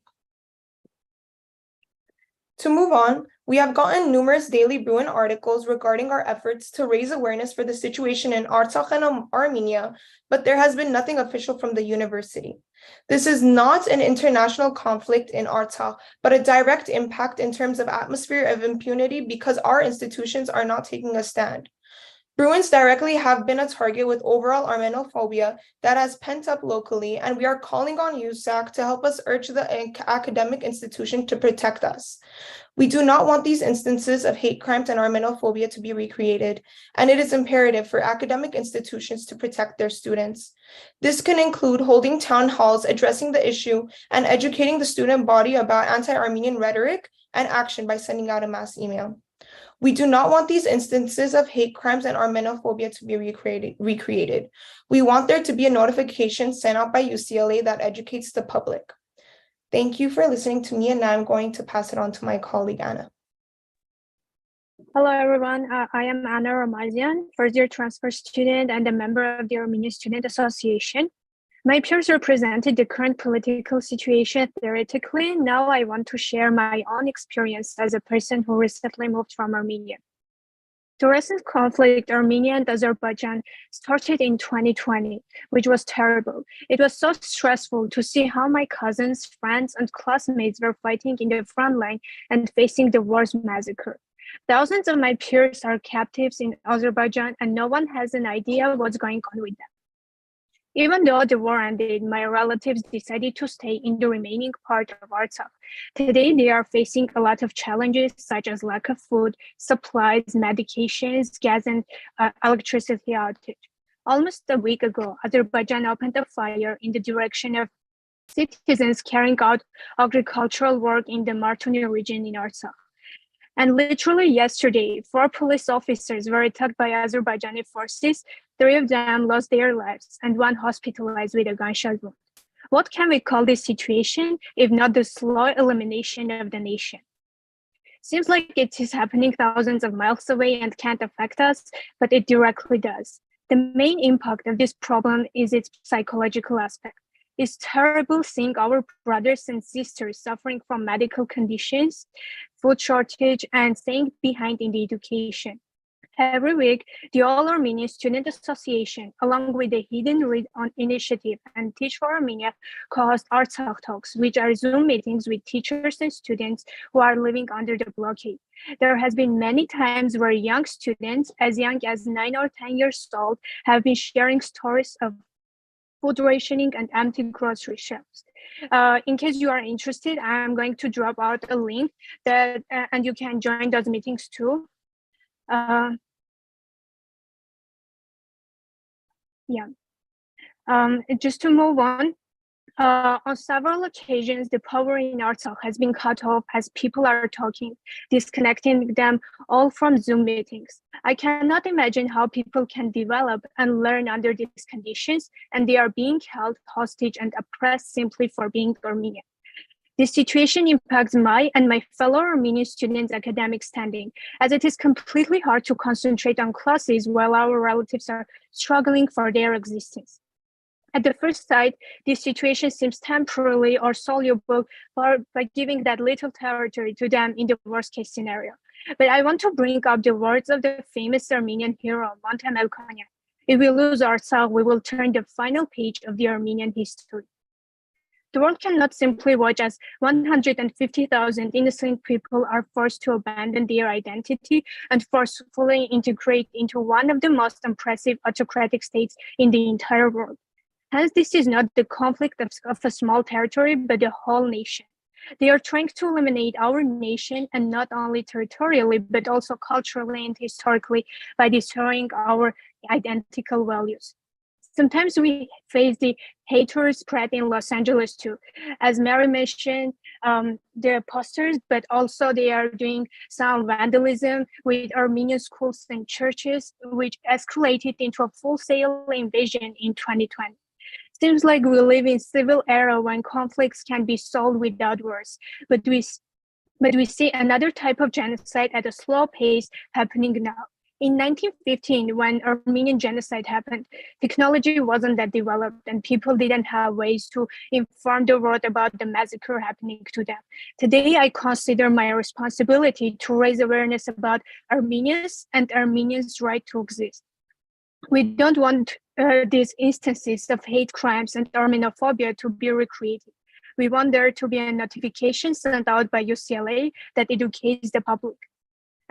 To move on, we have gotten numerous Daily Bruin articles regarding our efforts to raise awareness for the situation in Artsakh and Armenia, but there has been nothing official from the university. This is not an international conflict in Artsakh, but a direct impact in terms of atmosphere of impunity because our institutions are not taking a stand. Bruins directly have been a target with overall Armenophobia that has pent up locally, and we are calling on USAC to help us urge the academic institution to protect us. We do not want these instances of hate crimes and Armenophobia to be recreated, and it is imperative for academic institutions to protect their students. This can include holding town halls addressing the issue and educating the student body about anti-Armenian rhetoric and action by sending out a mass email. We do not want these instances of hate crimes and Armenophobia to be recreated. We want there to be a notification sent out by UCLA that educates the public. Thank you for listening to me, and now I'm going to pass it on to my colleague, Anna. Hello, everyone. I am Anna Ramazian, first-year transfer student and a member of the Armenian Student Association. My peers represented the current political situation theoretically. Now I want to share my own experience as a person who recently moved from Armenia. The recent conflict, Armenia and Azerbaijan, started in 2020, which was terrible. It was so stressful to see how my cousins, friends, and classmates were fighting in the front line and facing the worst massacre. Thousands of my peers are captives in Azerbaijan, and no one has an idea what's going on with them. Even though the war ended, my relatives decided to stay in the remaining part of Artsakh. Today, they are facing a lot of challenges such as lack of food, supplies, medications, gas, and electricity outage. Almost a week ago, Azerbaijan opened a fire in the direction of citizens carrying out agricultural work in the Martuni region in Artsakh. And literally yesterday, 4 police officers were attacked by Azerbaijani forces. 3 of them lost their lives and 1 hospitalized with a gunshot wound. What can we call this situation if not the slow elimination of the nation? Seems like it is happening thousands of miles away and can't affect us, but it directly does. The main impact of this problem is its psychological aspect. It's terrible seeing our brothers and sisters suffering from medical conditions, food shortage, and staying behind in the education. Every week, the All Armenian Student Association, along with the Hidden Read on Initiative and Teach for Armenia, host Artsakh Talks, which are Zoom meetings with teachers and students who are living under the blockade. There has been many times where young students, as young as 9 or 10 years old, have been sharing stories of food rationing and empty grocery shelves. In case you are interested, I'm going to drop out a link that, and you can join those meetings too. Just to move on several occasions, the power in Artsakh has been cut off as people are talking, disconnecting them all from Zoom meetings. I cannot imagine how people can develop and learn under these conditions, and they are being held hostage and oppressed simply for being Armenian. This situation impacts my and my fellow Armenian students' academic standing, as it is completely hard to concentrate on classes while our relatives are struggling for their existence. At the first sight, this situation seems temporary or soluble by giving that little territory to them in the worst case scenario. But I want to bring up the words of the famous Armenian hero, Monte Melkonyan. If we lose ourselves, we will turn the final page of the Armenian history. The world cannot simply watch as 150,000 innocent people are forced to abandon their identity and forcefully integrate into one of the most impressive autocratic states in the entire world. Hence, this is not the conflict of a small territory, but the whole nation. They are trying to eliminate our nation, and not only territorially, but also culturally and historically, by destroying our identical values. Sometimes we face the haters spread in Los Angeles too. As Mary mentioned, the posters, but also they are doing some vandalism with Armenian schools and churches, which escalated into a full-scale invasion in 2020. Seems like we live in civil era when conflicts can be solved without wars, but we see another type of genocide at a slow pace happening now. In 1915, when Armenian genocide happened, technology wasn't that developed and people didn't have ways to inform the world about the massacre happening to them. Today, I consider my responsibility to raise awareness about Armenians and Armenians' right to exist. We don't want these instances of hate crimes and Armenophobia to be recreated. We want there to be a notification sent out by UCLA that educates the public.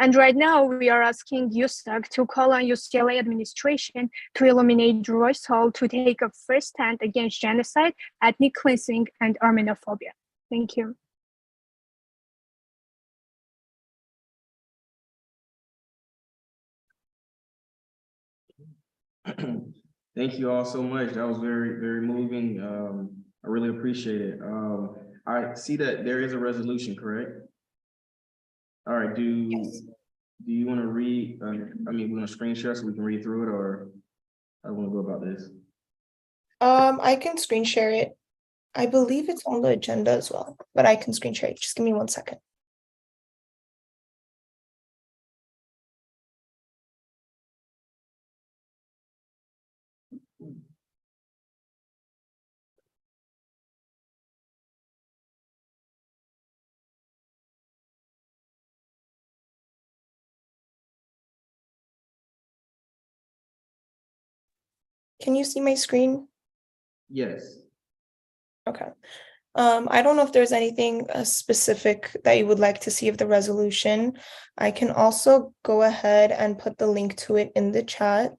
And right now, we are asking USAC to call on UCLA administration to eliminate Royce Hall to take a first stand against genocide, ethnic cleansing, and Armenophobia. Thank you. Thank you all so much. That was very, very moving. I really appreciate it. I see that there is a resolution, correct? All right, do you want to read, we're going to screen share so we can read through it, or I want to go about this? I can screen share it. I believe it's on the agenda as well, but I can screen share it. Just give me 1 second. Can you see my screen? Yes. Okay. I don't know if there's anything specific that you would like to see of the resolution. I can also go ahead and put the link to it in the chat.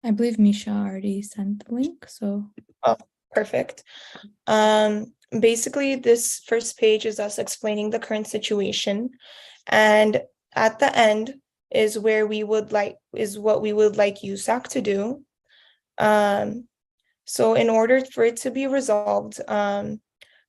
I believe Misha already sent the link, so. Oh, perfect. Basically, this first page is us explaining the current situation. And at the end is where we would like, is what we would like USAC to do. So in order for it to be resolved,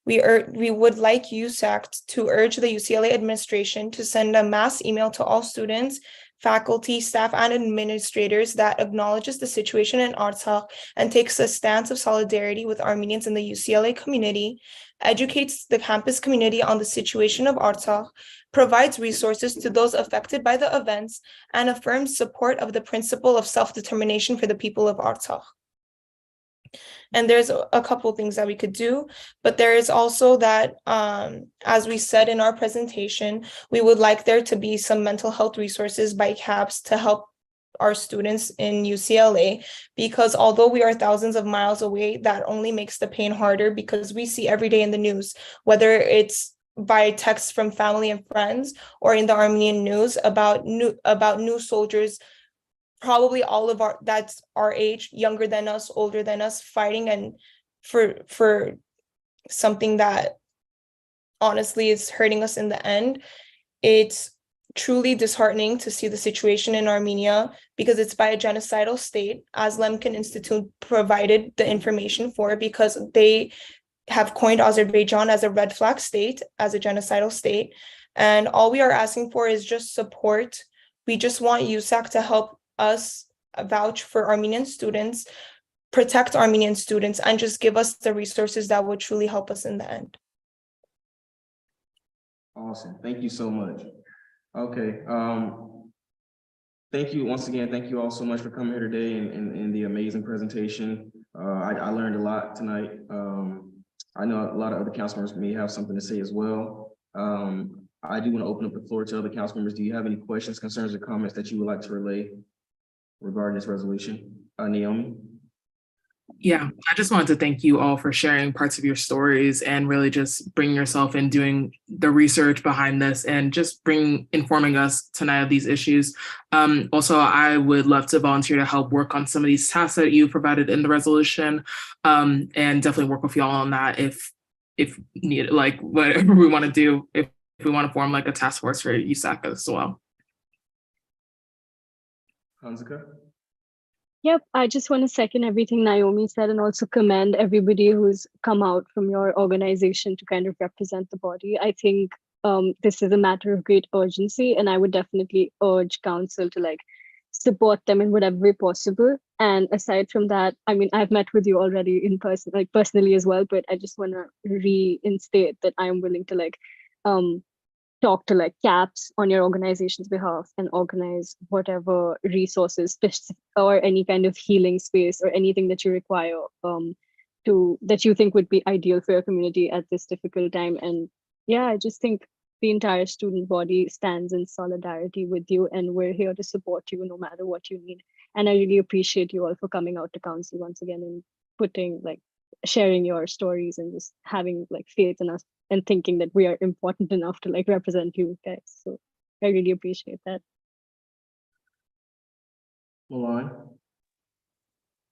we would like USAC to urge the UCLA administration to send a mass email to all students, faculty, staff, and administrators that acknowledges the situation in Artsakh and takes a stance of solidarity with Armenians in the UCLA community, educates the campus community on the situation of Artsakh, provides resources to those affected by the events, and affirms support of the principle of self-determination for the people of Artsakh. And there's a couple things that we could do, but there is also that, as we said in our presentation, we would like there to be some mental health resources by CAPS to help our students in UCLA, because although we are thousands of miles away, that only makes the pain harder because we see every day in the news, whether it's by text from family and friends or in the Armenian news about new soldiers, probably all of that's our age, younger than us, older than us, fighting and for something that honestly is hurting us in the end. It's truly disheartening to see the situation in Armenia because it's by a genocidal state, as Lemkin Institute provided the information for, because they have coined Azerbaijan as a red flag state, as a genocidal state. And all we are asking for is just support. We just want USAC to help us vouch for Armenian students, protect Armenian students, and just give us the resources that would truly help us in the end. Awesome. Thank you so much. Okay. Thank you once again. Thank you all so much for coming here today and the amazing presentation. I learned a lot tonight. I know a lot of other council members may have something to say as well. I do want to open up the floor to other council members. Do you have any questions, concerns, or comments that you would like to relay regarding this resolution? Naomi? Yeah, I just wanted to thank you all for sharing parts of your stories and really just bringing yourself and doing the research behind this and just informing us tonight of these issues. Also, I would love to volunteer to help work on some of these tasks that you provided in the resolution, and definitely work with y'all on that if needed, like whatever we want to do, if we want to form like a task force for USAC as well. Hanzika? Yep, I just want to second everything Naomi said and also commend everybody who's come out from your organization to kind of represent the body. I think this is a matter of great urgency, and I would definitely urge council to like support them in whatever way possible. And aside from that, I mean, I've met with you already in person, like personally as well, but I just want to reinstate that I am willing to like talk to like CAPS on your organization's behalf and organize whatever resources or any kind of healing space or anything that you require that you think would be ideal for your community at this difficult time. And yeah, I just think the entire student body stands in solidarity with you, and we're here to support you no matter what you need. And I really appreciate you all for coming out to council once again and sharing your stories and just having like faith in us and thinking that we are important enough to like represent you guys. So I really appreciate that. Milan?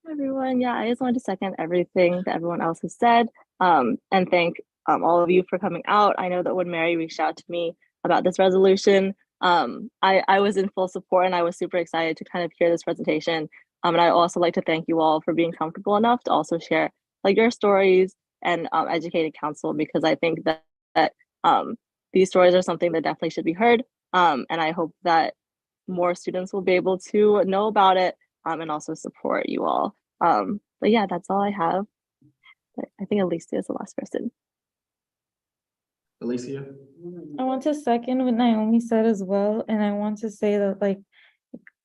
Everyone, yeah, I just wanted to second everything that everyone else has said, and thank all of you for coming out. I know that when Mary reached out to me about this resolution, I was in full support and I was super excited to kind of hear this presentation. And I also like to thank you all for being comfortable enough to also share like your stories and educated counsel, because I think that these stories are something that definitely should be heard. And I hope that more students will be able to know about it and also support you all. But yeah, that's all I have. But I think Alicia is the last person. Alicia? I want to second what Naomi said as well, and I want to say that like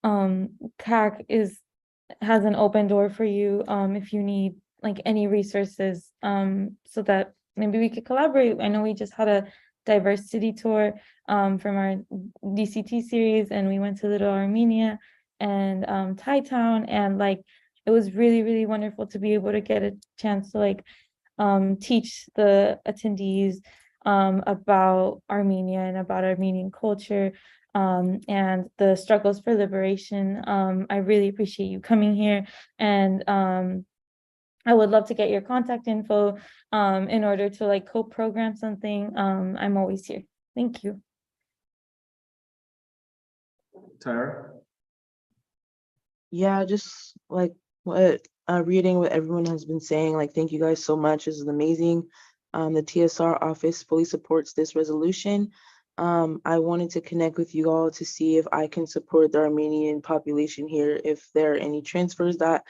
CAC has an open door for you if you need like any resources so that maybe we could collaborate. I know we just had a diversity tour from our DCT series, and we went to Little Armenia, and Thai Town, and like it was really, really wonderful to be able to get a chance to like teach the attendees about Armenia and about Armenian culture and the struggles for liberation. I really appreciate you coming here, and I would love to get your contact info in order to like co-program something. I'm always here. Thank you. Tyra? Yeah, just like what reading what everyone has been saying, like thank you guys so much. This is amazing. The TSR office fully supports this resolution. I wanted to connect with you all to see if I can support the Armenian population here, if there are any transfers that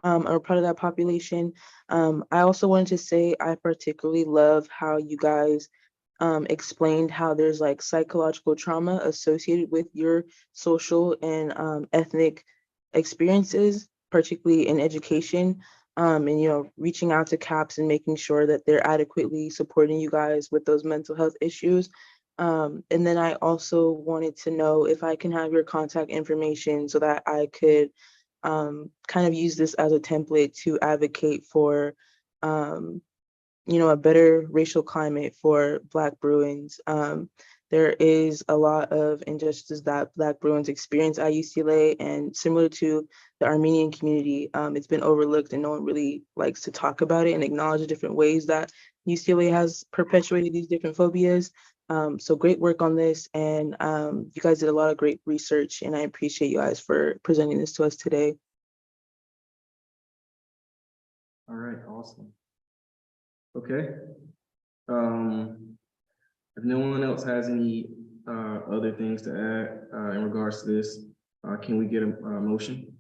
are part of that population. I also wanted to say I particularly love how you guys explained how there's like psychological trauma associated with your social and ethnic experiences, particularly in education, and you know, reaching out to CAPS and making sure that they're adequately supporting you guys with those mental health issues. And then I also wanted to know if I can have your contact information so that I could kind of use this as a template to advocate for you know, a better racial climate for Black Bruins. There is a lot of injustice that Black Bruins experience at UCLA, and similar to the Armenian community, it's been overlooked and no one really likes to talk about it and acknowledge the different ways that UCLA has perpetuated these different phobias. So great work on this, and you guys did a lot of great research, and I appreciate you guys for presenting this to us today. All right, awesome. Okay. If no one else has any other things to add in regards to this, can we get a motion?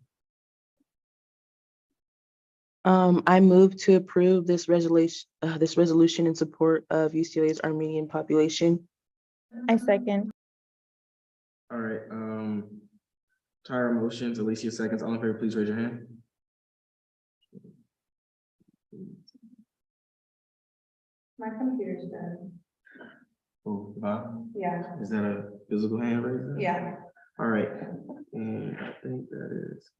I move to approve this resolution in support of UCLA's Armenian population. I second. All right. Tyra motions, Alicia seconds. All in favor, please raise your hand. My computer's done. Oh, Bob? Yeah. Is that a physical hand raise? Yeah. All right, and I think that is,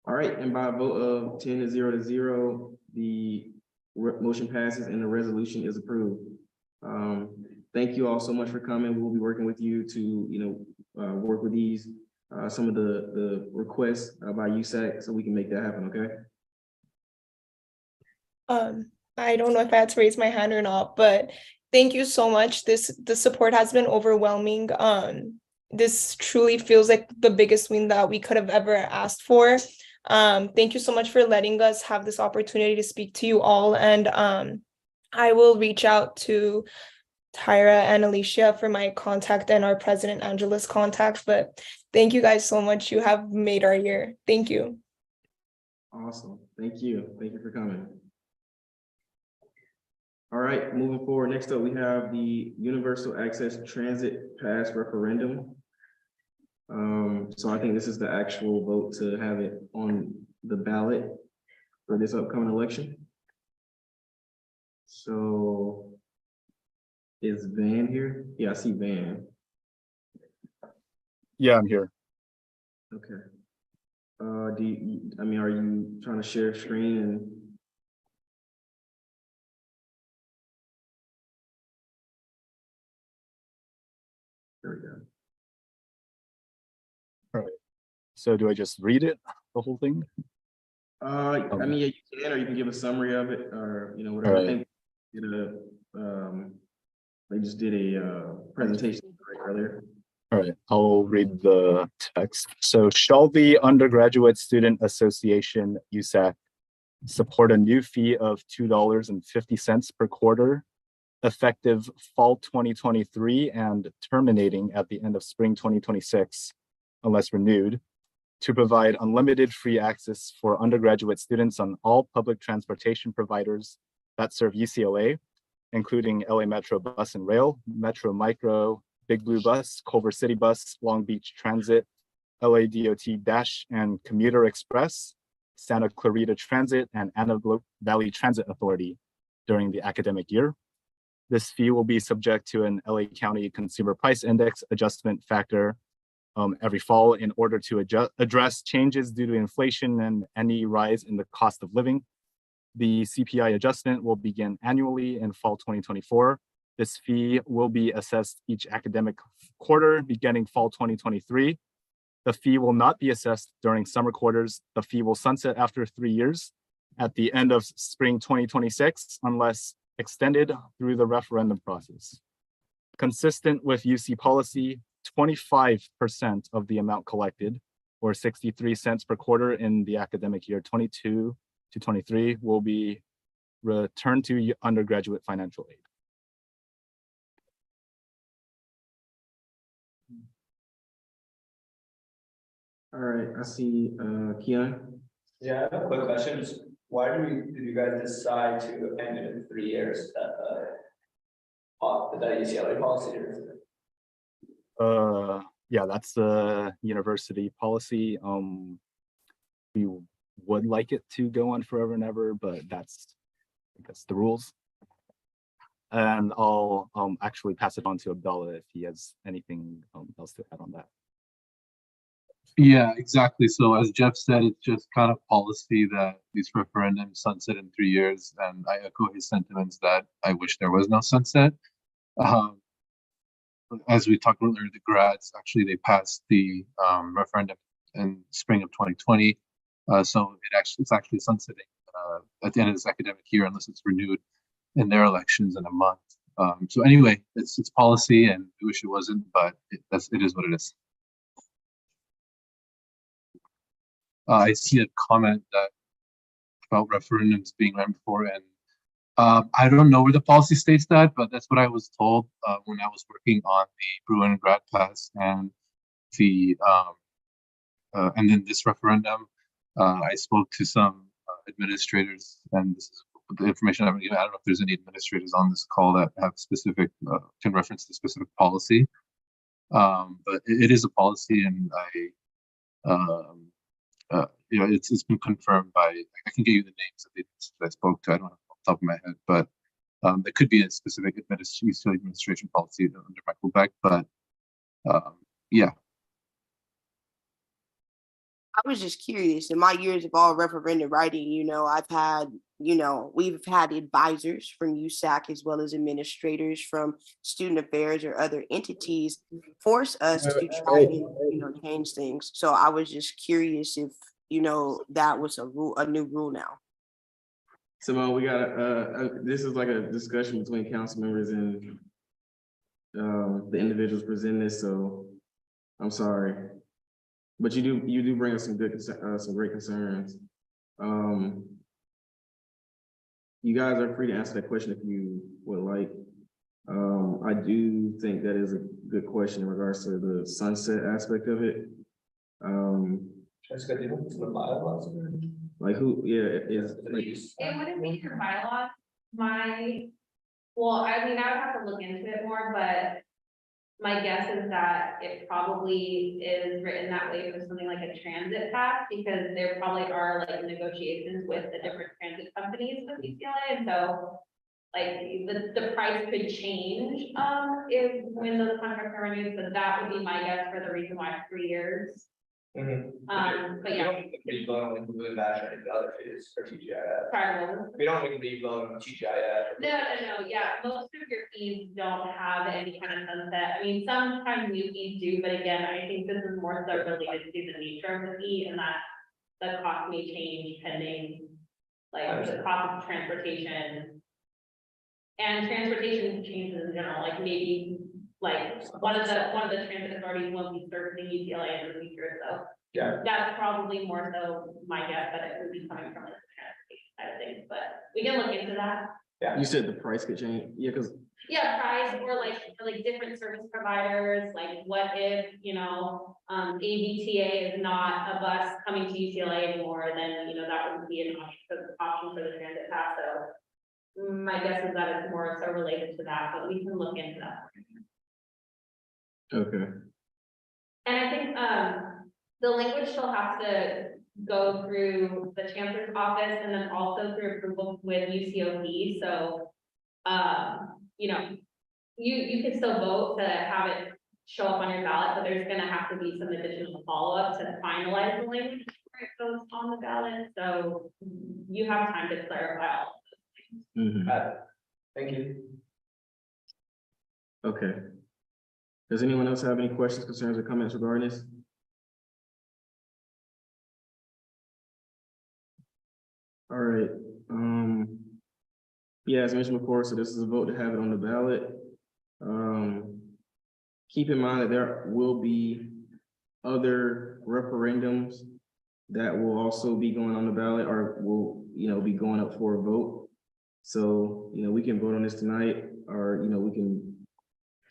all right, and by a vote of 10-0, the motion passes and the resolution is approved. Thank you all so much for coming. We'll be working with you to, you know, work with these, some of the requests by USAC so we can make that happen, okay? I don't know if I had to raise my hand or not, but thank you so much. The support has been overwhelming. This truly feels like the biggest win that we could have ever asked for. Thank you so much for letting us have this opportunity to speak to you all. And I will reach out to Tyra and Alicia for my contact and our president Angela's contact. But thank you guys so much. You have made our year. Thank you. Awesome. Thank you. Thank you for coming. All right, moving forward, next up, we have the Universal Access Transit Pass referendum. So I think this is the actual vote to have it on the ballot for this upcoming election. So is Van here? Yeah, I see Van. Yeah, I'm here. Okay. Are you trying to share screen and? There we go. All right. So do I just read it, the whole thing? I mean, yeah, you can, or you can give a summary of it, or you know, whatever. Right. I think they just did a presentation earlier. All right, I'll read the text. So shall the Undergraduate Student Association, USAC, support a new fee of $2.50 per quarter, effective fall 2023 and terminating at the end of spring 2026, unless renewed, to provide unlimited free access for undergraduate students on all public transportation providers that serve UCLA, including LA Metro Bus and Rail, Metro Micro, Big Blue Bus, Culver City Bus, Long Beach Transit, LA DOT Dash and Commuter Express, Santa Clarita Transit, and Antelope Valley Transit Authority during the academic year. This fee will be subject to an LA County Consumer Price Index adjustment factor every fall in order to address changes due to inflation and any rise in the cost of living. The CPI adjustment will begin annually in fall 2024. This fee will be assessed each academic quarter beginning fall 2023. The fee will not be assessed during summer quarters. The fee will sunset after 3 years at the end of spring 2026 unless extended through the referendum process. Consistent with UC policy, 25% of the amount collected, or 63 cents per quarter in the academic year 22 to 23, will be returned to undergraduate financial aid. All right, I see Keon. Yeah, I have a quick question. Just why did you guys decide to end it in 3 years? That UCLA policy? Yeah, that's the university policy. We would like it to go on forever and ever, but that's the rules. And I'll actually pass it on to Abdallah if he has anything else to add on that. Yeah, exactly. So as Jeff said, it's just kind of policy that these referendums sunset in 3 years, and I echo his sentiments that I wish there was no sunset. As we talked earlier, the grads actually they passed the referendum in spring of 2020, so it's actually sunsetting at the end of this academic year unless it's renewed in their elections in a month. So anyway, it's policy, and we wish it wasn't, but it is what it is. I see a comment that about referendums being ran before, and I don't know where the policy states that, but that's what I was told when I was working on the Bruin grad pass and the and then this referendum. I spoke to some administrators, and this is the information I'm given. I don't know if there's any administrators on this call that have specific can reference the specific policy, but it is a policy, and you know, it's been confirmed by. I can give you the names of the administrators I spoke to. I don't have it off the top of my head, but there could be a specific UCLA administration policy under Michael Beck. But yeah. I was just curious. In my years of all referendum writing, you know, we've had advisors from USAC as well as administrators from student affairs or other entities force us to try and, change things. So I was just curious if, that was a new rule now. Simone, we got this is like a discussion between council members and the individuals presenting this, so I'm sorry. But you do bring us some great concerns. You guys are free to answer that question if you would like. I do think that is a good question in regards to the sunset aspect of it. Like who? Yeah, is like. It wouldn't be your bylaws. Well, I mean, I would have to look into it more, but my guess is that it probably is written that way for something like a transit pass, because there probably are like negotiations with the different transit companies with UCLA, and so like the price could change if when those contracts are renewed, but that would be my guess for the reason why 3 years. But yeah. We don't include that or any other fees for TGIF. Sorry, we don't leave loan on TGIF. No, yeah, most of your fees don't have any kind of sunset. I mean, sometimes new fees do, but again, I think this is more so related to the nature of the fee, and that the cost may change pending like the cost of transportation. And transportation changes in general, like maybe like one of the transit authorities won't be servicing UCLA in the future, so yeah, that's probably more so my guess that it would be coming from like the transportation side of things, but we can look into that. Yeah, you said the price could change. Yeah, because price or like different service providers. Like, what if ABTA is not a bus coming to UCLA anymore? Then that would be an option for the transit pass. So my guess is that it's more so related to that, but we can look into that. Okay. And I think the language still has to go through the chancellor's office and then also through approval with UCOP. So, you can still vote to have it show up on your ballot, but there's gonna have to be some additional follow-up to finalize the language before it goes on the ballot, so you have time to clarify all. Thank you. Okay. Does anyone else have any questions, concerns, or comments regarding this? All right, yeah, as mentioned before, so this is a vote to have it on the ballot. Keep in mind that there will be other referendums that will also be going on the ballot or will, be going up for a vote. So, we can vote on this tonight, or, we can,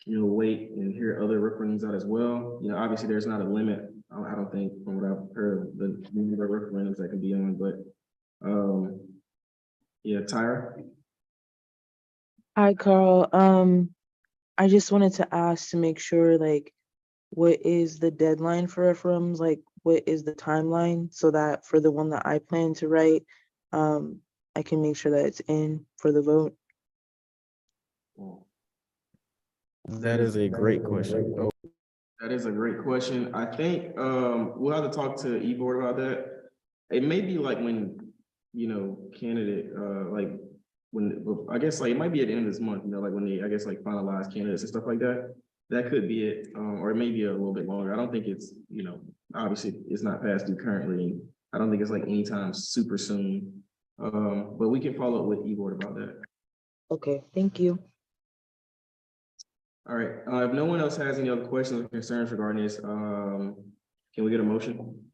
wait and hear other referendums out as well. Obviously there's not a limit. I don't think, from what I've heard, the number of referendums that can be on, but yeah, Tyra. Hi, Carl. I just wanted to ask to make sure, like, what is the deadline for referendums? Like, what is the timeline so that for the one that I plan to write, I can make sure that it's in for the vote? That is a great question. That is a great question. I think we'll have to talk to E-Board about that. It may be like when, candidate, like when, I guess like it might be at the end of this month, like when they, I guess like finalize candidates and stuff like that. That could be it, or it may be a little bit longer. I don't think it's, obviously it's not past due currently. I don't think it's like anytime super soon. But we can follow up with E-Board about that. Okay, thank you. All right, if no one else has any other questions or concerns regarding this, can we get a motion?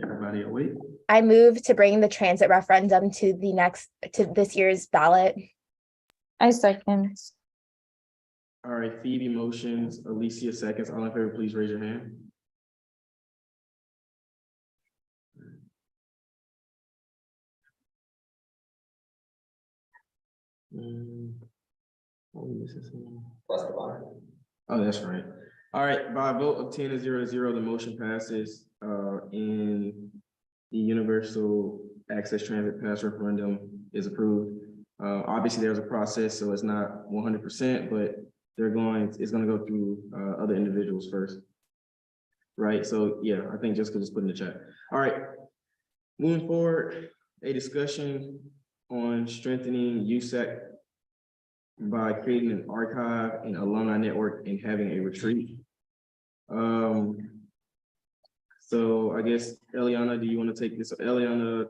Everybody awake? I move to bring the transit referendum to this year's ballot. I second. All right, Phoebe motions, Alicia seconds. All in favor, please raise your hand. Plus the bar. Oh, that's right. All right, by a vote of 10-0, the motion passes and the Universal Access Transit Pass referendum is approved. Obviously, there's a process, so it's not 100%, but it's gonna go through other individuals first. Right, so yeah, I think Jessica just put in the chat. All right, moving forward, a discussion on strengthening USAC by creating an archive and alumni network and having a retreat. So I guess Eliana, do you want to take this? Eliana,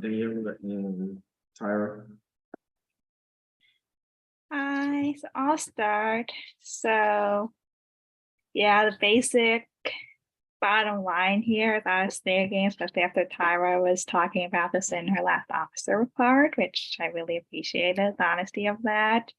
Danielle, and Tyra. Hi, so I'll start. So yeah, the basic bottom line here that I was thinking, especially after Tyra was talking about this in her last officer report, which I really appreciated the honesty of that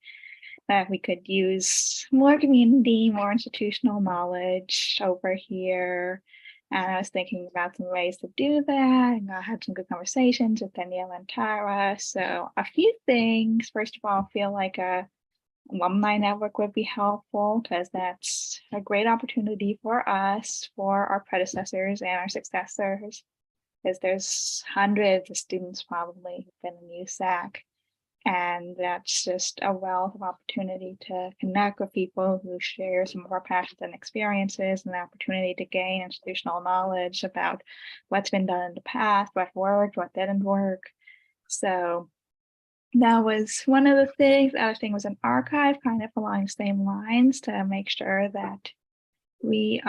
we could use more community, more institutional knowledge over here. And I was thinking about some ways to do that. And I had some good conversations with Danielle and Tyra. So a few things. First of all, I feel like a alumni network would be helpful because that's a great opportunity for us, for our predecessors and our successors, because there's hundreds of students probably who've been in USAC. And that's just a wealth of opportunity to connect with people who share some of our passions and experiences, and the opportunity to gain institutional knowledge about what's been done in the past, what worked, what didn't work. So that was one of the things. The other thing was an archive, kind of along the same lines, to make sure that we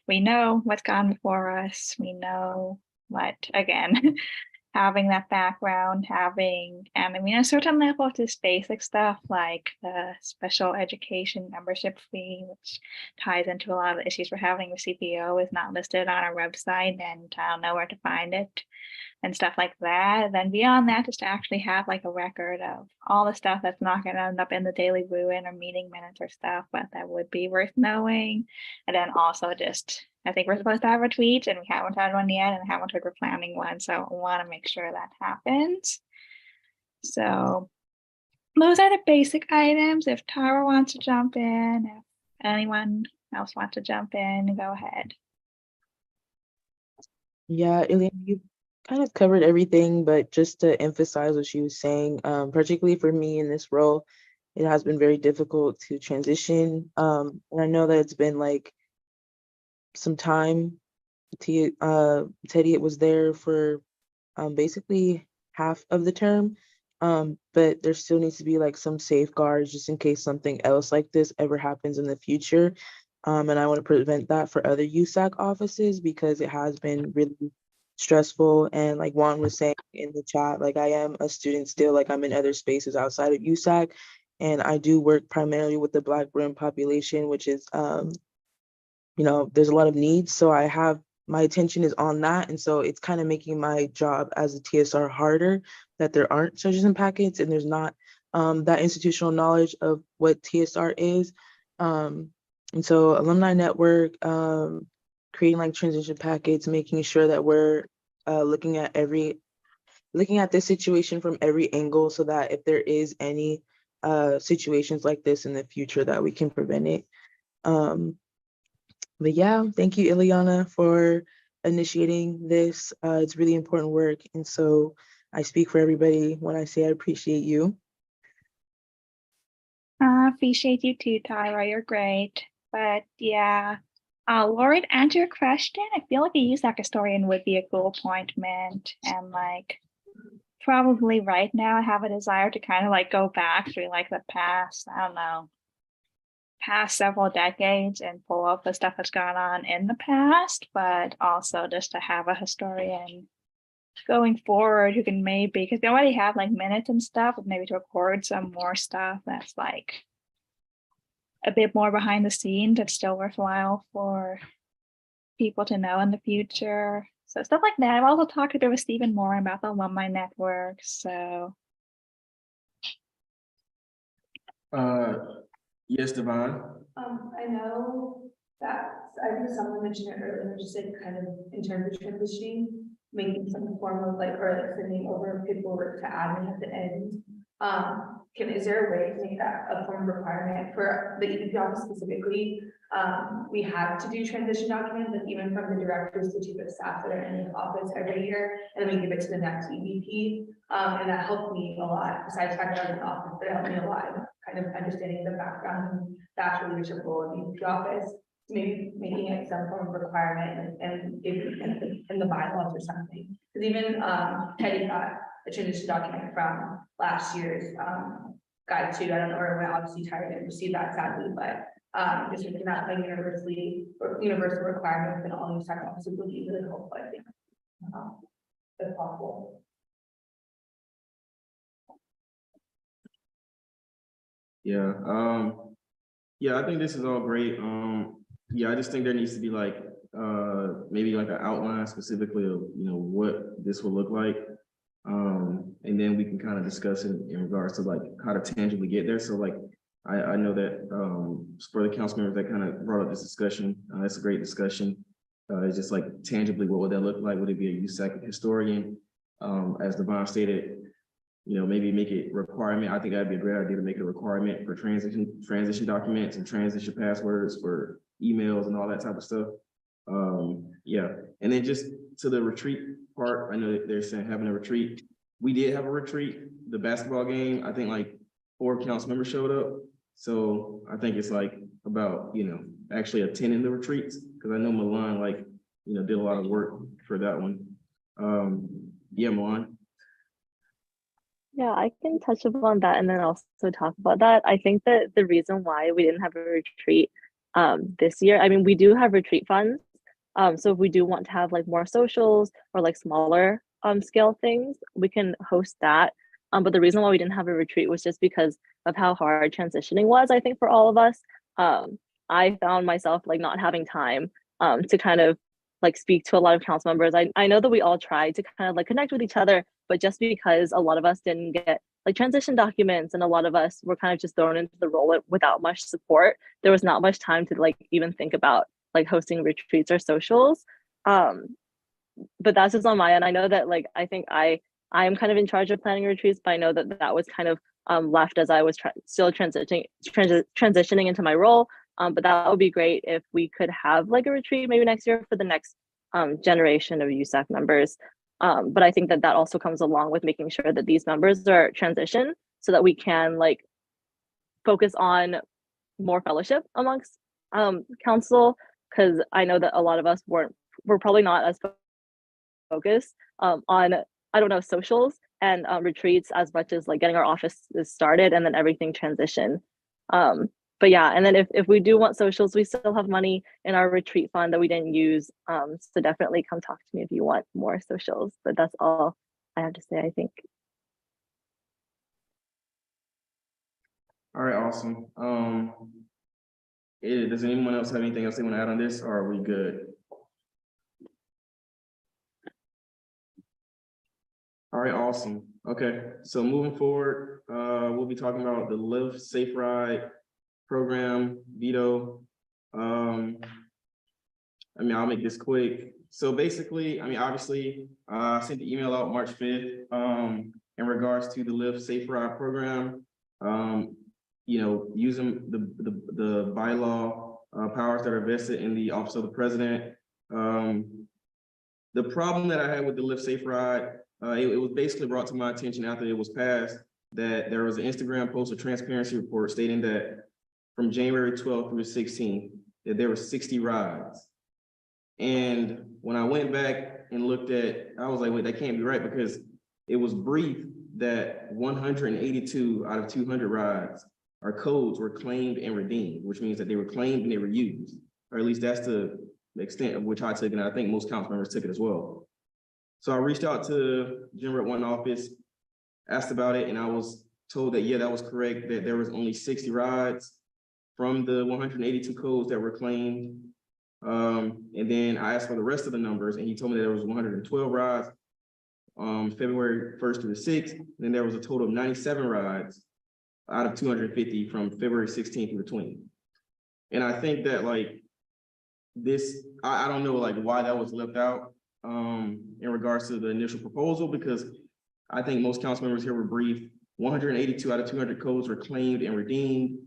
know what's gone before us. We know what, again, having that background, and I mean, a certain level of this basic stuff like the special education membership fee, which ties into a lot of the issues we're having with CPO, is not listed on our website, and I don't know where to find it and stuff like that. And then beyond that, just to actually have like a record of all the stuff that's not going to end up in the daily ruin or meeting minutes or stuff, but that would be worth knowing. And then also just, I think we're supposed to have a tweet, and we haven't had one yet, and haven't heard we're planning one. So I want to make sure that happens. So those are the basic items. If Tara wants to jump in, if anyone else wants to jump in, go ahead. Yeah, Ilian, you kind of covered everything, but just to emphasize what she was saying, particularly for me in this role, it has been very difficult to transition. And I know that it's been like some time. Teddy was there for basically half of the term. But there still needs to be like some safeguards just in case something else like this ever happens in the future. And I want to prevent that for other USAC offices because it has been really stressful. And like Juan was saying in the chat, like I am a student still, like I'm in other spaces outside of USAC. And I do work primarily with the Black Rim population, which is there's a lot of needs. So I have my attention is on that. And so it's kind of making my job as a TSR harder that there aren't treasures and packets and there's not that institutional knowledge of what TSR is. And so alumni network, creating like transition packets, making sure that we're looking at this situation from every angle so that if there is any situations like this in the future that we can prevent it. But yeah, thank you, Ileana, for initiating this. It's really important work. And so I speak for everybody when I say I appreciate you. I appreciate you too, Tyra. You're great. But yeah, Lori, to answer your question, I feel like a USAC historian would be a cool appointment. And like, probably right now I have a desire to kind of like go back through like the past, I don't know, past several decades and pull up the stuff that's gone on in the past, but also just to have a historian going forward who can maybe, because they already have like minutes and stuff, but maybe to record some more stuff that's like a bit more behind the scenes that's still worthwhile for people to know in the future. So stuff like that. I've also talked a bit with Stephen Moore about the alumni network. So Yes, Devon. I know that, I think someone mentioned it earlier, just like kind of in terms of transitioning, making some form of like, or like sending over paperwork to admin at the end. Is there a way to make that a form of requirement for the EVP office specifically? We have to do transition documents, like even from the directors to chief of staff that are in the office every year, and then we give it to the next EVP. And that helped me a lot, besides the fact that I was in the office, but it helped me a lot, kind of understanding the background and the actual leadership role in the EVP office. Maybe making it some form of requirement and in the bylaws or something. Because even Teddy got a transition document from last year's guide too. I don't know where it went. Obviously, Tyra didn't receive that sadly, but just making that like universal requirement within all these tech offices would be really helpful, I think. If possible. Yeah, I think this is all great. Yeah, I just think there needs to be like maybe like an outline specifically of what this will look like. And then we can kind of discuss it in regards to like how to tangibly get there. So like I know that for the council members that kind of brought up this discussion, it's a great discussion. It's just like tangibly, what would that look like? Would it be a USAC historian? As Devon stated, maybe make it requirement. I think that'd be a great idea to make it a requirement for transition documents and transition passwords for emails and all that type of stuff. Yeah, and then just to the retreat part, I know that they're saying having a retreat. We did have a retreat, the basketball game. I think like 4 council members showed up. So I think it's like about, actually attending the retreats, because I know Milan did a lot of work for that one. Yeah, Milan. Yeah, I can touch upon that and then also talk about that. I think that the reason why we didn't have a retreat this year, I mean, we do have retreat funds. So if we do want to have like more socials or like smaller scale things, we can host that. But the reason why we didn't have a retreat was just because of how hard transitioning was, I think, for all of us. I found myself like not having time to kind of like speak to a lot of council members. I know that we all tried to kind of like connect with each other, but just because a lot of us didn't get like transition documents and a lot of us were kind of just thrown into the role without much support, there was not much time to like even think about like hosting retreats or socials. But that's just on my end. I know that like I think I am kind of in charge of planning retreats, but I know that that was kind of left as I was still transitioning into my role. But that would be great if we could have like a retreat maybe next year for the next generation of USAC members. But I think that that also comes along with making sure that these members are transitioned so that we can like focus on more fellowship amongst council, because I know that a lot of us were probably not as focused on, I don't know, socials and retreats as much as like getting our offices started and then everything transition. But yeah, and then if we do want socials, we still have money in our retreat fund that we didn't use. So definitely come talk to me if you want more socials. But that's all I have to say, I think. All right, awesome. Does anyone else have anything else they want to add on this, or are we good? All right, awesome. Okay, so moving forward, we'll be talking about the Live Safe Ride program, veto. I mean, I'll make this quick. So basically, I mean, obviously, I sent the email out March 5th in regards to the Live Safe Ride program. You know, using the bylaw powers that are vested in the office of the president. The problem that I had with the Live Safe Ride, it was basically brought to my attention after it was passed that there was an Instagram post, a transparency report stating that from January 12th through 16th, that there were 60 rides. And when I went back and looked at, I was like, wait, that can't be right, because it was briefed that 182 out of 200 rides or codes were claimed and redeemed, which means that they were claimed and they were used, or at least that's the extent of which I took it, and I think most council members took it as well. So I reached out to Jim Rep 1 office, asked about it, and I was told that, yeah, that was correct, that there was only 60 rides from the 182 codes that were claimed. And then I asked for the rest of the numbers, and he told me that there was 112 rides February 1st through the 6th. And then there was a total of 97 rides out of 250 from February 16th through the 20th. And I think that like this, I don't know like why that was left out in regards to the initial proposal, because I think most council members here were briefed. 182 out of 200 codes were claimed and redeemed.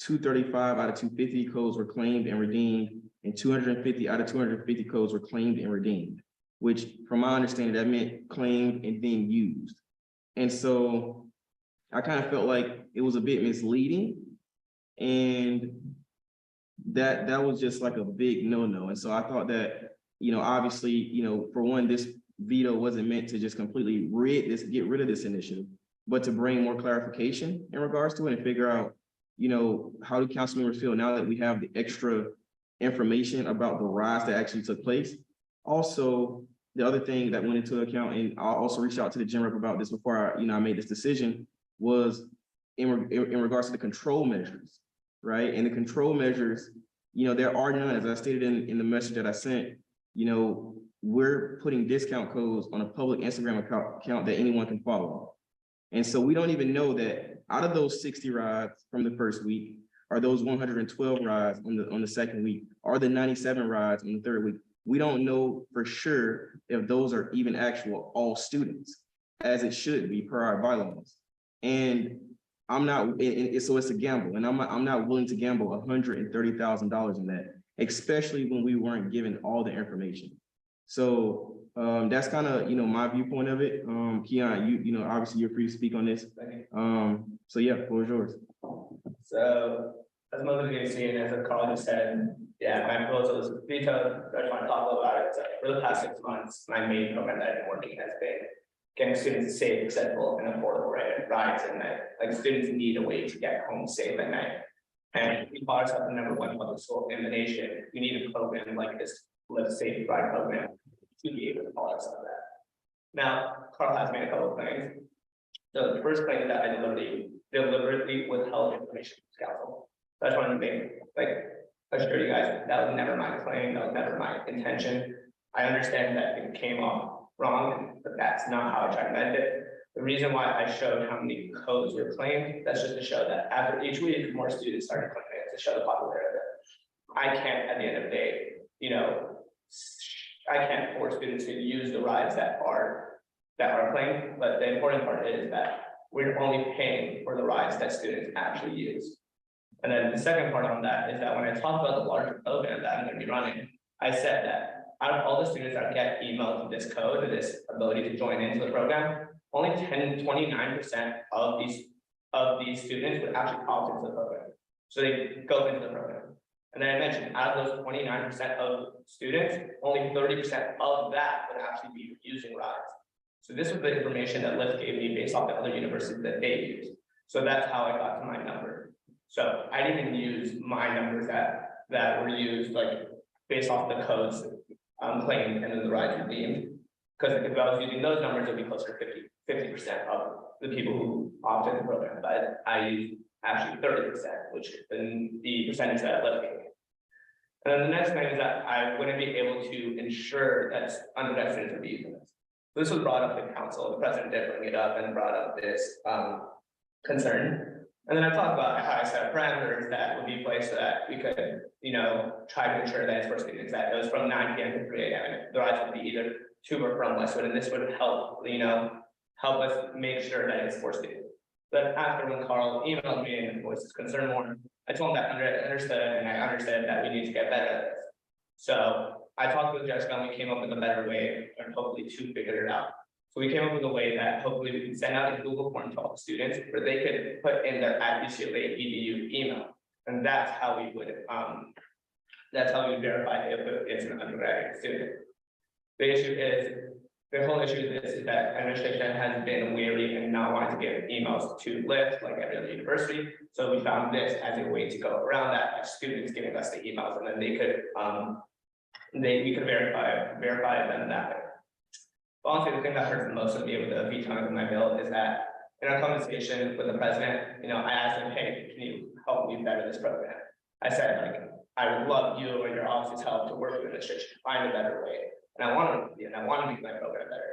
235 out of 250 codes were claimed and redeemed, and 250 out of 250 codes were claimed and redeemed, which from my understanding, that meant claimed and being used. And so I kind of felt like it was a bit misleading, and that was just like a big no-no. And so I thought that, you know, obviously, you know, for one, this veto wasn't meant to just completely get rid of this initiative, but to bring more clarification in regards to it and figure out, you know, how do council members feel now that we have the extra information about the rides that actually took place. Also, the other thing that went into account, and I also reached out to the Jim Rep about this before I made this decision, was in regards to the control measures, right? And the control measures, you know, there are none, as I stated in the message that I sent. You know, we're putting discount codes on a public Instagram account that anyone can follow. And so we don't even know that out of those 60 rides from the first week, are those 112 rides on the second week, are the 97 rides on the third week. We don't know for sure if those are even actual all students, as it should be per our bylaws. And I'm not, so it's a gamble, and I'm not willing to gamble $130,000 in that, especially when we weren't given all the information. So that's kind of, you know, my viewpoint of it. Keon, you know, obviously you're free to speak on this. So yeah, the floor is yours. So as most of you have seen, as Carl just said, yeah, my proposal is vetoed. I just want to talk a little about it. So for the past 6 months, my main program that I've been working has been getting students safe, accessible, and affordable rides at night. Like students need a way to get home safe at night. And we bought ourselves the #1 public school in the nation. We need a program like this Live Safe Ride program to be able to follow us on that. Now, Carl has made a couple of claims. So the first claim that I deliberately withheld information from council. So I just wanted to make, like, assure you guys that was never my claim, that was never my intention. I understand that it came off wrong, but that's not how I tried to mend it. The reason why I showed how many codes were claimed, that's just to show that after each week, more students started claiming it to show the popularity of it. I can't, at the end of the day, you know, I can't force students to use the rides that are claimed, but the important part is that we're only paying for the rides that students actually use. And then the second part on that is that when I talk about the larger program that I'm going to be running, I said that out of all the students that get emailed with this code, with this ability to join into the program, only 29% of these students would actually opt into the program. So they go into the program. And then I mentioned out of those 29% of students, only 30% of that would actually be using rides. So this was the information that Lyft gave me based off the other universities that they used. So that's how I got to my number. So I didn't even use my numbers that were used like based off the codes claimed and then the rides were deemed. Because if I was using those numbers, it would be closer to 50% of the people who opted in the program. But I used actually 30%, which is the percentage that Lyft gave me. And then the next thing is that I wouldn't be able to ensure that undergrad students would be using this. So this was brought up in council. The president did bring it up and brought up this concern. And then I talked about how I set parameters that would be placed so that we could, try to ensure that it's for students that goes from 9 p.m. to 3 a.m. and the rides would be either to or from Westwood, and this would help, help us make sure that it's for students. But after when Carl emailed me and voiced his concern more, I told him that I understood and I understood that we need to get better at this. So I talked with Jessica and we came up with a better way and hopefully to figure it out. So we came up with a way that hopefully we can send out a Google form to all the students where they could put in their @UCLA EDU email. And that's how we would verify if it's an undergraduate student. The whole issue of this is that administration has been wary and not wanting to give emails to Lyft like every other university. So we found this as a way to go around that by students giving us the emails, and then they could we could verify them that way. But honestly, the thing that hurts the most of me with the vetoing of my bill is that in our conversation with the president, I asked him, hey, can you help me better this program? I said, like, I would love you and your office's help to work with administration to find a better way. And I want to make my program better.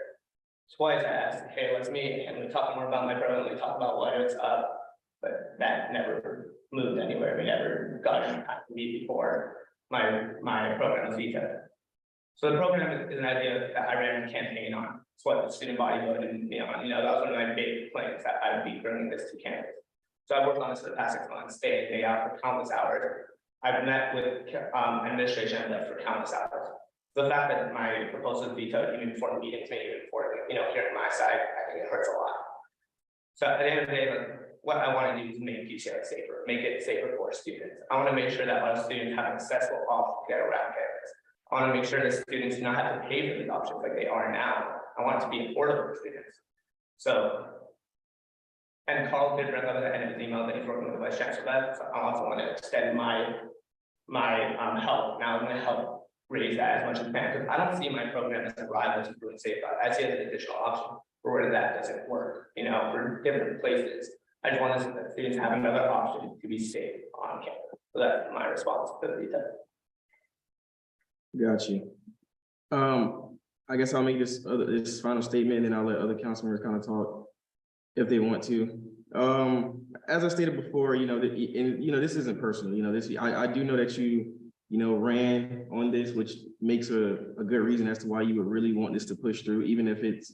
Twice I asked, hey, let's meet and we talk more about my program, we talk about what it's up, but that never moved anywhere. We never got an impact to meet before my program was vetoed. So the program is an idea that I ran a campaign on. It's what the student body voted me on. That was one of my big plans that I would be bringing this to campus. So I worked on this for the past 6 months, day in, day out for countless hours. I've met with administration and Lyft for countless hours. The fact that my proposal is vetoed even before the meetings, maybe even before hearing my side, I think it hurts a lot. So at the end of the day, what I want to do is make UCLA safer, make it safer for students. I want to make sure that our students have accessible options to get around campus. I want to make sure that students do not have to pay for these options like they are now. I want it to be affordable for students. So, and Carl did bring up at the end of his email that he's working with the vice chancellor. So I also want to extend my help. Now I'm going to help raise that as much as I can, because I don't see my program as a rival to Fluent Safe. I see it as an additional option for where that doesn't work, for different places. I just want the students to have another option to be safe on campus. So that's my responsibility to. Got you. I guess I'll make this final statement and I'll let other council members kind of talk if they want to. As I stated before, this isn't personal, I do know that you ran on this, which makes a good reason as to why you would really want this to push through, even if it's,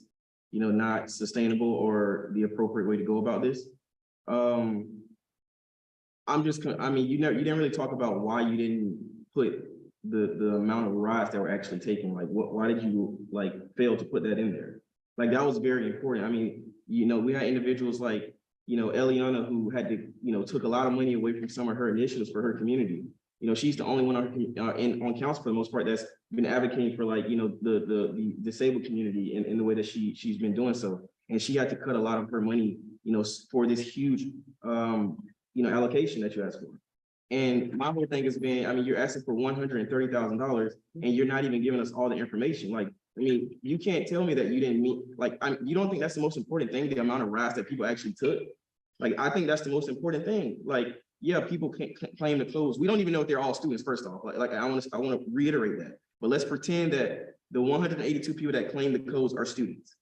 not sustainable or the appropriate way to go about this. You didn't really talk about why you didn't put the amount of rides that were actually taken. Like, why did you fail to put that in there? Like, that was very important. We had individuals like, Eliana, who had to, took a lot of money away from some of her initiatives for her community. She's the only one on council for the most part that's been advocating for the disabled community in the way that she's been doing so. And she had to cut a lot of her money, for this huge, allocation that you asked for. And my whole thing has been, you're asking for $130,000 and you're not even giving us all the information. You can't tell me that you didn't meet, you don't think that's the most important thing, the amount of rides that people actually took? I think that's the most important thing. Yeah, people can't claim the codes. We don't even know if they're all students, first off. I want to reiterate that. But let's pretend that the 182 people that claim the codes are students.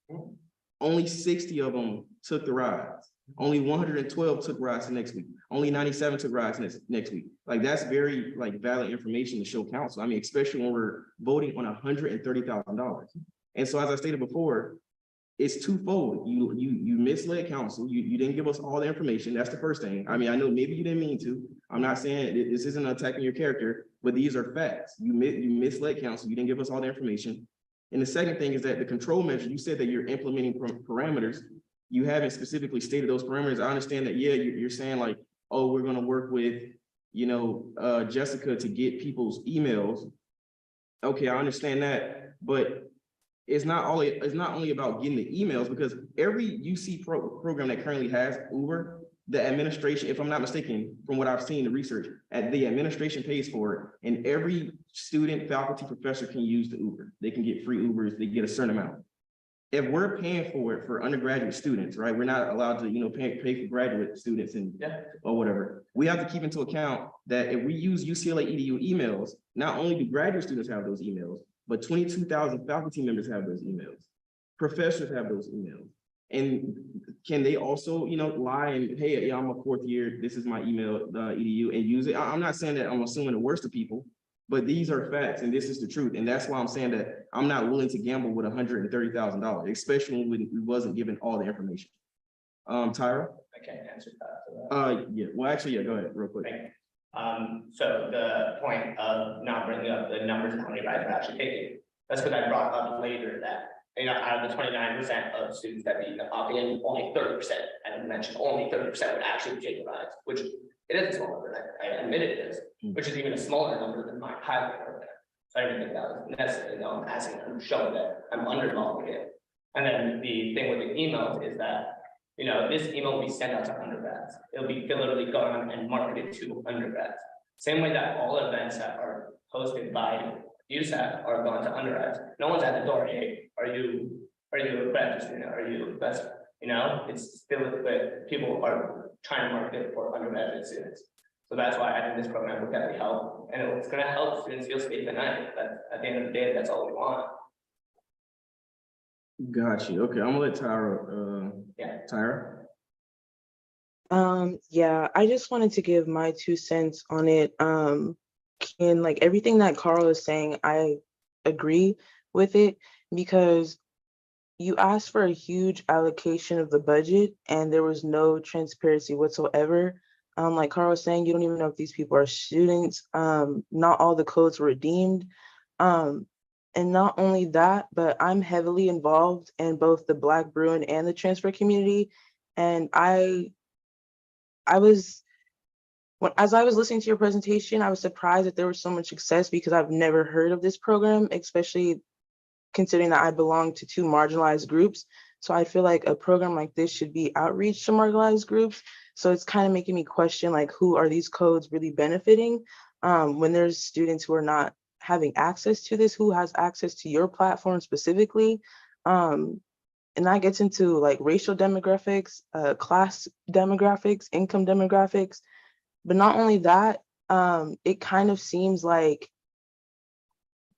Only 60 of them took the rides. Only 112 took rides the next week. Only 97 took rides next week. That's very valid information to show council. Especially when we're voting on $130,000. And so, as I stated before, it's twofold. You misled council. You didn't give us all the information. That's the first thing. I know maybe you didn't mean to. I'm not saying this isn't attacking your character, but these are facts. You misled council. You didn't give us all the information. And the second thing is that the control measure, you said that you're implementing parameters. You haven't specifically stated those parameters. I understand that, yeah, you're saying like, oh, we're gonna work with, Jessica to get people's emails. Okay, I understand that, but it's not only about getting the emails, because every UC program that currently has Uber, the administration, if I'm not mistaken, from what I've seen, the research, the administration pays for it, and every student, faculty, professor can use the Uber. They can get free Ubers, they get a certain amount. If we're paying for it for undergraduate students, right, we're not allowed to, pay for graduate students or whatever. We have to keep into account that if we use UCLA EDU emails, not only do graduate students have those emails, but 22,000 faculty members have those emails. Professors have those emails. And can they also, lie and, hey, yeah, I'm a fourth year, this is my email, EDU, and use it? I'm not saying that I'm assuming the worst of people, but these are facts and this is the truth. And that's why I'm saying that I'm not willing to gamble with $130,000, especially when we wasn't given all the information. Tyra? I can't answer that. Yeah, well, actually, yeah, go ahead real quick. So the point of not bringing up the numbers of how many rides are actually taking, that's because I brought up later that, out of the 29% of students that be opt in, only 30%, and I mentioned only 30% would actually take the rides, which it is a small number, I admit it is, which is even a smaller number than my pilot program. So I didn't think that was necessary, I'm asking, I'm showing that I'm undermodeling it. And then the thing with the emails is that, this email will be sent out to undergrads. It'll be literally going on and marketed to undergrads. Same way that all events that are hosted by USAC are going to undergrads. No one's at the door, hey, are you a graduate student? Are you best? It's still, but people are trying to market it for undergraduate students. So that's why I think this program will definitely help. And it's gonna help students feel safe at night. But at the end of the day, that's all we want. Got you. Okay, I'm gonna let Tyra, Tyra. Yeah, I just wanted to give my 2 cents on it. And like everything that Carl is saying, I agree with it, because you asked for a huge allocation of the budget and there was no transparency whatsoever. Like Carl was saying, you don't even know if these people are students. Not all the codes were redeemed. And not only that, but I'm heavily involved in both the Black Bruin and the transfer community. And as I was listening to your presentation, I was surprised that there was so much success, because I've never heard of this program, especially considering that I belong to 2 marginalized groups. So I feel like a program like this should be outreach to marginalized groups. So it's kind of making me question, like, who are these codes really benefiting? When there's students who are not having access to this, who has access to your platform specifically? And that gets into like racial demographics, class demographics, income demographics. But not only that, it kind of seems like,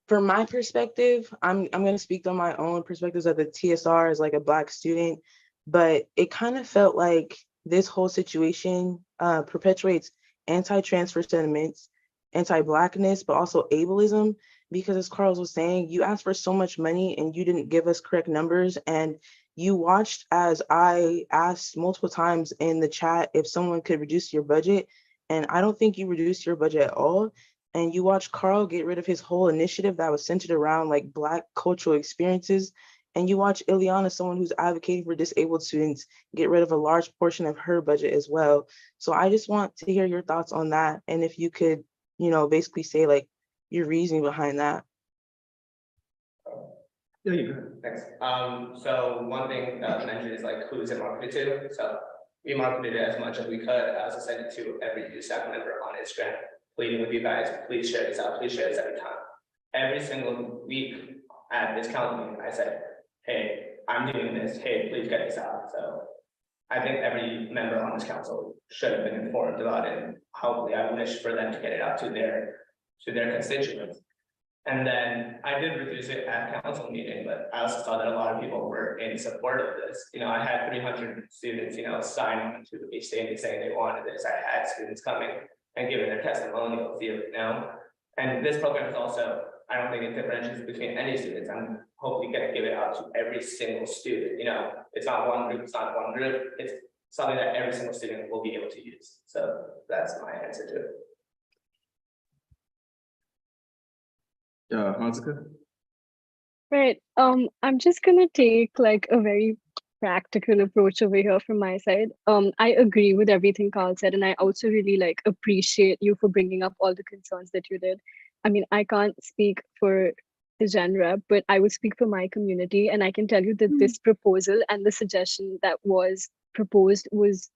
from my perspective, I'm going to speak on my own perspectives of the TSR as like a Black student, but it kind of felt like this whole situation perpetuates anti-transfer sentiments, anti-Blackness, but also ableism, because as Carl was saying, you asked for so much money and you didn't give us correct numbers. And you watched as I asked multiple times in the chat if someone could reduce your budget, and I don't think you reduced your budget at all. And you watched Carl get rid of his whole initiative that was centered around like Black cultural experiences. And you watch Ileana, someone who's advocating for disabled students, get rid of a large portion of her budget as well. So I just want to hear your thoughts on that. And if you could, basically say like your reasoning behind that. Yeah, you go. Thanks. So one thing that I mentioned is like, who is it marketed to? So we marketed it as much as we could. I also sent it to every USAC member on Instagram, pleading with you guys, please share this out, please share this every time. Every single week at this council meeting, I said, hey, I'm doing this, hey, please get this out. So I think every member on this council should have been informed about it. And hopefully I wish for them to get it out to their constituents. And then I did reduce it at council meeting, but I also saw that a lot of people were in support of this. I had 300 students, sign on to the statement saying they wanted this. I had students coming and giving their testimonials, and this program is also, I don't think it differentiates between any students. I'm hopefully going to give it out to every single student. It's not one group, it's something that every single student will be able to use. So that's my answer to it. Hanska? Right. I'm just gonna take like a very practical approach over here from my side. I agree with everything Carl said, and I also really like appreciate you for bringing up all the concerns that you did. I mean, I can't speak for the Gen Rep, but I would speak for my community, and I can tell you that this proposal and the suggestion that was proposed was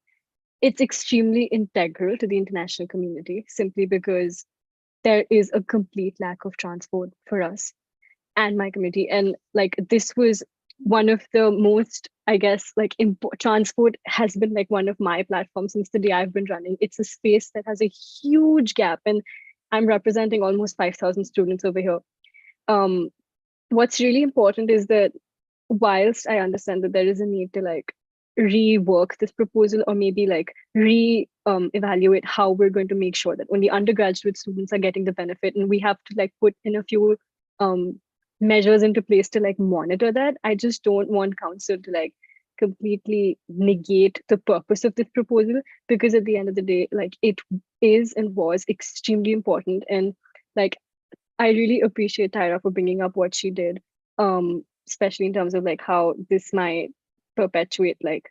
it's extremely integral to the international community, simply because there is a complete lack of transport for us and my community. And like this was one of the most, I guess, like transport has been like one of my platforms since the day I've been running. It's a space that has a huge gap, and I'm representing almost 5,000 students over here. What's really important is that whilst I understand that there is a need to like rework this proposal, or maybe like evaluate how we're going to make sure that only undergraduate students are getting the benefit, and we have to like put in a few measures into place to like monitor that. I just don't want council to like completely negate the purpose of this proposal, because at the end of the day, like it is and was extremely important. And like I really appreciate Tyra for bringing up what she did, especially in terms of like how this might perpetuate like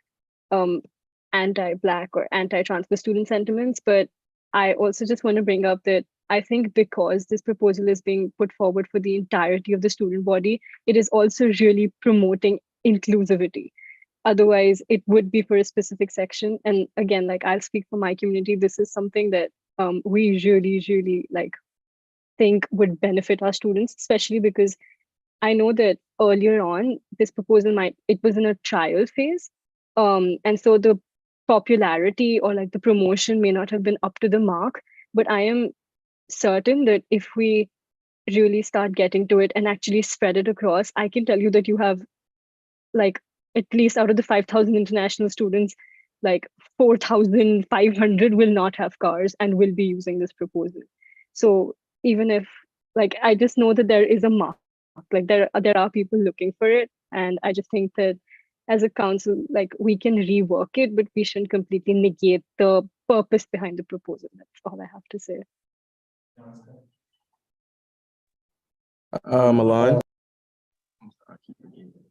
anti-Black or anti-transfer student sentiments. But I also just want to bring up that I think because this proposal is being put forward for the entirety of the student body, it is also really promoting inclusivity. Otherwise, it would be for a specific section. And again, like I'll speak for my community, this is something that we really like think would benefit our students, especially because I know that earlier on, this proposal it was in a trial phase. And so the popularity or like the promotion may not have been up to the mark, but I am certain that if we really start getting to it and actually spread it across, I can tell you that you have like at least out of the 5,000 international students, like 4,500 will not have cars and will be using this proposal. So even if like, I just know that there is a mark, like there are people looking for it. And I just think that as a council, like we can rework it, but we shouldn't completely negate the purpose behind the proposal. That's all I have to say. Milan?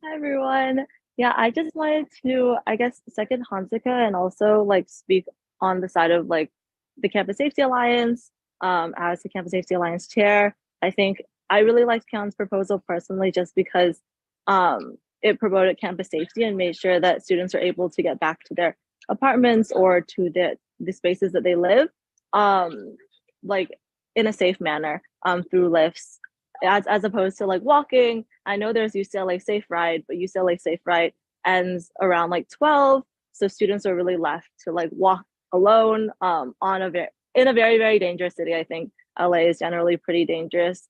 Hi, everyone. Yeah, I just wanted to, I guess, second Hansika and also like speak on the side of like the Campus Safety Alliance. As the Campus Safety Alliance chair, I think I really liked Karen's proposal personally, just because it promoted campus safety and made sure that students are able to get back to their apartments or to the spaces that they live, like in a safe manner, through lifts, as opposed to like walking. I know there's UCLA Safe Ride, but UCLA Safe Ride ends around like 12, so students are really left to like walk alone in a very, very dangerous city. I think LA is generally pretty dangerous.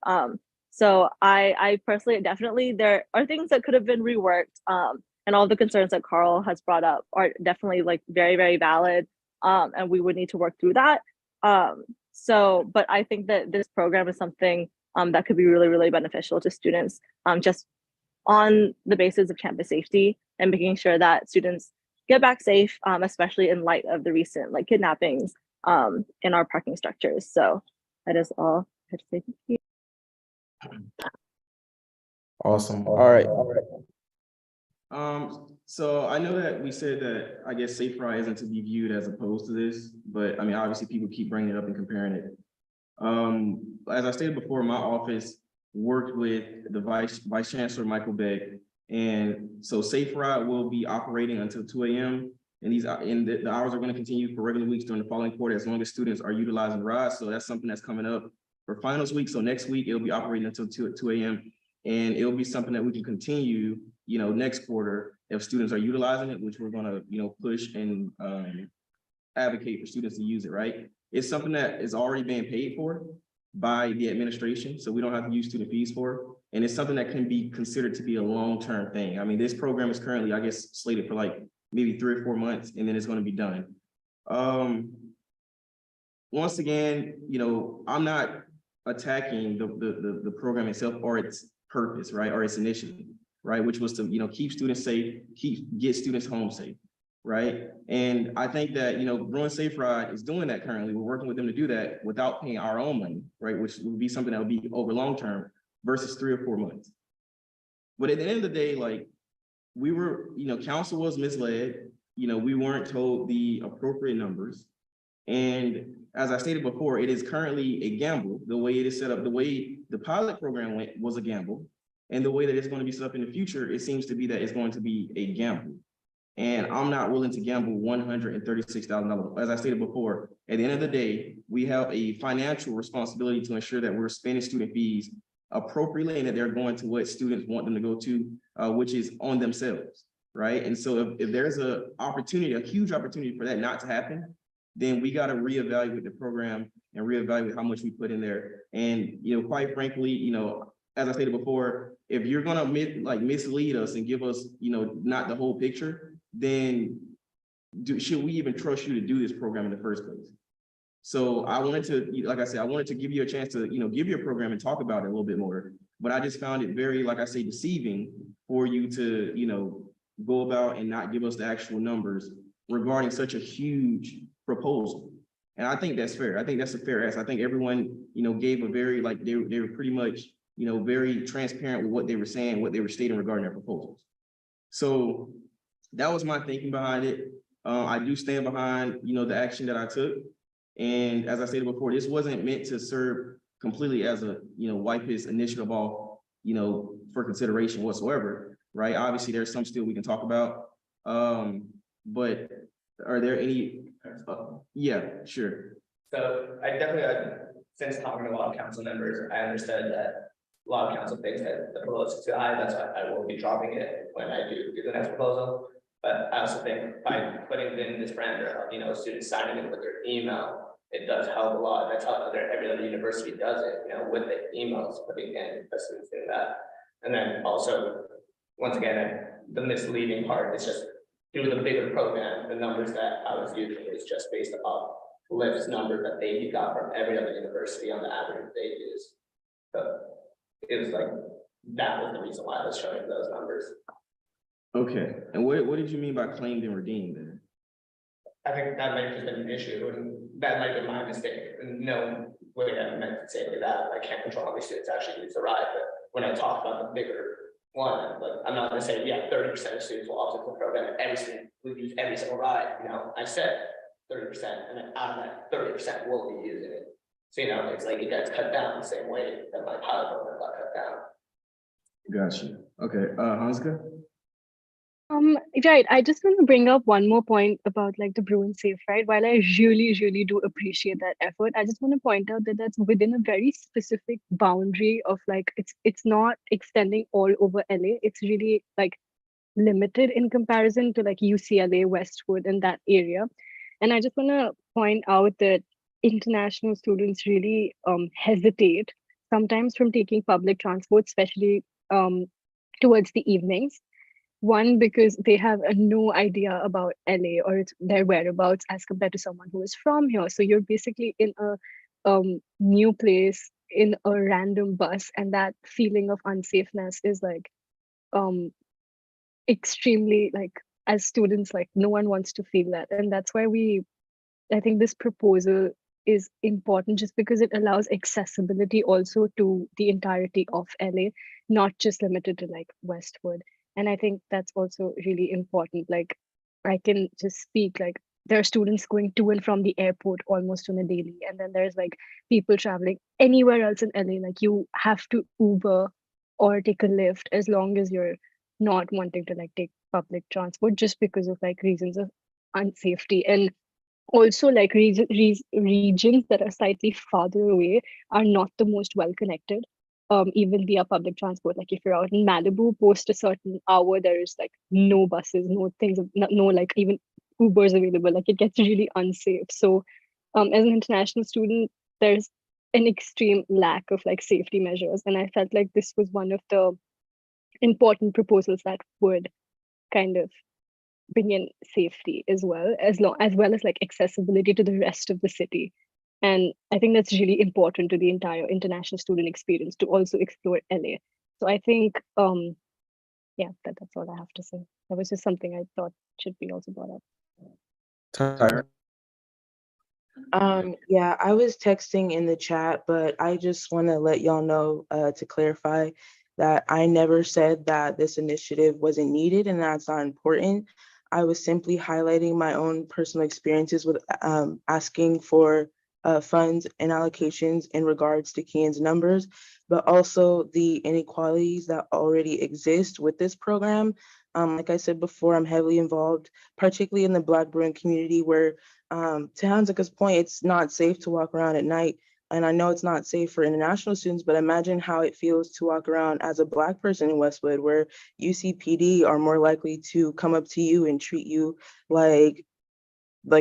So I personally, definitely there are things that could have been reworked, and all the concerns that Carl has brought up are definitely like very, very valid, and we would need to work through that. But I think that this program is something that could be really, really beneficial to students, just on the basis of campus safety and making sure that students get back safe, especially in light of the recent like kidnappings in our parking structures. So that is all I have to say. Thank you. Awesome. All right. So I know that we said that I guess Safe Ride isn't to be viewed as opposed to this, but I mean, obviously people keep bringing it up and comparing it. As I stated before, my office worked with the Vice Chancellor, Michael Beck. And so Safe Ride will be operating until 2 a.m. And the hours are going to continue for regular weeks during the following quarter as long as students are utilizing rides. So that's something that's coming up for finals week. So next week, it'll be operating until 2 a.m. And it'll be something that we can continue, next quarter if students are utilizing it, which we're going to, push and advocate for students to use it, right? It's something that is already being paid for by the administration, so we don't have to use student fees for it. And it's something that can be considered to be a long-term thing. I mean, this program is currently, I guess, slated for like maybe 3 or 4 months, and then it's going to be done. Once again, I'm not attacking the program itself or its purpose, right, or its initiative, right, which was to keep students safe, get students home safe. right? And I think that, you know, Bruin Safe Ride is doing that currently. We're working with them to do that without paying our own money, right? Which would be something that would be over long term versus 3 or 4 months. But at the end of the day, like, we were, you know, council was misled. You know, we weren't told the appropriate numbers. And as I stated before, it is currently a gamble. The way it is set up, the way the pilot program went was a gamble. And the way that it's going to be set up in the future, it seems to be that it's going to be a gamble. And I'm not willing to gamble $136,000. As I stated before, at the end of the day, we have a financial responsibility to ensure that we're spending student fees appropriately and that they're going to what students want them to go to, which is on themselves, right? And so if there's a opportunity, a huge opportunity for that not to happen, then we got to reevaluate the program and reevaluate how much we put in there. And, you know, quite frankly, you know, as I stated before, if you're gonna mislead us and give us, you know, not the whole picture, then should we even trust you to do this program in the first place? So I wanted to, like I said, I wanted to give you a chance to, you know, give your program and talk about it a little bit more. But I just found it very, like I say, deceiving for you to, you know, go about and not give us the actual numbers regarding such a huge proposal. And I think that's fair. I think that's a fair ask. I think everyone, you know, gave a very, like, they were pretty much, you know, very transparent with what they were saying, what they were stating regarding their proposals. So that was my thinking behind it. I do stand behind, you know, the action that I took. And as I stated before, this wasn't meant to serve completely as a, you know, wipe his initiative off, you know, for consideration whatsoever, right? Obviously, there's some still we can talk about. But are there any, yeah, sure. So I definitely, since talking to a lot of council members, I understood that a lot of council thinks that the proposal is too high. That's why I will be dropping it when I do the next proposal. But I also think by putting in this parameter of, you know, students signing in with their email, it does help a lot. That's how every other university does it, you know, with the emails, putting in the students in that. And then also, once again, the misleading part is just through the bigger program, the numbers that I was using is just based off Lyft's number that they got from every other university on the average they use. So it was like, that was the reason why I was showing those numbers. Okay, and what did you mean by claimed and redeemed then? I think that might have just been an issue, and that might have been my mistake. And no way I meant to say that. I can't control how many students actually use the ride, but when I talk about the bigger one, like, I'm not gonna say, yeah, 30% of students will opt into the program, and every student will use every single ride, you know, I said 30%, and then out of that 30% will be using it. So, you know, it's like it gets cut down the same way that my pilot program got cut down. Gotcha. Okay, Hanska? Right. I just want to bring up one more point about like the Bruin Safe Ride. While I really do appreciate that effort, I just want to point out that that's within a very specific boundary of like it's not extending all over LA. It's really like limited in comparison to like UCLA, Westwood, and that area. And I just want to point out that international students really hesitate sometimes from taking public transport, especially towards the evenings. One, because they have no idea about LA or their whereabouts as compared to someone who is from here. So you're basically in a new place in a random bus, and that feeling of unsafeness is like extremely, like, as students, like no one wants to feel that. And that's why I think this proposal is important just because it allows accessibility also to the entirety of LA, not just limited to like Westwood. And I think that's also really important. Like, I can just speak, like, there are students going to and from the airport almost on a daily. And then there's like people traveling anywhere else in LA. Like, you have to Uber or take a Lyft as long as you're not wanting to like take public transport just because of like reasons of unsafety. And also like regions that are slightly farther away are not the most well connected, even via public transport. Like if you're out in Malibu post a certain hour, there is like no buses, no things, no like even Ubers available. Like it gets really unsafe. So as an international student, there's an extreme lack of like safety measures, and I felt like this was one of the important proposals that would kind of bring in safety as well as like accessibility to the rest of the city. And I think that's really important to the entire international student experience to also explore LA. So I think yeah, that's all I have to say. That was just something I thought should be also brought up. Tyra? Yeah, I was texting in the chat, but I just want to let y'all know to clarify that I never said that this initiative wasn't needed and that's not important. I was simply highlighting my own personal experiences with asking for funds and allocations in regards to Kian's numbers, but also the inequalities that already exist with this program. Like I said before, I'm heavily involved, particularly in the Black Bruin community where to Hansika's point, it's not safe to walk around at night. And I know it's not safe for international students, but imagine how it feels to walk around as a Black person in Westwood, where UCPD are more likely to come up to you and treat you like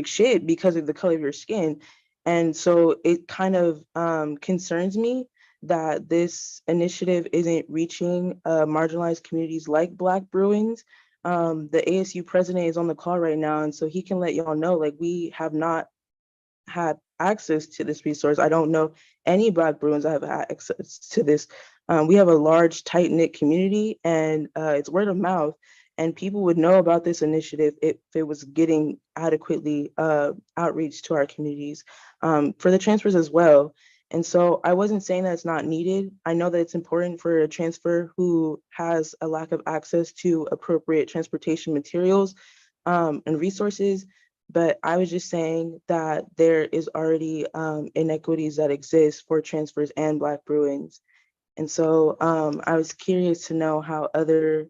shit because of the color of your skin. And so it kind of concerns me that this initiative isn't reaching marginalized communities like Black Bruins. The ASU president is on the call right now, and so he can let y'all know, like, we have not had access to this resource. I don't know any Black Bruins that have had access to this. We have a large, tight-knit community, and it's word of mouth, and people would know about this initiative if it was getting adequately outreach to our communities for the transfers as well. And so I wasn't saying that it's not needed. I know that it's important for a transfer who has a lack of access to appropriate transportation materials and resources. But I was just saying that there is already inequities that exist for transfers and Black Bruins. And so I was curious to know how other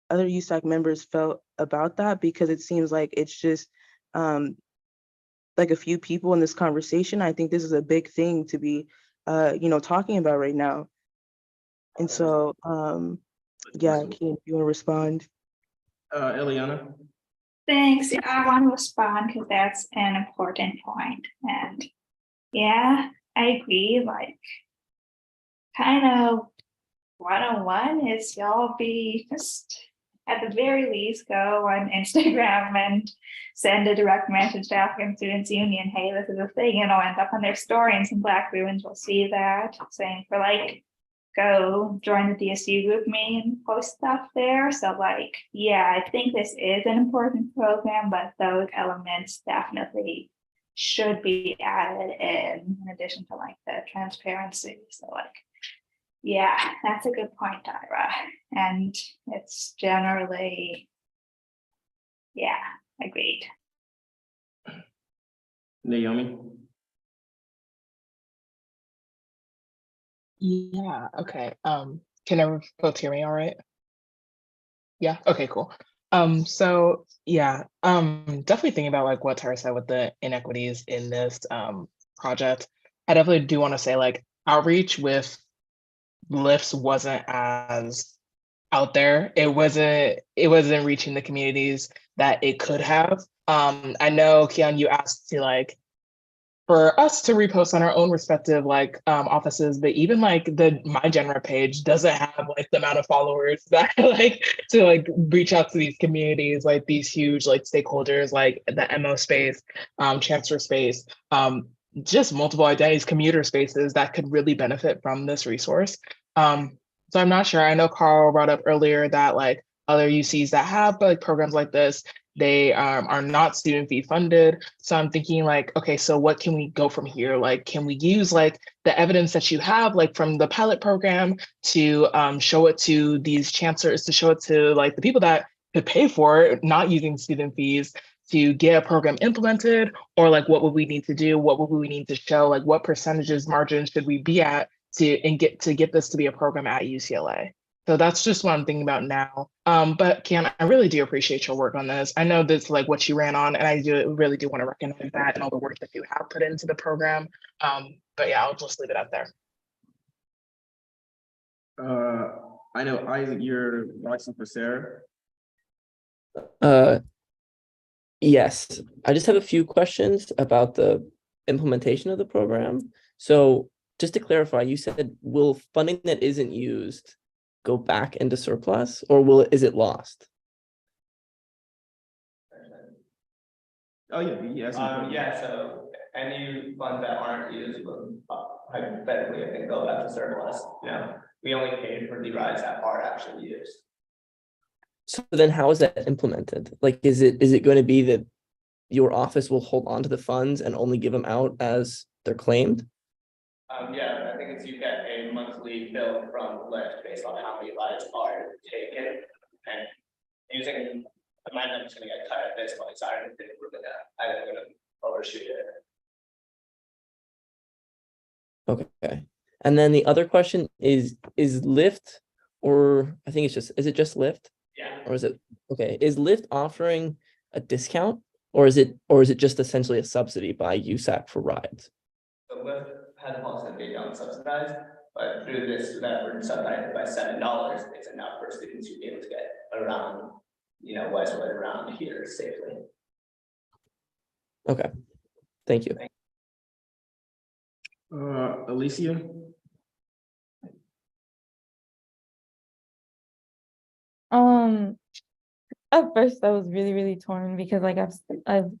USAC members felt about that, because it seems like it's just like a few people in this conversation. I think this is a big thing to be, talking about right now. And so, yeah, Kean, you want to respond? Eliana? Thanks. I want to respond because that's an important point. And yeah, I agree. Like, kind of one-on-one is y'all be just at the very least go on Instagram and send a direct message to African Students Union. Hey, this is a thing, end up on their story, and some Black Bruins will see that saying for like, go join the DSU group me and post stuff there. So like, yeah, I think this is an important program, but those elements definitely should be added in addition to like the transparency. So like, yeah, that's a good point, Ira. And it's generally, yeah, agreed. Naomi? Yeah, okay. Can everyone folks hear me all right? Yeah, okay, cool. So yeah, definitely thinking about like what Tara said with the inequities in this project. I definitely do want to say like outreach with lifts wasn't as out there. It wasn't reaching the communities that it could have. I know, Keon, you asked to like for us to repost on our own respective like offices, but even like the My Genera page doesn't have like the amount of followers that like to like reach out to these communities, like these huge like stakeholders, like the MO space, transfer space, just multiple identities, commuter spaces that could really benefit from this resource. So I'm not sure. I know Carl brought up earlier that like other UCs that have like programs like this, they are not student fee funded. So I'm thinking like, okay, so what can we go from here? Like, can we use like the evidence that you have like from the pilot program to show it to these chancellors, to show it to like the people that could pay for it, not using student fees, to get a program implemented? Or like, what would we need to do? What would we need to show? Like, what percentages margins should we be at to get this to be a program at UCLA? So that's just what I'm thinking about now. But Kian, I really do appreciate your work on this. I know that's like what you ran on, and I really do want to recognize that and all the work that you have put into the program. But yeah, I'll just leave it up there. I know Isaac, you're watching for Sarah. Yes, I just have a few questions about the implementation of the program. So just to clarify, you said, will funding that isn't used go back into surplus, or is it lost? Oh yeah, yes. Yeah, so any funds that aren't used will hypothetically, I think, go back to surplus. You know, we only paid for the rides that are actually used. So then how is that implemented? Like, is it going to be that your office will hold on to the funds and only give them out as they're claimed? Yeah, I think it's you get a monthly bill from Lyft based on how many rides are taken, and using, my number's gonna get cut at this point, so I don't think I'm gonna overshoot it. Okay. And then the other question is Lyft, or I think is it just Lyft? Yeah. Or is it, okay, is Lyft offering a discount, or is it just essentially a subsidy by USAC for rides? The Lyft has a policy that they don't subsidize, but through this, that we're subsidized by $7, it's enough for students to be able to get around, Westwood, around here safely. Okay, thank you. Alicia? At first I was really, really torn because I've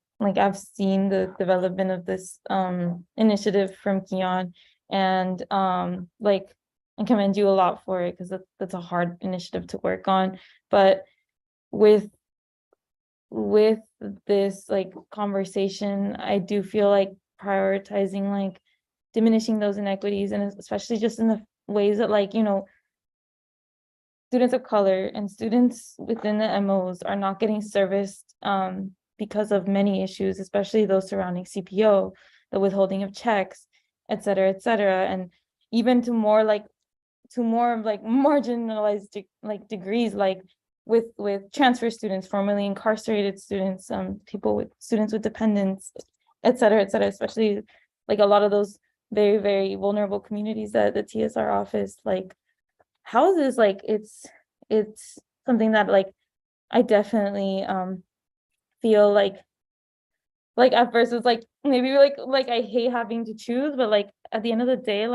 seen the development of this initiative from Keon, and I commend you a lot for it because that's a hard initiative to work on. But with this conversation, I do feel like prioritizing diminishing those inequities, and especially just in the ways that students of color and students within the MOs are not getting serviced because of many issues, especially those surrounding CPO, the withholding of checks, et cetera, and even to more marginalized degrees, with transfer students, formerly incarcerated students, students with dependents, et cetera, especially a lot of those very, very vulnerable communities that the TSR office houses. It's something that I definitely feel at first it's maybe I hate having to choose, but at the end of the day,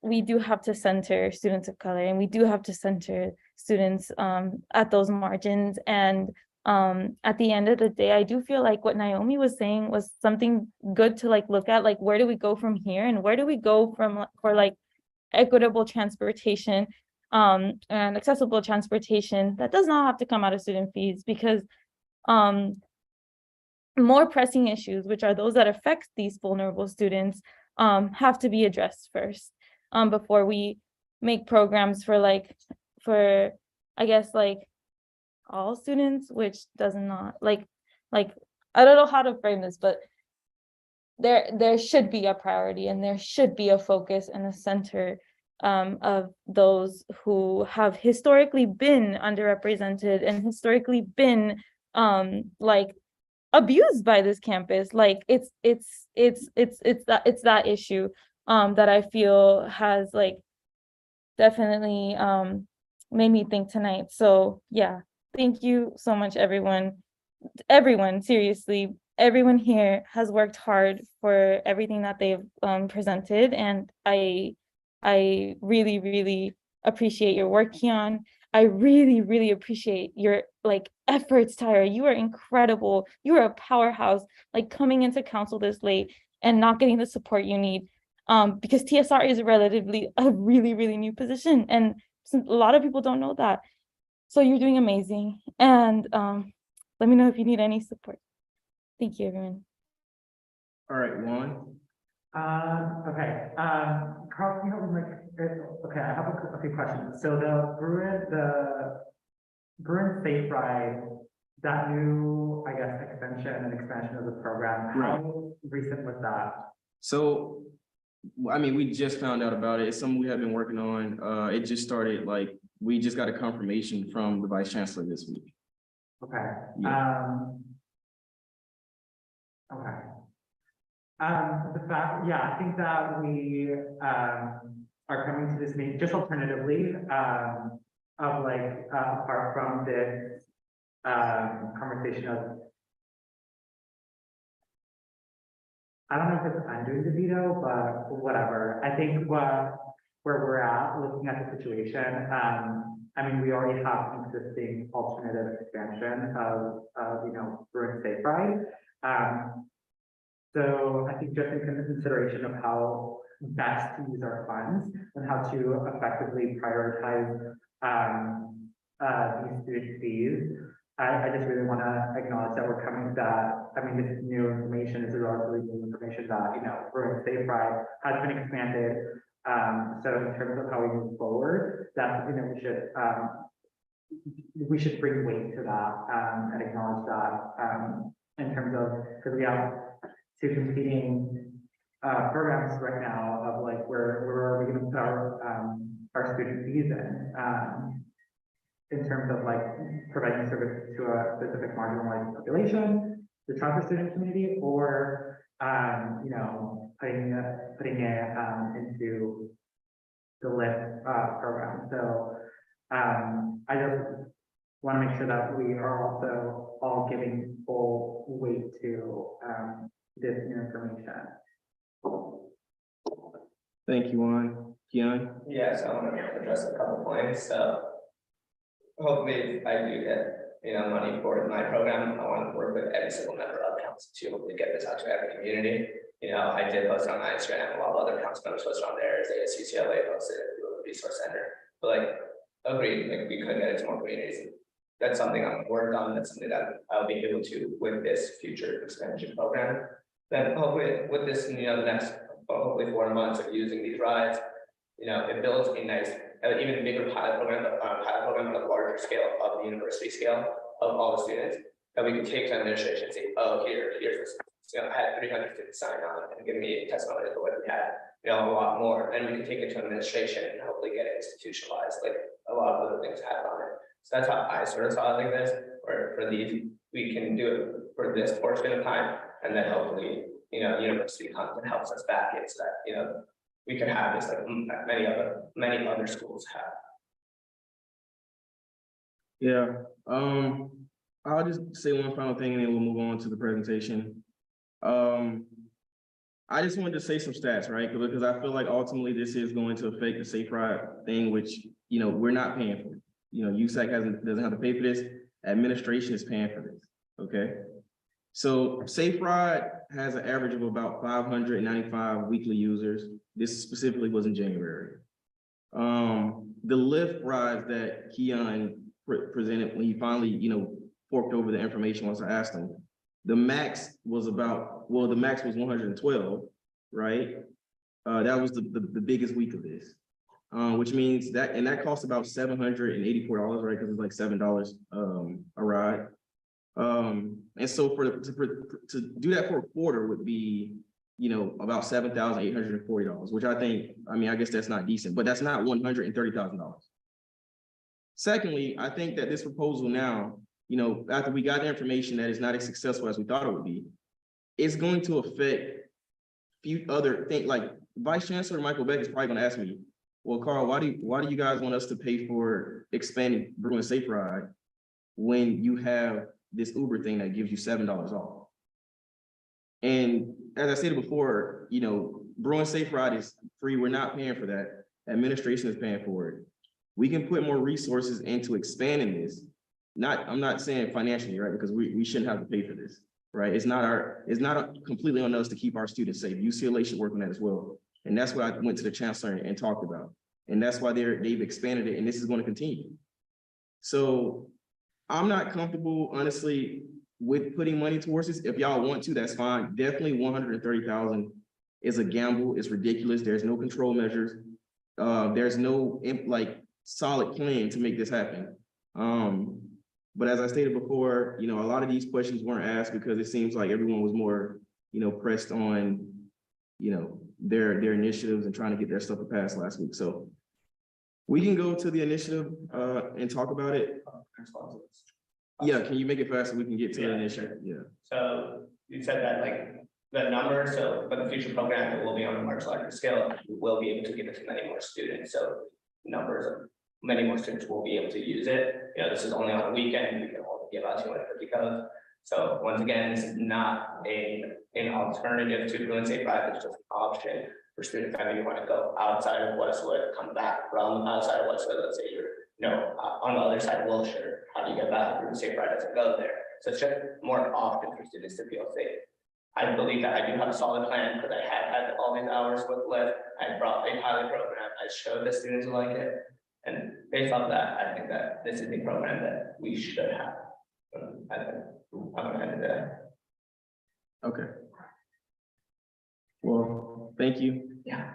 we do have to center students of color, and we do have to center students at those margins. And at the end of the day, I do feel like what Naomi was saying was something good to look at, where do we go from here, and where do we go for equitable transportation and accessible transportation that does not have to come out of student fees, because more pressing issues, which are those that affect these vulnerable students, have to be addressed first before we make programs for I guess all students, which does not I don't know how to frame this, but there should be a priority, and there should be a focus and a center of those who have historically been underrepresented and historically been abused by this campus. It's that issue that I feel has definitely made me think tonight. So yeah, thank you so much, everyone, seriously. Everyone here has worked hard for everything that they've presented, and I really, really appreciate your work, Keon. I really, really appreciate your efforts, Tyra. You are incredible. You are a powerhouse, coming into council this late and not getting the support you need, because TSR is relatively a really, really new position, and a lot of people don't know that. So you're doing amazing, and let me know if you need any support. Thank you, everyone. All right, Juan. Okay, Carl, can you help me okay, I have a few questions. So the Bruin Safe Ride, that new, I guess, expansion of the program, how recent was that? So, I mean, we just found out about it. It's something we have been working on. It just started, we just got a confirmation from the Vice Chancellor this week. Okay. Yeah. Okay. I think that we are coming to this meeting just alternatively apart from this conversation of, I don't know if it's undoing the veto, but whatever. I think where we're at, looking at the situation, I mean, we already have existing alternative expansion of Bruin Safe Ride. So I think just in consideration of how best to use our funds and how to effectively prioritize these student fees. I just really want to acknowledge that we're coming to that. I mean, this new information is a relatively new information that, you know, Bruin Safe Ride has been expanded. So in terms of how we move forward, that's something that we should bring weight to that, and acknowledge that, in terms of, because we have two competing programs right now of like where are we going to put our student fees in terms of like providing service to a specific marginalized population, the transfer student community, or you know, putting it into the LIFT program. So I just want to make sure that we are also all giving full weight to this new information. Thank you, Juan. Keon? Yes, I want to address a couple points. So hopefully I do get, you know, money for my program. I want to work with every single member of council to hopefully get this out to every community. You know, I did post on my Instagram, a lot of other council members posted on theirs, UCLA posted it, resource center. But like, agreed, like we could get it to more communities. That's something I'm working on. That's something that I'll be able to with this future expansion program. Then hopefully with this, you know, the next hopefully 4 months of using these rides, you know, it builds a nice, even bigger pilot program on a larger scale of the university scale of all the students that we can take to administration and say, oh, here's this. You know, I had 300 students sign on and give me a testimony of what we had, you know, a lot more, and we can take it to administration and hopefully get it institutionalized, like a lot of other things happen on it. So that's how I sort of saw it like this, where for these, we can do it for this portion of time, and then hopefully, you know, university content helps us back in so that, you know, we can have this like many other schools have. Yeah, I'll just say one final thing and then we'll move on to the presentation. I just wanted to say some stats, right? Because I feel like ultimately this is going to affect the Safe Ride thing, which, you know, we're not paying for. You know, USAC doesn't have to pay for this. Administration is paying for this, okay? So Safe Ride has an average of about 595 weekly users. This specifically was in January. The Lyft rides that Keon presented when he finally, you know, forked over the information once I asked him, the max was the max was 112, right? That was the biggest week of this, which means that costs about $784, right? Because it's like $7 a ride. And so to do that for a quarter would be, you know, about $7,840, which I guess that's not decent, but that's not $130,000. Secondly, I think that this proposal now, you know, after we got the information that is not as successful as we thought it would be, it's going to affect few other things. Like Vice Chancellor Michael Beck is probably going to ask me, well, Carl, why do you guys want us to pay for expanding Bruin Safe Ride when you have this Uber thing that gives you $7 off? And as I said before, you know, Bruin Safe Ride is free. We're not paying for that. Administration is paying for it. We can put more resources into expanding this. I'm not saying financially, right? Because we shouldn't have to pay for this, right? It's not completely on us to keep our students safe. UCLA should work on that as well. And that's what I went to the chancellor and talked about. And that's why they've expanded it, and this is going to continue. So I'm not comfortable, honestly, with putting money towards this. If y'all want to, that's fine. Definitely 130,000 is a gamble. It's ridiculous. There's no control measures. There's no like solid plan to make this happen. But as I stated before, you know, a lot of these questions weren't asked because it seems like everyone was more, you know, pressed on, you know, their initiatives and trying to get their stuff passed last week. So we can go to the initiative and talk about it. Yeah, can you make it fast so we can get to the initiative? Yeah. So you said that like the number, so but the future program, it will be on a much larger scale. We will be able to give it to many more students. So numbers of many more students will be able to use it. You know, this is only on a weekend. We can only give out 250 codes. So once again, this is not an alternative to Bruin Safe Ride. It's just an option for students that maybe want to go outside of Westwood, come back from outside of Westwood. Let's say you're, you know, on the other side of Wilshire. How do you get back? Bruin Safe Ride doesn't go there. So it's just more option for students to feel safe. I believe that I do have a solid plan because I have had all these hours with Lyft. I brought a pilot program. I showed the students who like it. And based off that, I think that this is a program that we should have. I think I'm gonna end it there. Okay. Well, thank you. Yeah.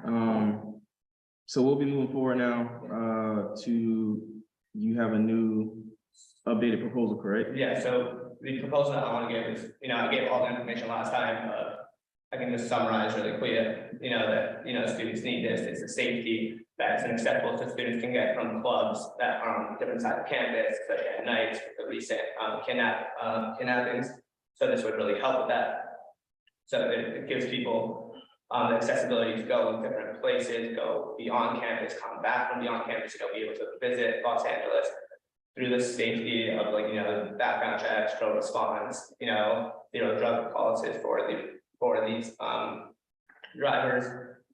So we'll be moving forward now, to, you have a new updated proposal, correct? Yeah, so the proposal that I want to give is, I gave all the information last time, I can just summarize really clear, that, students need this, it's a safety that's unacceptable to students can get from clubs that are on different sides of campus, especially at night, the recent kidnappings. So this would really help with that. So it gives people the accessibility to go in different places, go beyond campus, come back from beyond campus, be able to visit Los Angeles through the safety of background checks, drug response, drug policies for these drivers.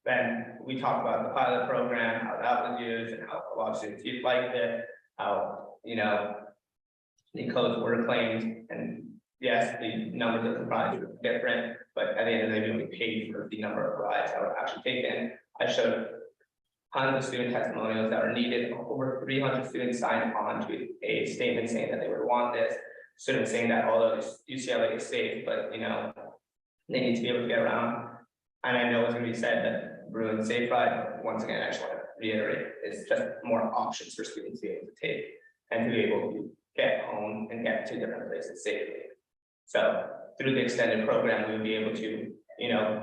Then we talked about the pilot program, how that was used and how a lot of students liked it, how, the codes were claimed, and yes, the numbers of the rides were different, but at the end of the day, we only paid for the number of rides that were actually taken. I showed tons of student testimonials that are needed. Over 300 students signed on to a statement saying that they would want this. Students saying that although UCLA is safe, but they need to be able to get around. And I know it's going to be said that Bruin Safe Ride, but once again, I just want to reiterate, it's just more options for students to be able to take and to be able to get home and get to different places safely. So through the extended program, we will be able to,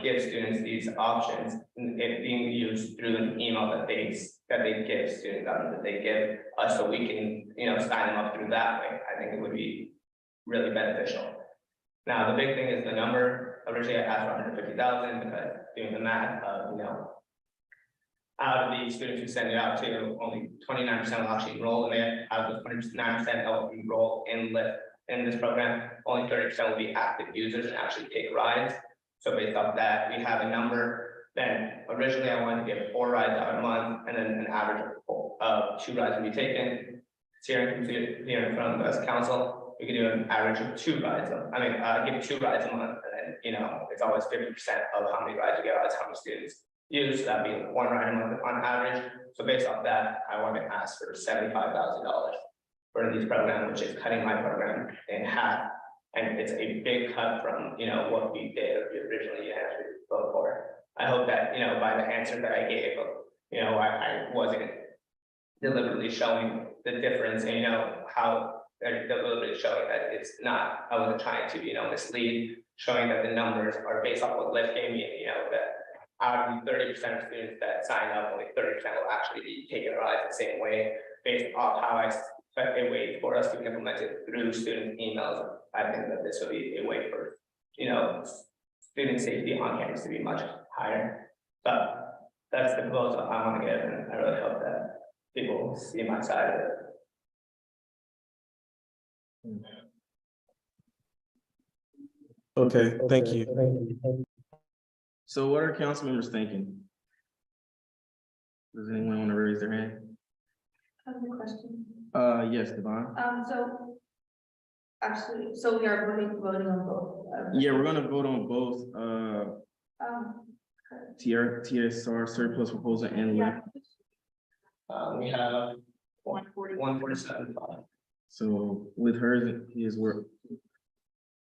give students these options, and it being used through an email that they give students, that they give us, so we can, sign them up through that way. I think it would be really beneficial. Now, the big thing is the number. Originally, I asked for 150,000 because doing the math, out of the students who send it out to, only 29% will actually enroll in it. Out of the 29% that will enroll in this program, only 30% will be active users and actually take rides. So based off that, we have a number. Then originally I wanted to give 4 rides out a month, and then an average of 2 rides will be taken. Here from the council, we can do an average of 2 rides. Give 2 rides a month, and then it's always 50% of how many rides you get, how many students use. So that'd be 1 ride a month on average. So based off that, I want to ask for $75,000 for these programs, which is cutting my program in half. And it's a big cut from, what we did originally had to vote for. I hope that, by the answer that I gave, I wasn't deliberately showing the difference and, how deliberately showing that it's not, I wasn't trying to, mislead, showing that the numbers are based off what Lyft gave me, that out of the 30% of students that sign up, only 30% will actually be taking rides the same way, based off how I expect a way for us to implement it through student emails. I think that this will be a way for, student safety on campus to be much higher. But that's the proposal I want to give, and I really hope that people see my side of it. Okay, thank you. So what are council members thinking? Does anyone want to raise their hand? I have a question. Yes, Devon. So actually, so we are voting on both. Yeah, we're gonna vote on both, TSR surplus proposal and Yeah. We have 147. So with hers, his work,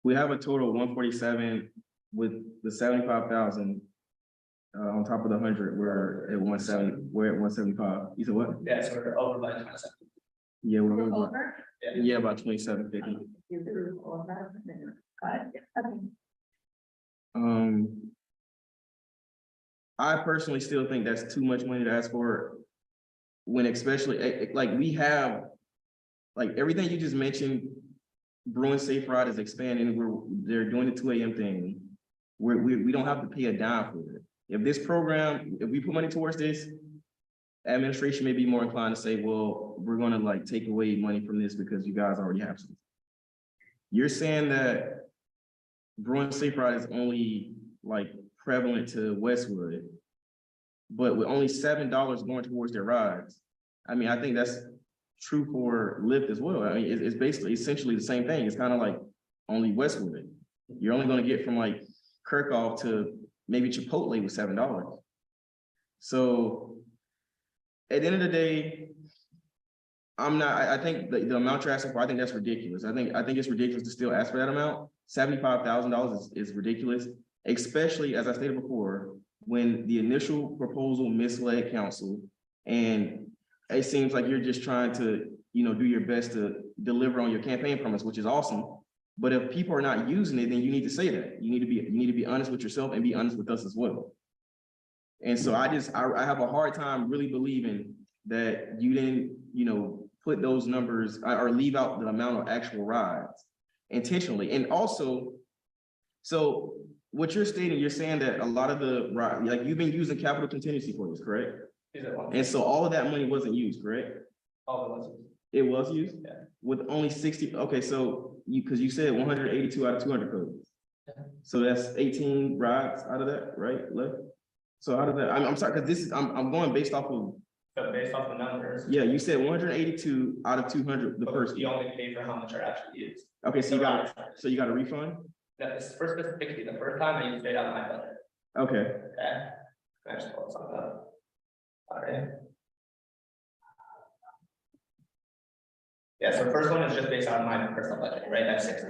we have a total of 147 with the 75,000. On top of the 100, we're at 170. We're at 175. You said what? Yeah, so we're over by 27. Yeah, we're over. Over? Yeah, about 2750. Got it. Okay. I personally still think that's too much money to ask for, when especially like we have, like everything you just mentioned, Bruin Safe Ride is expanding. They're doing the 2 a.m. thing. We don't have to pay a dime for it. If this program, if we put money towards this, administration may be more inclined to say, well, we're gonna like take away money from this because you guys already have some. You're saying that Bruin Safe Ride is only like prevalent to Westwood, but with only $7 going towards their rides. I mean, I think that's true for Lyft as well. I mean, it's basically essentially the same thing. It's kind of like only Westwood. You're only going to get from like Kirkhoff to maybe Chipotle with $7. So at the end of the day, I'm not, I think the amount you're asking for, I think that's ridiculous. I think it's ridiculous to still ask for that amount. $75,000 is ridiculous, especially as I stated before, when the initial proposal misled council. And it seems like you're just trying to, do your best to deliver on your campaign promise, which is awesome. But if people are not using it, then you need to say that. You need to be honest with yourself and be honest with us as well. And so I have a hard time really believing that you didn't, put those numbers or leave out the amount of actual rides intentionally. And also, so what you're stating, you're saying that a lot of the ride, like you've been using capital contingency for this, correct? And so all of that money wasn't used, correct? All of us. It was used? Yeah. With only 60, okay, so because you said 182 out of 200 codes. So that's 18 rides out of that, right? Left. So how did that, I'm sorry, because this is, I'm going based off of. So based off the numbers. Yeah, you said 182 out of 200 the first. You only pay for how much are actually used. Okay, so you got a refund? No, this first is 60, the first time I used it out of my budget. Okay. Okay. I just pulled something up. All right. Yeah, so the first one is just based on my personal budget, right? That's 60.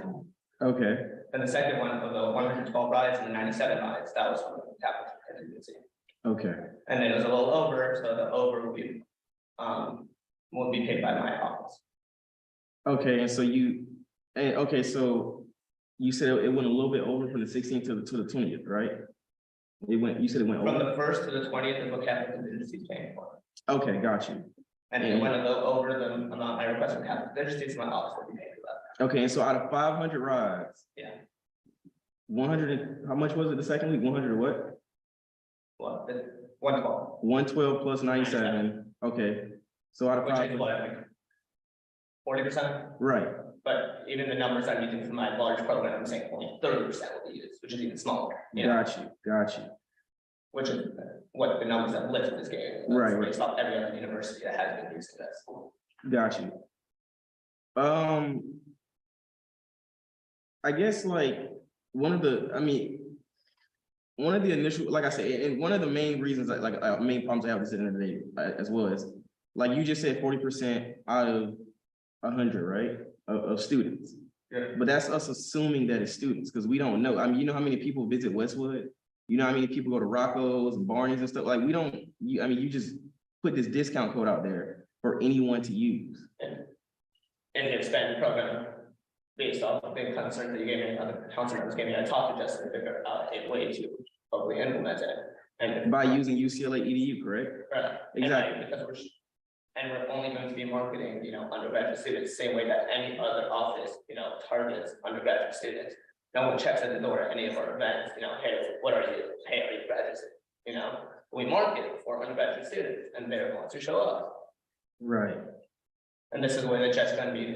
Okay. And the second one of the 112 rides and the 97 rides, that was from the capital contingency. Okay. And then it was a little over, so the over will be paid by my office. Okay, and so you said it went a little bit over from the 16th to the 20th, right? You said it went From over? the 1st to the 20th is what capital contingency is paying for. Okay, got you. And it went a little over the amount I requested from capital contingency, so my office will be paying for that. Okay, and so out of 500 rides, Yeah. 100, how much was it the second week? 100 what? What, 112. 112 plus 97, okay. So out of Which 500. is what, like 40%? Right, But even the numbers I'm using for my large program, I'm saying only 30% will be used, which is even smaller. got you. Which is what the numbers that Lyft is getting. Right. Based off every other university that has been using this. Got you. I guess like one of the initial, like I said, and one of the main reasons, main problems I have this end of the day as well is, like you just said, 40% out of 100, right, of students. Yeah. But that's us assuming that it's students, because we don't know. I mean, you know how many people visit Westwood? You know how many people go to Rocco's and Barney's and stuff? Like, you just put this discount code out there for anyone to use. And the expanded program, based off of the concerns that you gave me, other council members gave me, I talked to Justin to figure out a way to hopefully implement it. And By using UCLA EDU, correct? right, Exactly. And we're only going to be marketing, undergraduate students, same way that any other office, targets undergraduate students. No one checks at the door at any of our events, hey, what are you? Hey, are you graduates? We market for undergraduate students and they're the ones who show up. Right. And this is the way that Jeff's gonna be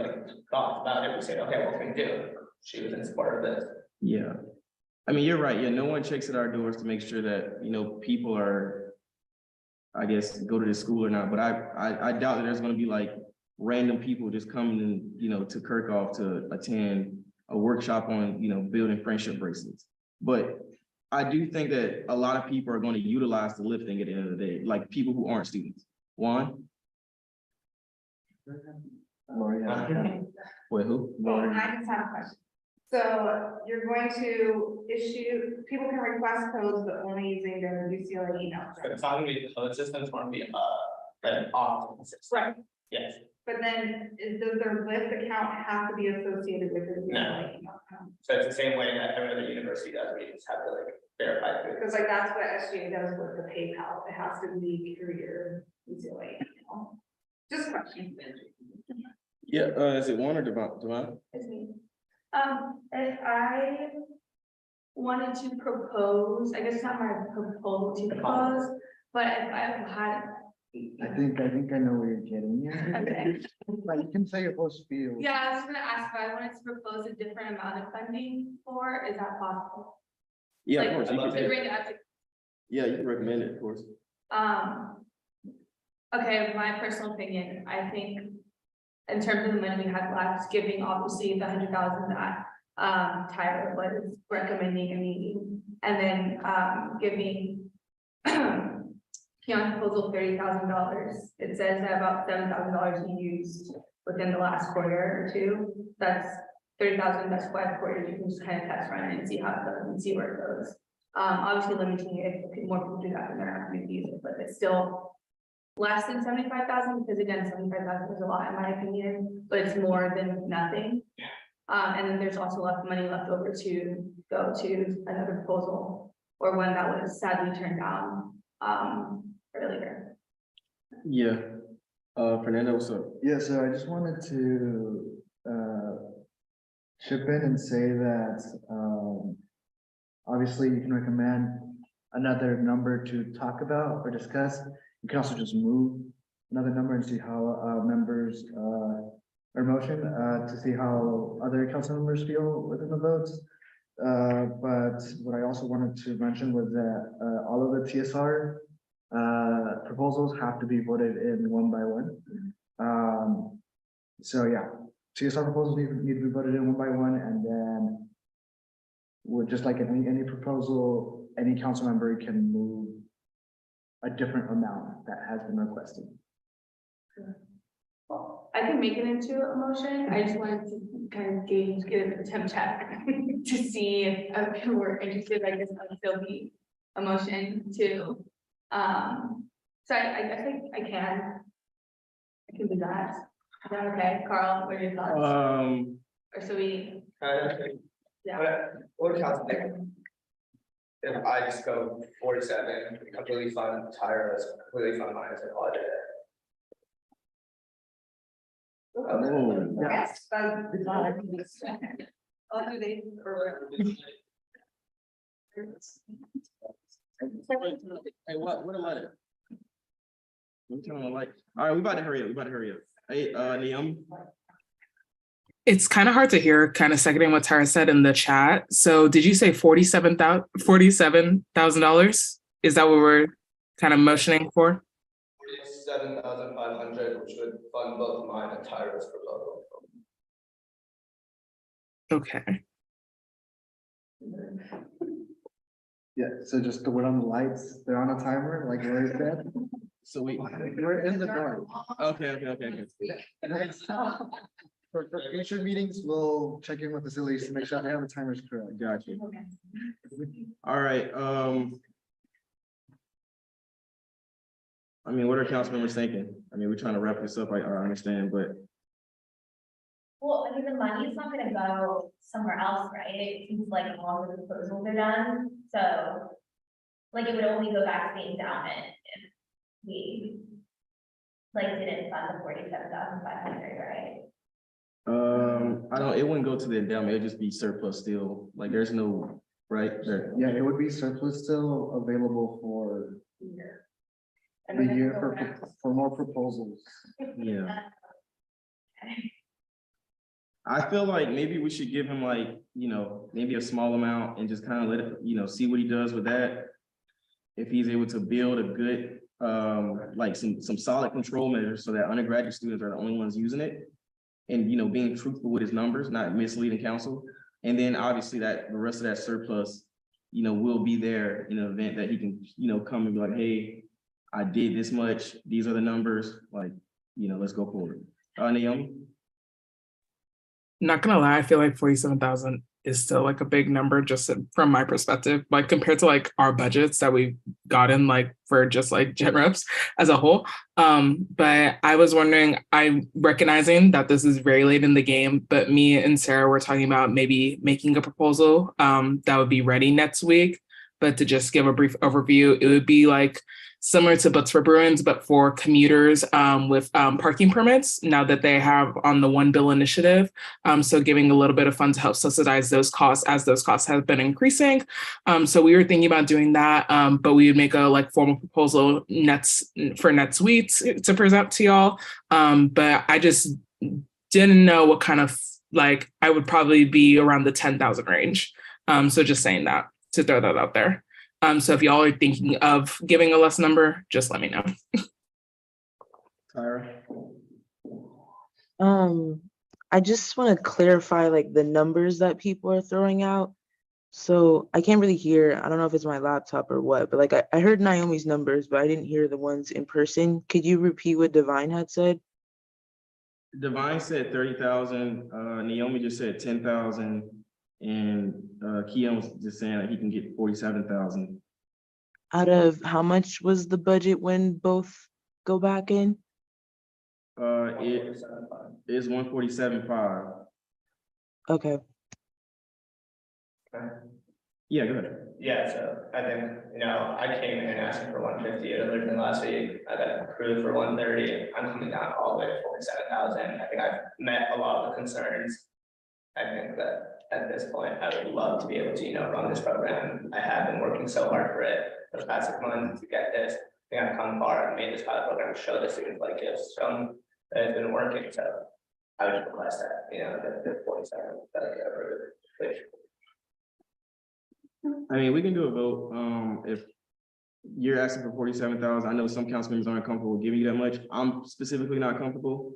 thought about it. We said, okay, what can we do? She was in support of this. Yeah. I mean, you're right. Yeah, no one checks at our doors to make sure that, people are, I guess, go to this school or not. But I doubt that there's gonna be like random people just coming in, to Kirkhoff to attend a workshop on, building friendship bracelets. But I do think that a lot of people are going to utilize the Lyft thing at the end of the day, like people who aren't students. Juan? Wait, who? I just have a question. So you're going to issue, people can request codes, but only using their UCLA email. So it's not gonna be the code system, it's gonna be an opt system. Right. Yes. But then does their Lyft account have to be associated with their No. UCLA email account? So it's the same way that every other university does, we just have to verify through. Because that's what SGA does with the PayPal. It has to be through your UCLA email. Just question. Yeah, is it Juan or Devon? It's me. If I wanted to propose, I guess it's not my proposal to propose, but if I had. I think I know where you're getting at. Okay. But you can say your whole spiel. Yeah, I was just gonna ask if I wanted to propose a different amount of funding for, is that possible? Yeah, Like, of course. You can, considering that, yeah, you can recommend it, of course. Okay, my personal opinion, I think in terms of the money we had left, giving obviously the 100,000 that Tyler was recommending a meeting, and then giving Beyond proposal, $30,000. It says that about $7,000 we used within the last quarter or two. That's 30,000, that's 5 quarters. You can just kind of test run it and see how it goes and see where it goes. Obviously limiting it, if more people do that, then they're not going to use it, but it's still less than 75,000, because again, 75,000 is a lot in my opinion, but it's more than nothing. And then there's also money left over to go to another proposal, or one that was sadly turned down earlier. Yeah. Fernando, what's up? Yeah, so I just wanted to chip in and say that obviously you can recommend another number to talk about or discuss. You can also just move another number and see how members or motion to see how other council members feel within the votes. But what I also wanted to mention was that all of the TSR proposals have to be voted in one by one. So yeah, TSR proposals need to be voted in one by one, and then with just like any proposal, any council member can move a different amount that has been requested. Well, I can make it into a motion. I just wanted to kind of get a temp check to see if people were interested. I guess I'd still be a motion to. So I think I can do that. Is that okay, Carl? What are your thoughts? Or so we. Yeah. What council think? If I just go 47, completely fun, tireless, completely fun minus an audit. Yes. I'll do these. Hey, what am I? I'm telling you, like, all right, we about to hurry up. Hey, Naomi. It's kind of hard to hear, kind of seconding what Tara said in the chat. So did you say $47,000? Is that what we're kind of motioning for? 47,500, which would fund both mine and Tyra's proposal. Okay. Yeah, so just to wait on the lights, they're on a timer, like Larry said. So we're in the dark. Okay. For future meetings, we'll check in with facilities to make sure they have the timers correct. Got you. All right, I mean, what are council members thinking? I mean, we're trying to wrap this up, I understand, but. Well, I mean, the money's not gonna go somewhere else, right? It seems like all of the proposals are done, so. Like, it would only go back to the endowment if we. Like, didn't fund the 47,500, right? It wouldn't go to the endowment, it'd just be surplus still, like, there's no, right there. Yeah, it would be surplus still available for the year for more proposals. Yeah. I feel like maybe we should give him like, maybe a small amount and just kind of let it, see what he does with that. If he's able to build a good, like some solid control measures so that undergraduate students are the only ones using it. And, being truthful with his numbers, not misleading council. And then obviously that the rest of that surplus, will be there in an event that he can, come and be like, hey, I did this much. These are the numbers, like, let's go forward. Naomi? Not gonna lie, I feel like 47,000 is still like a big number just from my perspective, like compared to like our budgets that we've gotten like for just like gen reps as a whole. But I was wondering, I'm recognizing that this is very late in the game, but me and Sarah were talking about maybe making a proposal that would be ready next week. But to just give a brief overview, it would be like similar to Books for Bruins, but for commuters with parking permits now that they have on the One Bill initiative. So giving a little bit of funds to help subsidize those costs as those costs have been increasing. So we were thinking about doing that, but we would make a formal proposal next week to present to y'all. But I just didn't know what kind of, I would probably be around the 10,000 range. So just saying that, to throw that out there. So if y'all are thinking of giving a less number, just let me know. Tyra? I just want to clarify the numbers that people are throwing out. So I can't really hear. I don't know if it's my laptop or what, but like I heard Naomi's numbers, but I didn't hear the ones in person. Could you repeat what Divine had said? Divine said 30,000, Naomi just said 10,000, and Keon was just saying that he can get 47,000. Out of how much was the budget when both go back in? It is 147.5. Okay. Yeah, go ahead. Yeah, so I think, I came in asking for 150 originally last week. I got approved for 130. I'm coming down all the way to 47,000. I think I've met a lot of the concerns. I think that at this point, I would love to be able to, run this program. I have been working so hard for it for the past 6 months to get this. I think I've come far and made this pilot program to show the students like it's shown that it's been working. So I would just request that, the 47 that I get approved, please. I mean, we can do a vote, if you're asking for 47,000, I know some council members aren't comfortable giving you that much. I'm specifically not comfortable.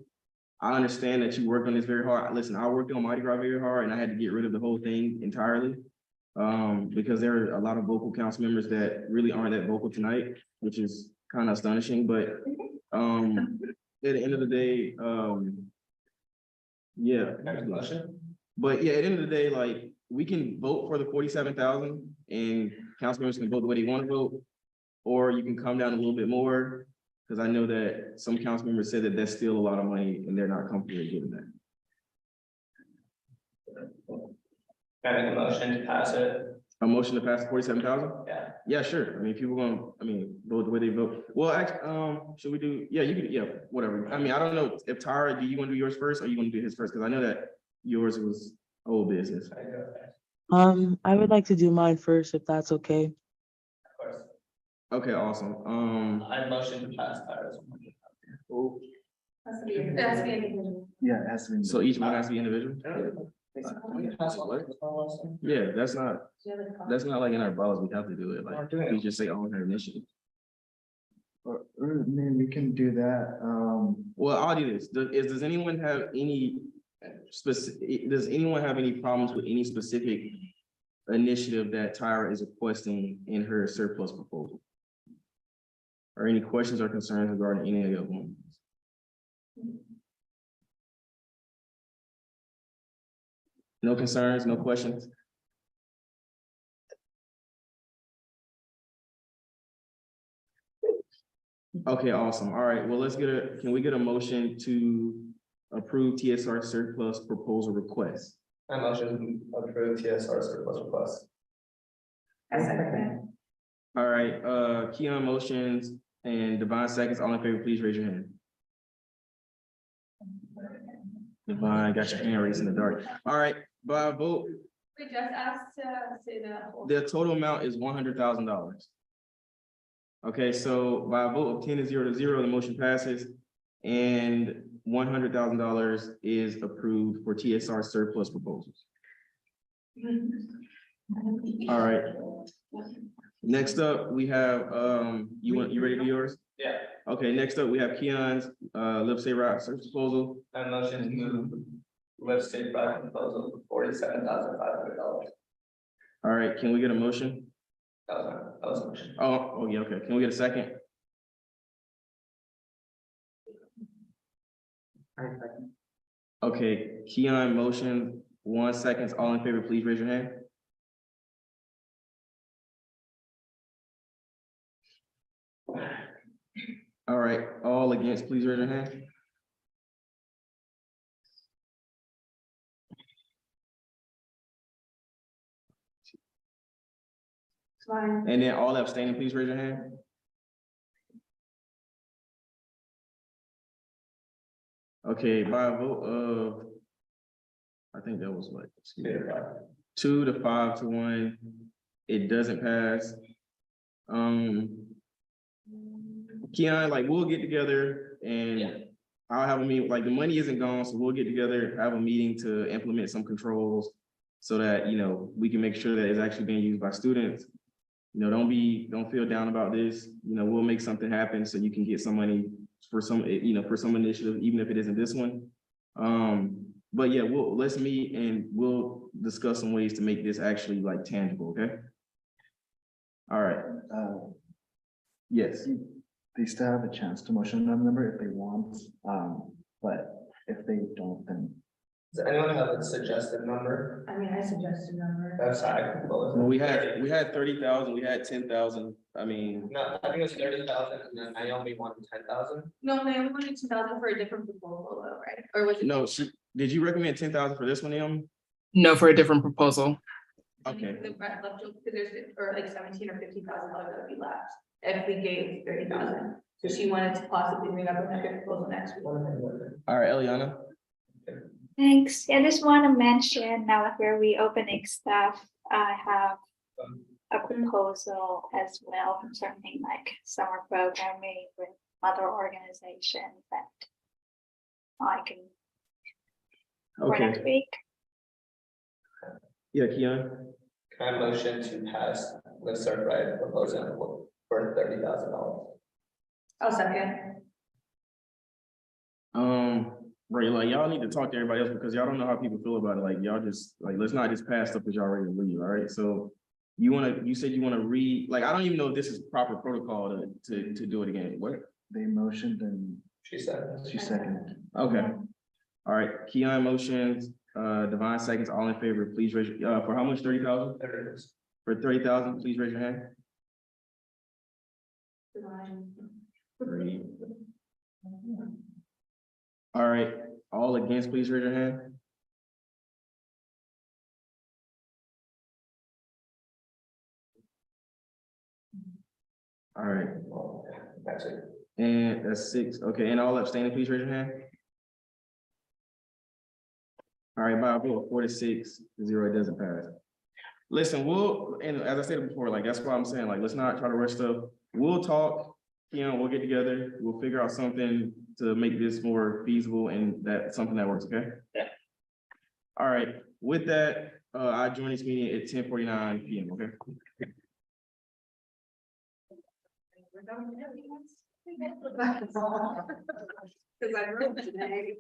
I understand that you worked on this very hard. Listen, I worked on Mardi Gras very hard and I had to get rid of the whole thing entirely. Because there are a lot of vocal council members that really aren't that vocal tonight, which is kind of astonishing, but at the end of the day, yeah. But yeah, at the end of the day, like, we can vote for the 47,000 and council members can vote the way they want to vote, or you can come down a little bit more, because I know that some council members said that that's still a lot of money and they're not comfortable giving that. Can I make a motion to pass it? A motion to pass 47,000? Yeah. Yeah, sure. I mean, people vote the way they vote. Well, actually, should we do, yeah, you can, yeah, whatever. I mean, I don't know if Tara, do you want to do yours first or you want to do his first? Because I know that yours was old business. I would like to do mine first, if that's okay. Of course. Okay, awesome. I motion to pass Tara's. Has to be individual. Yeah, it has to be. So each one has to be individual? Yeah, that's not like in our bylaws, we have to do it, like, we just say on her initiative. Or maybe we can do that, Well, I'll do this, does anyone have any does anyone have any problems with any specific initiative that Tyra is requesting in her surplus proposal? Or any questions or concerns regarding any of them? No concerns, no questions? Okay, awesome. All right, well, can we get a motion to approve TSR surplus proposal request? I motion to approve TSR surplus request. All right, Keon motions and Divine seconds. All in favor, please raise your hand. Divine, got your hand raised in the dark. All right, by vote, We just asked to say the total amount is $100,000. Okay, so by a vote of 10 to 0 to 0, the motion passes, and $100,000 is approved for TSR surplus proposals. All right. Next up, we have, you ready to do yours? Yeah. Okay, next up, we have Keon's, Live State Route search proposal. I motion to move Live State Route proposal for $47,500. All right, can we get a motion? That was a motion. Oh, yeah, okay. Can we get a second? Okay, Keon motion, 1 second. All in favor, please raise your hand. All right, all against, please raise your hand. And then all abstaining, please raise your hand. Okay, by a vote of, I think that was what, 2 to 5 to 1, it doesn't pass. Keon, like, we'll get together and I'll have a meeting, like, the money isn't gone, so we'll get together, have a meeting to implement some controls so that, we can make sure that it's actually being used by students. Don't feel down about this. We'll make something happen so you can get some money for some, for some initiative, even if it isn't this one. But yeah, let's meet and we'll discuss some ways to make this actually like tangible, okay? All right, yes, They still have a chance to motion another number if they want, but if they don't, then. Does anyone have a suggested number? I mean, I suggested number. That's how I propose. well, we had 30,000, we had 10,000, I mean, No, I think it was 30,000 and then Naomi wanted 10,000. No, I only wanted 2,000 for a different proposal, though, right? Or was it? no, did you recommend 10,000 for this one, Naomi? No, for a different proposal. Okay, The left because there's, or like 17 or 15,000 dollars that would be left if we gave 30,000. So she wanted to possibly bring up another proposal next week. all right, Eliana. Thanks. I just want to mention now that we're reopening stuff, I have a proposal as well concerning like summer programming with other organizations that I can for Okay, next week. yeah, Keon. Can I motion to pass the certified proposal for $30,000? I'll second. Right, like y'all need to talk to everybody else because y'all don't know how people feel about it. Like y'all just like, let's not just pass stuff because y'all ready to leave, all right? So you said you want to read, like, I don't even know if this is proper protocol to do it again. What? They motioned and She said. she seconded. Okay. All right, Keon motions, Divine seconds, all in favor, please raise, for how much, 30,000? There it is. For 30,000, please raise your hand. 3. All right, all against, please raise your hand. All right, That's it. and that's 6, okay, and all abstaining, please raise your hand. All right, by a vote of 4 to 6, 0, it doesn't pass. Listen, and as I said before, like, that's why I'm saying, like, let's not try to rush stuff. We'll talk, we'll get together, we'll figure out something to make this more feasible and that's something that works, okay? Yeah. All right, with that, I join this meeting at 10:49 PM, okay? Because I wrote today.